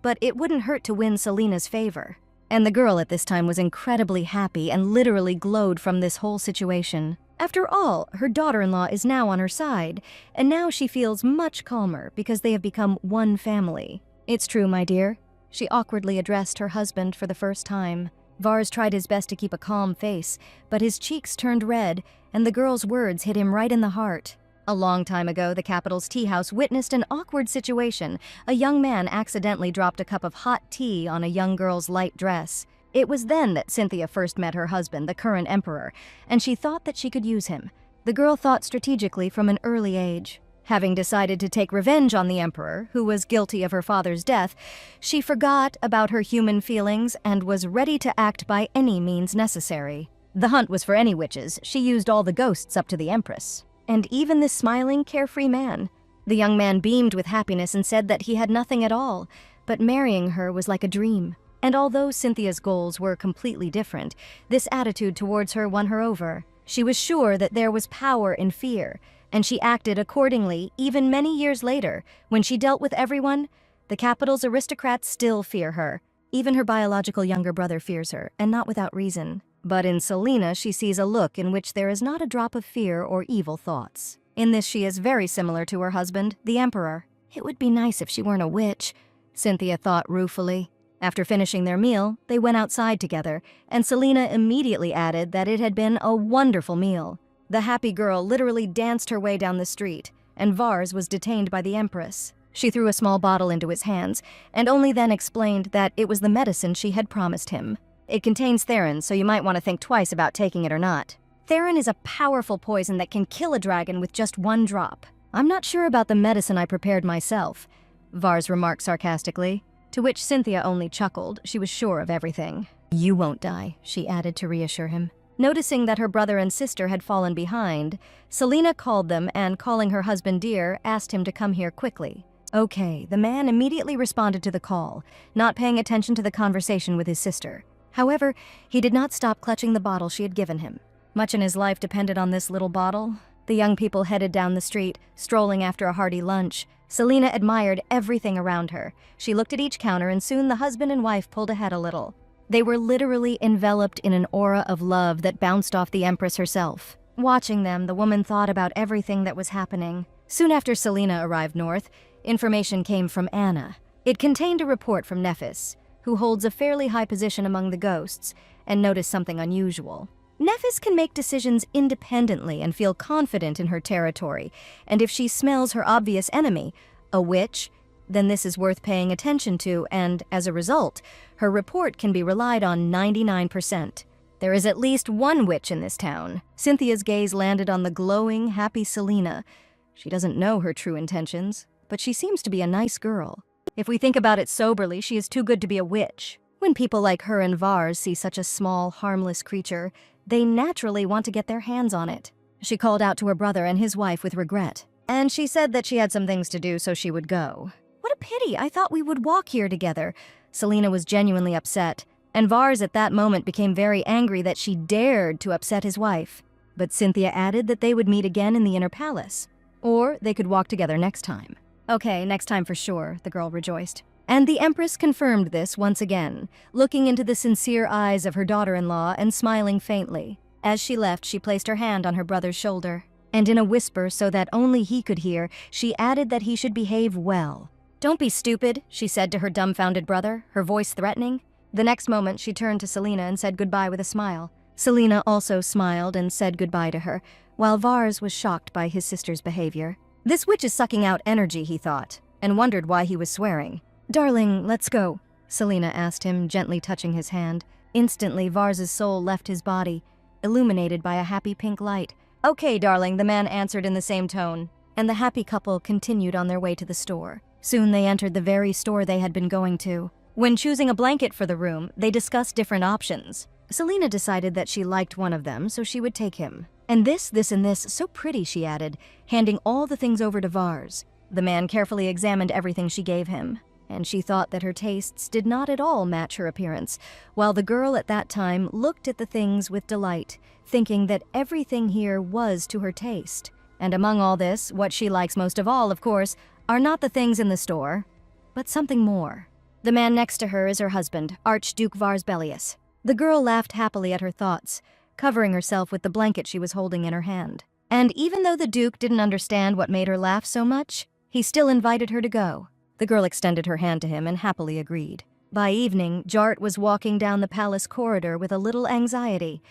but it wouldn't hurt to win Selena's favor. And the girl at this time was incredibly happy and literally glowed from this whole situation. After all, her daughter-in-law is now on her side, and now she feels much calmer because they have become one family. "It's true, my dear." She awkwardly addressed her husband for the first time. Vars tried his best to keep a calm face, but his cheeks turned red, and the girl's words hit him right in the heart. A long time ago, the capital's tea house witnessed an awkward situation. A young man accidentally dropped a cup of hot tea on a young girl's light dress. It was then that Cynthia first met her husband, the current emperor, and she thought that she could use him. The girl thought strategically from an early age. Having decided to take revenge on the emperor, who was guilty of her father's death, she forgot about her human feelings and was ready to act by any means necessary. The hunt was for any witches. She used all the ghosts up to the Empress. And even this smiling, carefree man. The young man beamed with happiness and said that he had nothing at all, but marrying her was like a dream. And although Cynthia's goals were completely different, this attitude towards her won her over. She was sure that there was power in fear, and she acted accordingly even many years later. When she dealt with everyone, the capital's aristocrats still fear her. Even her biological younger brother fears her, and not without reason. But in Selena, she sees a look in which there is not a drop of fear or evil thoughts. In this, she is very similar to her husband, the emperor. "It would be nice if she weren't a witch," Cynthia thought ruefully. After finishing their meal, they went outside together, and Selena immediately added that it had been a wonderful meal. The happy girl literally danced her way down the street, and Vars was detained by the Empress. She threw a small bottle into his hands, and only then explained that it was the medicine she had promised him. "It contains theron, so you might want to think twice about taking it or not. Theron is a powerful poison that can kill a dragon with just one drop. I'm not sure about the medicine I prepared myself," Vars remarked sarcastically, to which Cynthia only chuckled. She was sure of everything. "You won't die," she added to reassure him. Noticing that her brother and sister had fallen behind, Selena called them and, calling her husband dear, asked him to come here quickly. Okay, the man immediately responded to the call, not paying attention to the conversation with his sister. However, he did not stop clutching the bottle she had given him. Much in his life depended on this little bottle. The young people headed down the street, strolling after a hearty lunch. Selena admired everything around her. She looked at each counter, and soon the husband and wife pulled ahead a little. They were literally enveloped in an aura of love that bounced off the Empress herself. Watching them, the woman thought about everything that was happening. Soon after Selena arrived north, information came from Anna. It contained a report from Nephis, who holds a fairly high position among the ghosts, and noticed something unusual. Nephis can make decisions independently and feel confident in her territory, and if she smells her obvious enemy, a witch, then this is worth paying attention to, and as a result, her report can be relied on 99%. There is at least one witch in this town. Cynthia's gaze landed on the glowing, happy Selena. She doesn't know her true intentions, but she seems to be a nice girl. If we think about it soberly, she is too good to be a witch. When people like her and Vars see such a small, harmless creature, they naturally want to get their hands on it. She called out to her brother and his wife with regret, and she said that she had some things to do, so she would go. "What a pity, I thought we would walk here together." Selena was genuinely upset, and Vars at that moment became very angry that she dared to upset his wife. But Cynthia added that they would meet again in the inner palace, or they could walk together next time. "Okay, next time for sure," the girl rejoiced. And the Empress confirmed this once again, looking into the sincere eyes of her daughter-in-law and smiling faintly. As she left, she placed her hand on her brother's shoulder, and in a whisper so that only he could hear, she added that he should behave well. "Don't be stupid," she said to her dumbfounded brother, her voice threatening. The next moment, she turned to Selena and said goodbye with a smile. Selena also smiled and said goodbye to her, while Vars was shocked by his sister's behavior. This witch is sucking out energy, he thought, and wondered why he was swearing. "Darling, let's go," Selena asked him, gently touching his hand. Instantly, Vars's soul left his body, illuminated by a happy pink light. "Okay, darling," the man answered in the same tone, and the happy couple continued on their way to the store. Soon they entered the very store they had been going to. When choosing a blanket for the room, they discussed different options. Selena decided that she liked one of them, so she would take him. "And this, and this, so pretty," she added, handing all the things over to Vars. The man carefully examined everything she gave him, and she thought that her tastes did not at all match her appearance, while the girl at that time looked at the things with delight, thinking that everything here was to her taste. And among all this, what she likes most of all, of course, are not the things in the store, but something more. The man next to her is her husband, Archduke Vars Belellus. The girl laughed happily at her thoughts, covering herself with the blanket she was holding in her hand. And even though the Duke didn't understand what made her laugh so much, he still invited her to go. The girl extended her hand to him and happily agreed. By evening, Jart was walking down the palace corridor with a little anxiety,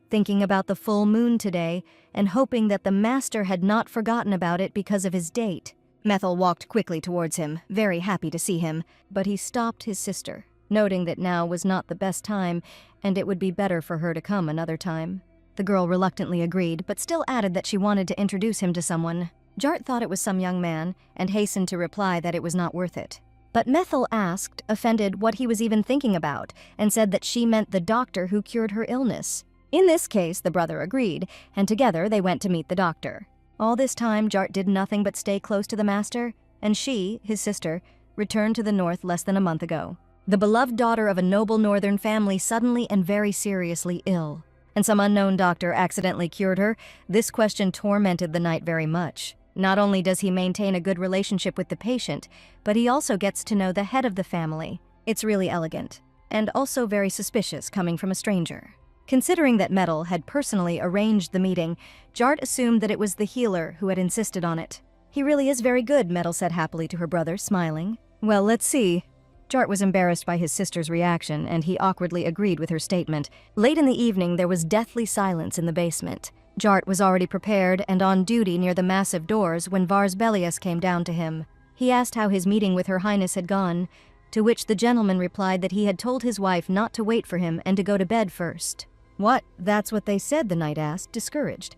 thinking about the full moon today and hoping that the master had not forgotten about it because of his date. Methel walked quickly towards him, very happy to see him, but he stopped his sister, noting that now was not the best time and it would be better for her to come another time. The girl reluctantly agreed, but still added that she wanted to introduce him to someone. Jart thought it was some young man and hastened to reply that it was not worth it. But Methel asked, offended, what he was even thinking about, and said that she meant the doctor who cured her illness. In this case, the brother agreed, and together they went to meet the doctor. All this time, Jart did nothing but stay close to the master, and she, his sister, returned to the north less than a month ago. The beloved daughter of a noble northern family suddenly and very seriously ill, and some unknown doctor accidentally cured her. This question tormented the knight very much. Not only does he maintain a good relationship with the patient, but he also gets to know the head of the family. It's really elegant, and also very suspicious coming from a stranger. Considering that Methel had personally arranged the meeting, Jart assumed that it was the healer who had insisted on it. "He really is very good," Methel said happily to her brother, smiling. "Well, let's see." Jart was embarrassed by his sister's reaction, and he awkwardly agreed with her statement. Late in the evening, there was deathly silence in the basement. Jart was already prepared and on duty near the massive doors when Vars Belellus came down to him. He asked how his meeting with Her Highness had gone, to which the gentleman replied that he had told his wife not to wait for him and to go to bed first. "What? That's what they said?" the knight asked, discouraged.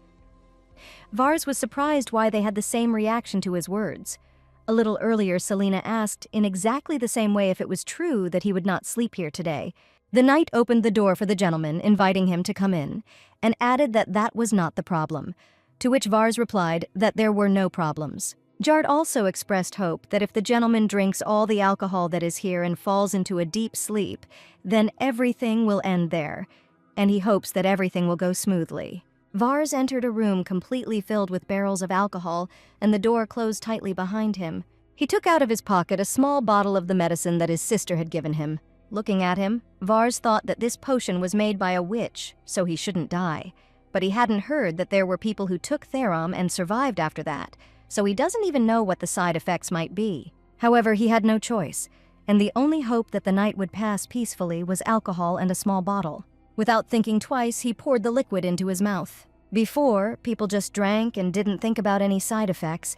Vars was surprised why they had the same reaction to his words. A little earlier, Selena asked in exactly the same way if it was true that he would not sleep here today. The knight opened the door for the gentleman, inviting him to come in, and added that that was not the problem, to which Vars replied that there were no problems. Jart also expressed hope that if the gentleman drinks all the alcohol that is here and falls into a deep sleep, then everything will end there, and he hopes that everything will go smoothly. Vars entered a room completely filled with barrels of alcohol, and the door closed tightly behind him. He took out of his pocket a small bottle of the medicine that his sister had given him. Looking at him, Vars thought that this potion was made by a witch, so he shouldn't die. But he hadn't heard that there were people who took Therum and survived after that, so he doesn't even know what the side effects might be. However, he had no choice, and the only hope that the night would pass peacefully was alcohol and a small bottle. Without thinking twice, he poured the liquid into his mouth. Before, people just drank and didn't think about any side effects.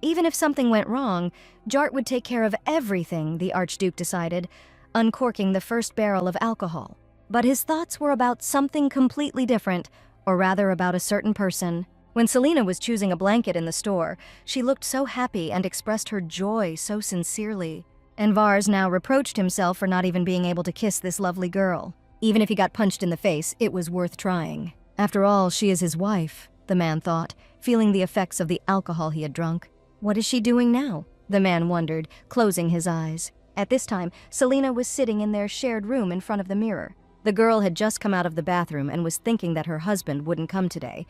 Even if something went wrong, Jart would take care of everything, the Archduke decided, uncorking the first barrel of alcohol. But his thoughts were about something completely different, or rather about a certain person. When Selena was choosing a blanket in the store, she looked so happy and expressed her joy so sincerely. And Vars now reproached himself for not even being able to kiss this lovely girl. Even if he got punched in the face, it was worth trying. After all, she is his wife, the man thought, feeling the effects of the alcohol he had drunk. What is she doing now? The man wondered, closing his eyes. At this time, Selena was sitting in their shared room in front of the mirror. The girl had just come out of the bathroom and was thinking that her husband wouldn't come today,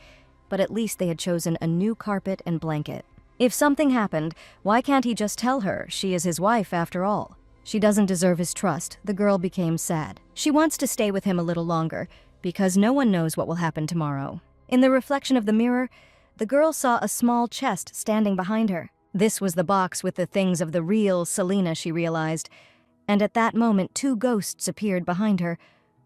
but at least they had chosen a new carpet and blanket. If something happened, why can't he just tell her she is his wife after all? She doesn't deserve his trust. The girl became sad. She wants to stay with him a little longer, because no one knows what will happen tomorrow. In the reflection of the mirror, the girl saw a small chest standing behind her. This was the box with the things of the real Selena, she realized, and at that moment 2 ghosts appeared behind her,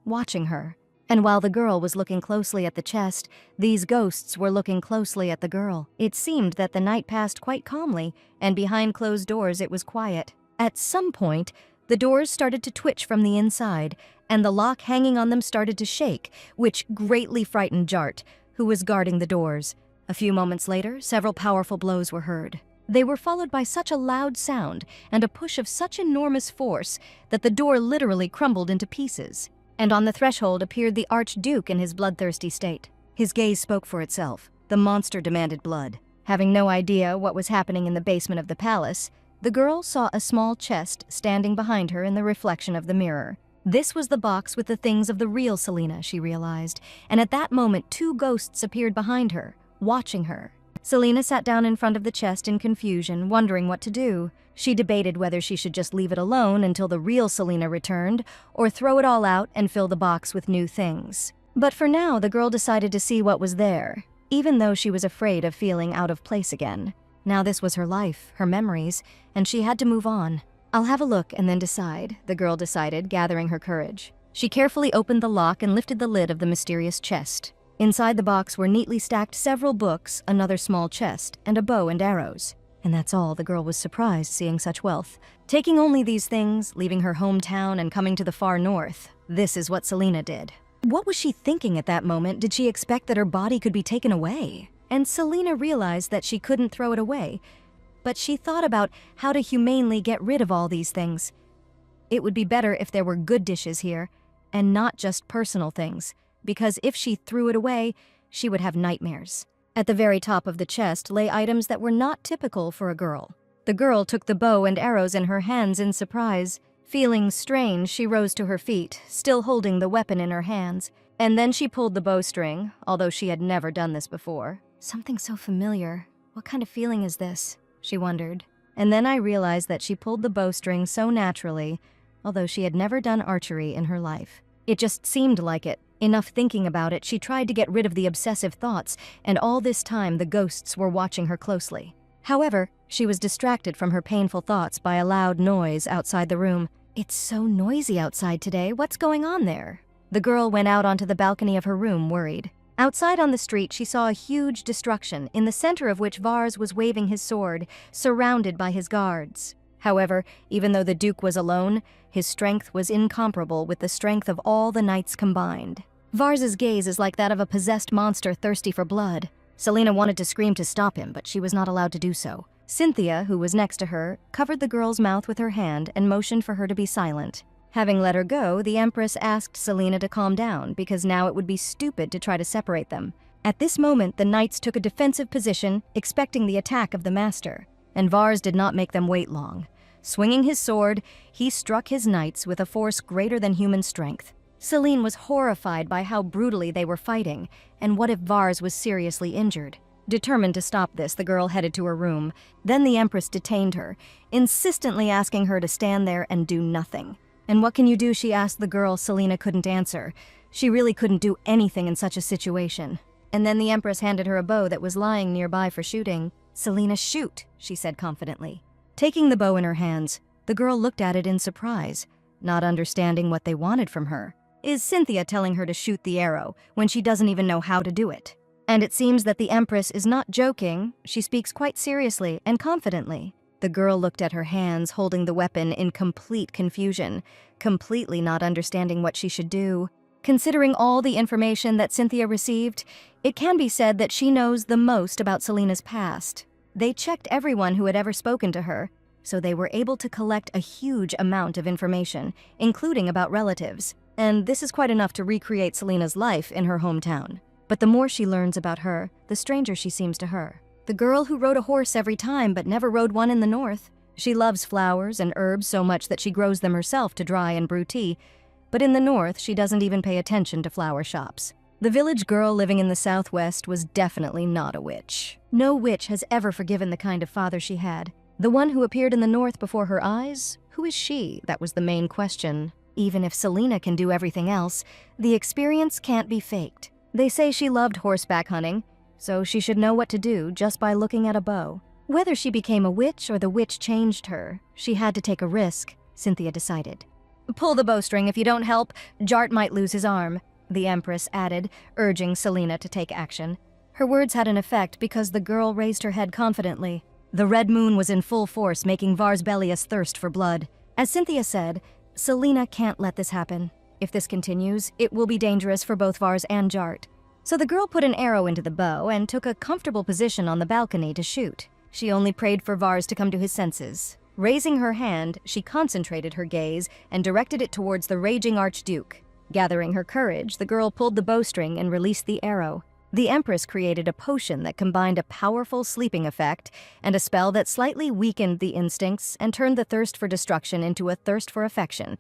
watching her. And while the girl was looking closely at the chest, these ghosts were looking closely at the girl. It seemed that the night passed quite calmly, and behind closed doors it was quiet. At some point, the doors started to twitch from the inside, and the lock hanging on them started to shake, which greatly frightened Jart, who was guarding the doors. A few moments later, several powerful blows were heard. They were followed by such a loud sound and a push of such enormous force that the door literally crumbled into pieces. And on the threshold appeared the archduke in his bloodthirsty state. His gaze spoke for itself. The monster demanded blood. Having no idea what was happening in the basement of the palace, the girl saw a small chest standing behind her in the reflection of the mirror. This was the box with the things of the real Selena, she realized, and at that moment 2 ghosts appeared behind her, watching her. Selena sat down in front of the chest in confusion, wondering what to do. She debated whether she should just leave it alone until the real Selena returned, or throw it all out and fill the box with new things. But for now, the girl decided to see what was there, even though she was afraid of feeling out of place again. Now this was her life, her memories, and she had to move on. "I'll have a look and then decide," the girl decided, gathering her courage. She carefully opened the lock and lifted the lid of the mysterious chest. Inside the box were neatly stacked several books, another small chest, and a bow and arrows. And that's all. The girl was surprised seeing such wealth. Taking only these things, leaving her hometown and coming to the far north, this is what Selena did. What was she thinking at that moment? Did she expect that her body could be taken away? And Selena realized that she couldn't throw it away. But she thought about how to humanely get rid of all these things. It would be better if there were good dishes here, and not just personal things, because if she threw it away, she would have nightmares. At the very top of the chest lay items that were not typical for a girl. The girl took the bow and arrows in her hands in surprise. Feeling strange, she rose to her feet, still holding the weapon in her hands. And then she pulled the bowstring, although she had never done this before. Something so familiar. What kind of feeling is this? She wondered. And then I realized that she pulled the bowstring so naturally, although she had never done archery in her life. It just seemed like it. Enough thinking about it, she tried to get rid of the obsessive thoughts, and all this time the ghosts were watching her closely. However, she was distracted from her painful thoughts by a loud noise outside the room. "It's so noisy outside today. What's going on there?" The girl went out onto the balcony of her room, worried. Outside on the street, she saw a huge destruction, in the center of which Vars was waving his sword, surrounded by his guards. However, even though the Duke was alone, his strength was incomparable with the strength of all the knights combined. Vars's gaze is like that of a possessed monster thirsty for blood. Selena wanted to scream to stop him, but she was not allowed to do so. Cynthia, who was next to her, covered the girl's mouth with her hand and motioned for her to be silent. Having let her go, the Empress asked Selena to calm down, because now it would be stupid to try to separate them. At this moment, the knights took a defensive position, expecting the attack of the master, and Vars did not make them wait long. Swinging his sword, he struck his knights with a force greater than human strength. Selene was horrified by how brutally they were fighting, and what if Vars was seriously injured? Determined to stop this, the girl headed to her room. Then the Empress detained her, insistently asking her to stand there and do nothing. "And what can you do?" she asked the girl. Selena couldn't answer. She really couldn't do anything in such a situation. And then the Empress handed her a bow that was lying nearby for shooting. "Selena, shoot," she said confidently. Taking the bow in her hands, the girl looked at it in surprise, not understanding what they wanted from her. Is Cynthia telling her to shoot the arrow when she doesn't even know how to do it? And it seems that the Empress is not joking. She speaks quite seriously and confidently. The girl looked at her hands holding the weapon in complete confusion, completely not understanding what she should do. Considering all the information that Cynthia received, it can be said that she knows the most about Selena's past. They checked everyone who had ever spoken to her, so they were able to collect a huge amount of information, including about relatives. And this is quite enough to recreate Selena's life in her hometown. But the more she learns about her, the stranger she seems to her. The girl who rode a horse every time but never rode one in the north. She loves flowers and herbs so much that she grows them herself to dry and brew tea. But in the north, she doesn't even pay attention to flower shops. The village girl living in the southwest was definitely not a witch. No witch has ever forgiven the kind of father she had. The one who appeared in the north before her eyes? Who is she? That was the main question. Even if Selena can do everything else, the experience can't be faked. They say she loved horseback hunting, so she should know what to do just by looking at a bow. Whether she became a witch or the witch changed her, she had to take a risk, Cynthia decided. "Pull the bowstring. If you don't help, Jart might lose his arm." the Empress added, urging Selena to take action. Her words had an effect because the girl raised her head confidently. The red moon was in full force, making Vars Belellus thirst for blood. As Cynthia said, Selena can't let this happen. If this continues, it will be dangerous for both Vars and Jart. So the girl put an arrow into the bow and took a comfortable position on the balcony to shoot. She only prayed for Vars to come to his senses. Raising her hand, she concentrated her gaze and directed it towards the raging archduke. Gathering her courage, the girl pulled the bowstring and released the arrow. The Empress created a potion that combined a powerful sleeping effect and a spell that slightly weakened the instincts and turned the thirst for destruction into a thirst for affection.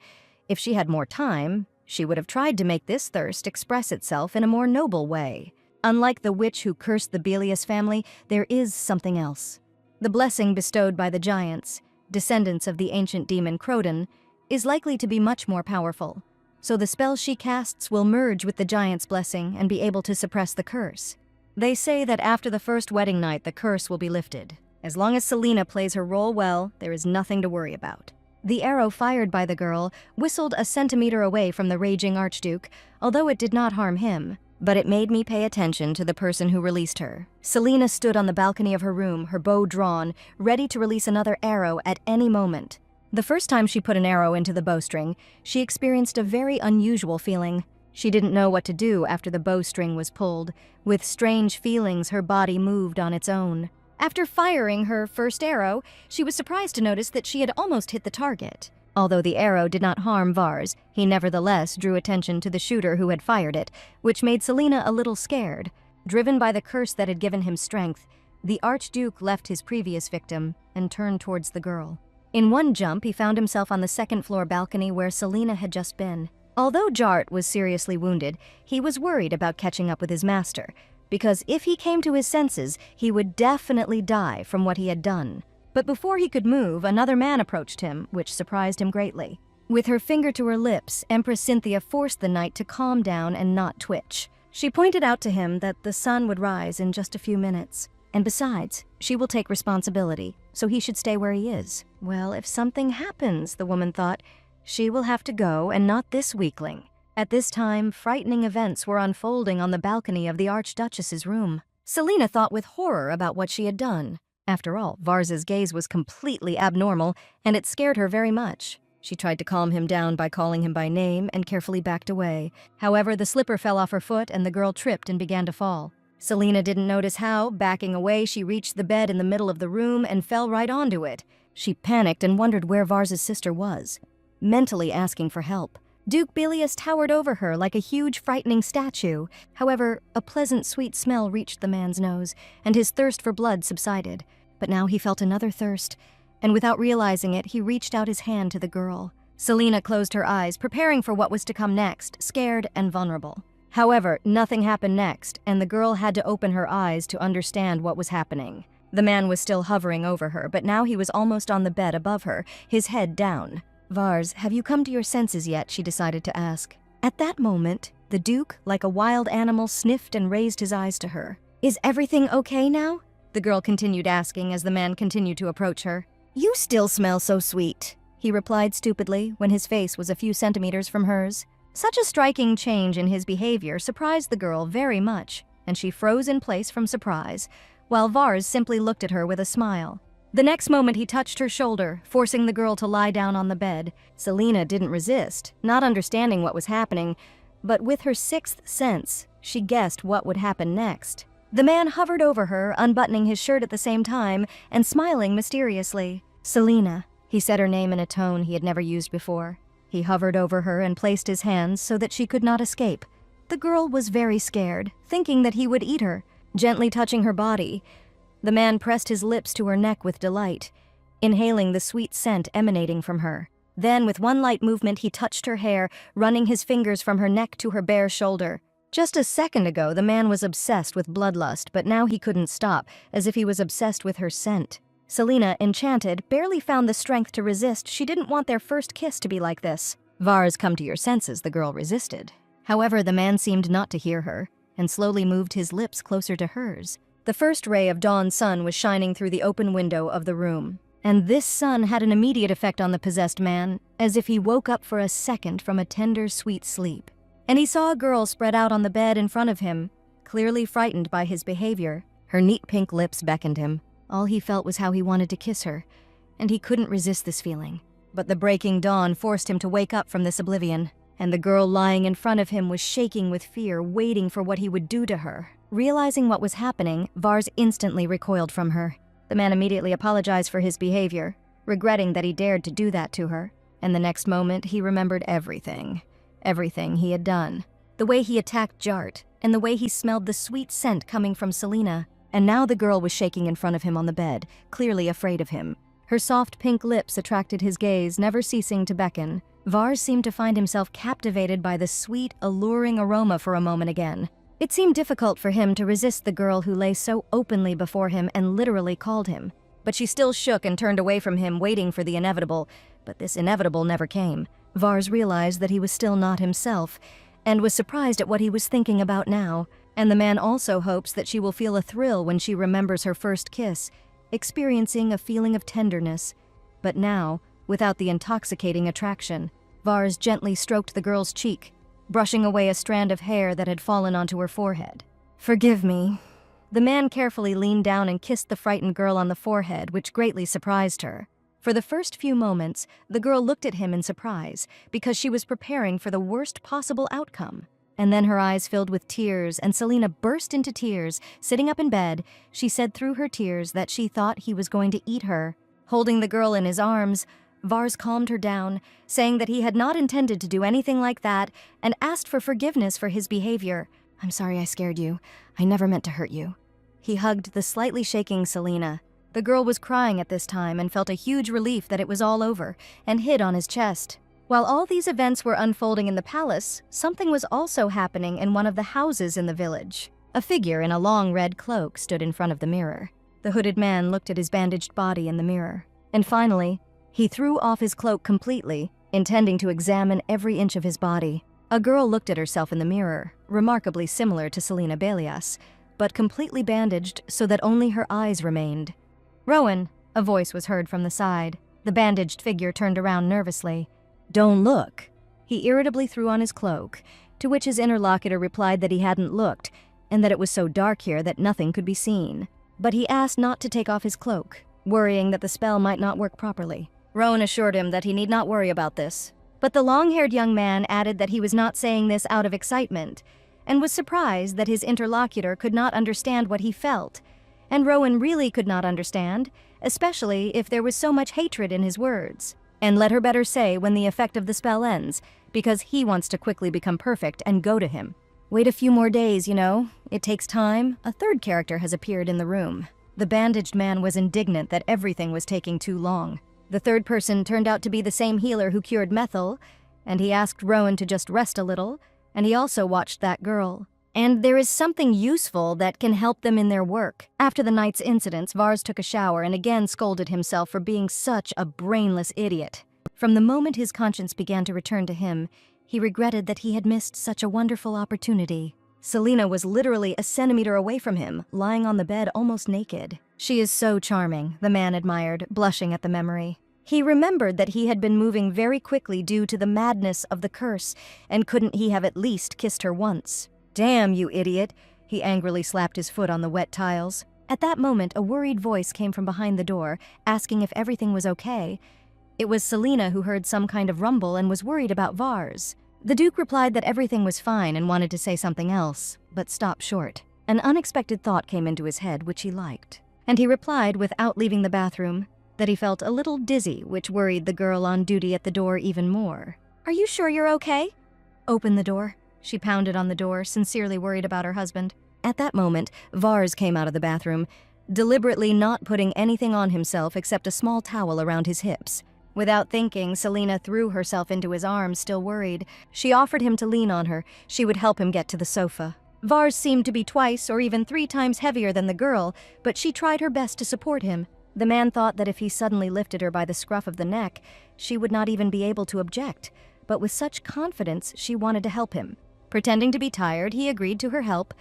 If she had more time, she would have tried to make this thirst express itself in a more noble way. Unlike the witch who cursed the Belellus family, there is something else. The blessing bestowed by the giants, descendants of the ancient demon Croden, is likely to be much more powerful. So the spell she casts will merge with the giant's blessing and be able to suppress the curse. They say that after the first wedding night, the curse will be lifted. As long as Selena plays her role well, there is nothing to worry about. The arrow fired by the girl whistled a centimeter away from the raging archduke, although it did not harm him. But it made me pay attention to the person who released her. Selena stood on the balcony of her room, her bow drawn, ready to release another arrow at any moment. The first time she put an arrow into the bowstring, she experienced a very unusual feeling. She didn't know what to do after the bowstring was pulled. With strange feelings, her body moved on its own. After firing her first arrow, she was surprised to notice that she had almost hit the target. Although the arrow did not harm Vars, he nevertheless drew attention to the shooter who had fired it, which made Selena a little scared. Driven by the curse that had given him strength, the archduke left his previous victim and turned towards the girl. In one jump, he found himself on the second-floor balcony where Selena had just been. Although Jart was seriously wounded, he was worried about catching up with his master, because if he came to his senses, he would definitely die from what he had done. But before he could move, another man approached him, which surprised him greatly. With her finger to her lips, Empress Cynthia forced the knight to calm down and not twitch. She pointed out to him that the sun would rise in just a few minutes. And besides, she will take responsibility, so he should stay where he is. Well, if something happens, the woman thought, she will have to go and not this weakling. At this time, frightening events were unfolding on the balcony of the Archduchess's room. Selena thought with horror about what she had done. After all, Vars's gaze was completely abnormal, and it scared her very much. She tried to calm him down by calling him by name and carefully backed away. However, the slipper fell off her foot and the girl tripped and began to fall. Selena didn't notice how, backing away, she reached the bed in the middle of the room and fell right onto it. She panicked and wondered where Vars's sister was, mentally asking for help. Duke Belellus towered over her like a huge, frightening statue. However, a pleasant, sweet smell reached the man's nose, and his thirst for blood subsided. But now he felt another thirst, and without realizing it, he reached out his hand to the girl. Selena closed her eyes, preparing for what was to come next, scared and vulnerable. However, nothing happened next, and the girl had to open her eyes to understand what was happening. The man was still hovering over her, but now he was almost on the bed above her, his head down. "Vars, have you come to your senses yet?" she decided to ask. At that moment, the Duke, like a wild animal, sniffed and raised his eyes to her. "Is everything okay now?" the girl continued asking as the man continued to approach her. "You still smell so sweet," he replied stupidly when his face was a few centimeters from hers. Such a striking change in his behavior surprised the girl very much, and she froze in place from surprise, while Vars simply looked at her with a smile. The next moment he touched her shoulder, forcing the girl to lie down on the bed. Selena didn't resist, not understanding what was happening, but with her sixth sense, she guessed what would happen next. The man hovered over her, unbuttoning his shirt at the same time and smiling mysteriously. "Selena," he said her name in a tone he had never used before. He hovered over her and placed his hands so that she could not escape. The girl was very scared, thinking that he would eat her. Gently touching her body, the man pressed his lips to her neck with delight, inhaling the sweet scent emanating from her. Then, with one light movement, he touched her hair, running his fingers from her neck to her bare shoulder. Just a second ago, the man was obsessed with bloodlust, but now he couldn't stop, as if he was obsessed with her scent. Selena, enchanted, barely found the strength to resist. She didn't want their first kiss to be like this. "Vars, come to your senses," the girl resisted. However, the man seemed not to hear her, and slowly moved his lips closer to hers. The first ray of dawn's sun was shining through the open window of the room, and this sun had an immediate effect on the possessed man, as if he woke up for a second from a tender, sweet sleep. and he saw a girl spread out on the bed in front of him, clearly frightened by his behavior. Her neat pink lips beckoned him. All he felt was how he wanted to kiss her, and he couldn't resist this feeling. But the breaking dawn forced him to wake up from this oblivion, and the girl lying in front of him was shaking with fear, waiting for what he would do to her. Realizing what was happening, Vars instantly recoiled from her. The man immediately apologized for his behavior, regretting that he dared to do that to her, and the next moment he remembered everything he had done. The way he attacked Jart, and the way he smelled the sweet scent coming from Selena, and now the girl was shaking in front of him on the bed, clearly afraid of him. Her soft pink lips attracted his gaze, never ceasing to beckon. Vars seemed to find himself captivated by the sweet, alluring aroma for a moment again. It seemed difficult for him to resist the girl who lay so openly before him and literally called him. But she still shook and turned away from him, waiting for the inevitable. But this inevitable never came. Vars realized that he was still not himself, and was surprised at what he was thinking about now. And the man also hopes that she will feel a thrill when she remembers her first kiss, experiencing a feeling of tenderness. But now, without the intoxicating attraction, Vars gently stroked the girl's cheek, brushing away a strand of hair that had fallen onto her forehead. "Forgive me." The man carefully leaned down and kissed the frightened girl on the forehead, which greatly surprised her. For the first few moments, the girl looked at him in surprise, because she was preparing for the worst possible outcome. And then her eyes filled with tears, and Selena burst into tears. Sitting up in bed, she said through her tears that she thought he was going to eat her. Holding the girl in his arms, Vars calmed her down, saying that he had not intended to do anything like that, and asked for forgiveness for his behavior. "I'm sorry I scared you. I never meant to hurt you." He hugged the slightly shaking Selena. The girl was crying at this time and felt a huge relief that it was all over, and hid on his chest. While all these events were unfolding in the palace, something was also happening in one of the houses in the village. A figure in a long red cloak stood in front of the mirror. The hooded man looked at his bandaged body in the mirror. And finally, he threw off his cloak completely, intending to examine every inch of his body. A girl looked at herself in the mirror, remarkably similar to Selena Belellus, but completely bandaged so that only her eyes remained. "Rowan," a voice was heard from the side. The bandaged figure turned around nervously. "Don't look." He irritably threw on his cloak, to which his interlocutor replied that he hadn't looked, and that it was so dark here that nothing could be seen. But he asked not to take off his cloak, worrying that the spell might not work properly. Rowan assured him that he need not worry about this. But the long-haired young man added that he was not saying this out of excitement, and was surprised that his interlocutor could not understand what he felt. And Rowan really could not understand, especially if there was so much hatred in his words. And let her better say when the effect of the spell ends, because he wants to quickly become perfect and go to him. "Wait a few more days, you know. It takes time." A third character has appeared in the room. The bandaged man was indignant that everything was taking too long. The third person turned out to be the same healer who cured Methil, and he asked Rowan to just rest a little, and he also watched that girl. And there is something useful that can help them in their work. After the night's incidents, Vars took a shower and again scolded himself for being such a brainless idiot. From the moment his conscience began to return to him, he regretted that he had missed such a wonderful opportunity. Selena was literally a centimeter away from him, lying on the bed almost naked. "She is so charming," the man admired, blushing at the memory. He remembered that he had been moving very quickly due to the madness of the curse, and couldn't he have at least kissed her once? "Damn, you idiot!" He angrily slapped his foot on the wet tiles. At that moment, a worried voice came from behind the door, asking if everything was okay. It was Selena who heard some kind of rumble and was worried about Vars. The Duke replied that everything was fine and wanted to say something else, but stopped short. An unexpected thought came into his head, which he liked. And he replied, without leaving the bathroom, that he felt a little dizzy, which worried the girl on duty at the door even more. "Are you sure you're okay?" "Open the door." She pounded on the door, sincerely worried about her husband. At that moment, Vars came out of the bathroom, deliberately not putting anything on himself except a small towel around his hips. Without thinking, Selena threw herself into his arms, still worried. She offered him to lean on her. She would help him get to the sofa. Vars seemed to be twice or even 3 times heavier than the girl, but she tried her best to support him. The man thought that if he suddenly lifted her by the scruff of the neck, she would not even be able to object, but with such confidence she wanted to help him. Pretending to be tired, he agreed to her help,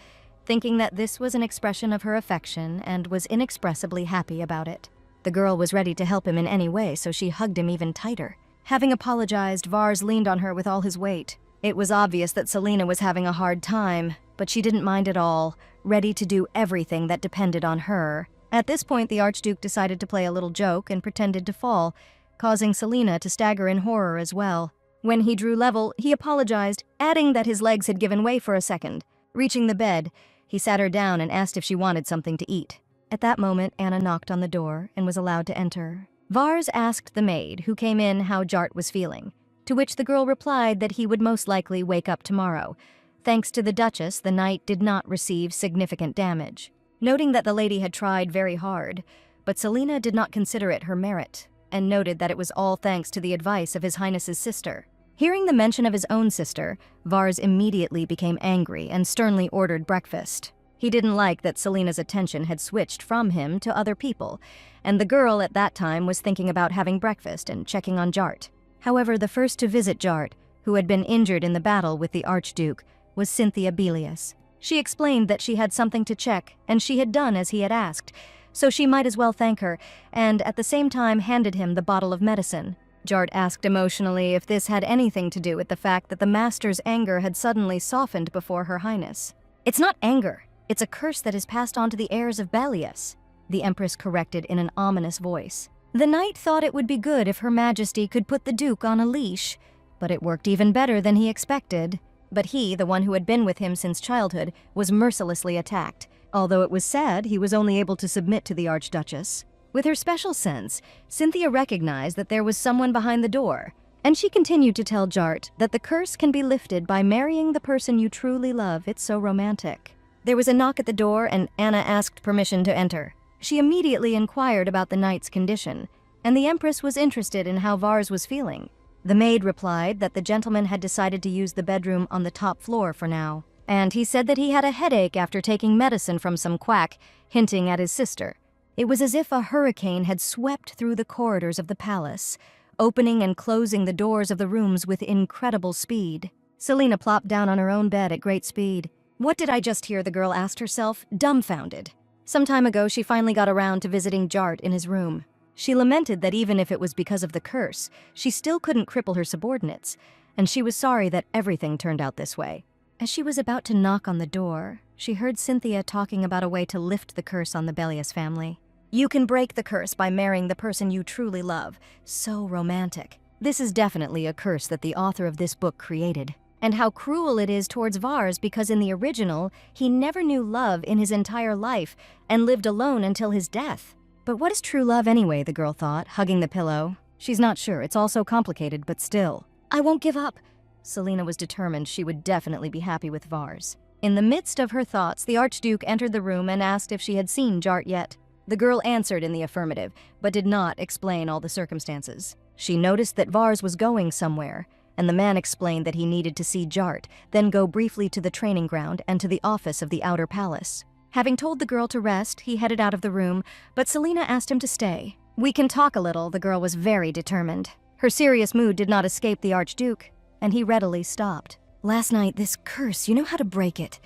thinking that this was an expression of her affection and was inexpressibly happy about it. The girl was ready to help him in any way, so she hugged him even tighter. Having apologized, Vars leaned on her with all his weight. It was obvious that Selena was having a hard time, but she didn't mind at all, ready to do everything that depended on her. At this point, the Archduke decided to play a little joke and pretended to fall, causing Selena to stagger in horror as well. When he drew level, he apologized, adding that his legs had given way for a second. Reaching the bed, he sat her down and asked if she wanted something to eat. At that moment, Anna knocked on the door and was allowed to enter. Vars asked the maid, who came in, how Jart was feeling, to which the girl replied that he would most likely wake up tomorrow. Thanks to the Duchess, the knight did not receive significant damage. Noting that the lady had tried very hard, but Selena did not consider it her merit, and noted that it was all thanks to the advice of His Highness's sister. Hearing the mention of his own sister, Vars immediately became angry and sternly ordered breakfast. He didn't like that Selena's attention had switched from him to other people, and the girl at that time was thinking about having breakfast and checking on Jart. However, the first to visit Jart, who had been injured in the battle with the Archduke, was Cynthia Belellus. She explained that she had something to check, and she had done as he had asked, so she might as well thank her, and at the same time handed him the bottle of medicine. Jart asked emotionally if this had anything to do with the fact that the master's anger had suddenly softened before Her Highness. "It's not anger. It's a curse that is passed on to the heirs of Belellus," the Empress corrected in an ominous voice. The knight thought it would be good if Her Majesty could put the Duke on a leash, but it worked even better than he expected. But he, the one who had been with him since childhood, was mercilessly attacked, although it was said he was only able to submit to the Archduchess. With her special sense, Cynthia recognized that there was someone behind the door, and she continued to tell Jart that the curse can be lifted by marrying the person you truly love. It's so romantic. There was a knock at the door, and Anna asked permission to enter. She immediately inquired about the knight's condition, and the Empress was interested in how Vars was feeling. The maid replied that the gentleman had decided to use the bedroom on the top floor for now, and he said that he had a headache after taking medicine from some quack, hinting at his sister. It was as if a hurricane had swept through the corridors of the palace, opening and closing the doors of the rooms with incredible speed. Selena plopped down on her own bed at great speed. "What did I just hear?" the girl asked herself, dumbfounded. Some time ago, she finally got around to visiting Jart in his room. She lamented that even if it was because of the curse, she still couldn't cripple her subordinates, and she was sorry that everything turned out this way. As she was about to knock on the door, she heard Cynthia talking about a way to lift the curse on the Belellus family. "You can break the curse by marrying the person you truly love." So romantic. This is definitely a curse that the author of this book created. And how cruel it is towards Vars, because in the original, he never knew love in his entire life and lived alone until his death. But what is true love anyway, the girl thought, hugging the pillow. She's not sure, it's all so complicated, but still. "I won't give up." Selena was determined she would definitely be happy with Vars. In the midst of her thoughts, the Archduke entered the room and asked if she had seen Jart yet. The girl answered in the affirmative, but did not explain all the circumstances. She noticed that Vars was going somewhere, and the man explained that he needed to see Jart, then go briefly to the training ground and to the office of the outer palace. Having told the girl to rest, he headed out of the room, but Selena asked him to stay. "We can talk a little." The girl was very determined. Her serious mood did not escape the Archduke, and he readily stopped. "Last night, this curse, you know how to break it."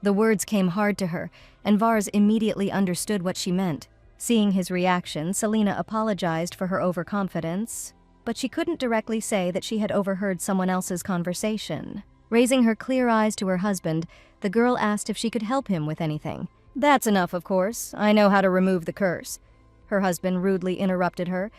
The words came hard to her, and Vars immediately understood what she meant. Seeing his reaction, Selena apologized for her overconfidence, but she couldn't directly say that she had overheard someone else's conversation. Raising her clear eyes to her husband, the girl asked if she could help him with anything. "That's enough, of course. I know how to remove the curse." Her husband rudely interrupted her,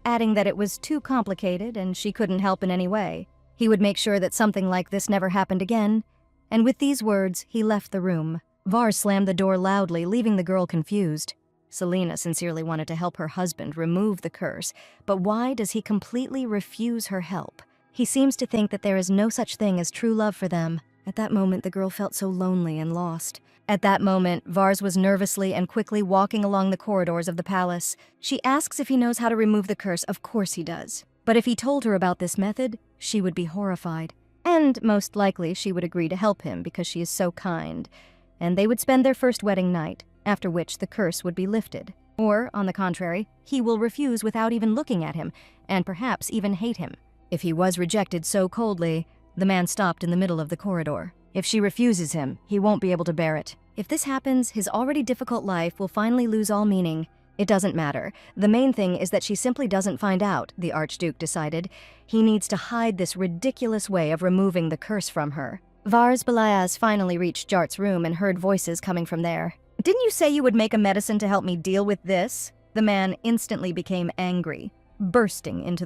adding that it was too complicated and she couldn't help in any way. He would make sure that something like this never happened again, and with these words, he left the room. Vars slammed the door loudly, leaving the girl confused. Selena sincerely wanted to help her husband remove the curse, but why does he completely refuse her help? He seems to think that there is no such thing as true love for them. At that moment, the girl felt so lonely and lost. At that moment, Vars was nervously and quickly walking along the corridors of the palace. She asks if he knows how to remove the curse. Of course he does. But if he told her about this method, she would be horrified. And most likely she would agree to help him because she is so kind. And they would spend their first wedding night, after which the curse would be lifted. Or, on the contrary, he will refuse without even looking at him, and perhaps even hate him. If he was rejected so coldly, the man stopped in the middle of the corridor. If she refuses him, he won't be able to bear it. If this happens, his already difficult life will finally lose all meaning, It doesn't matter. The main thing is that she simply doesn't find out, the Archduke decided. He needs to hide this ridiculous way of removing the curse from her. Vars Belellus finally reached Jart's room and heard voices coming from there. "Didn't you say you would make a medicine to help me deal with this?" The man instantly became angry, bursting into the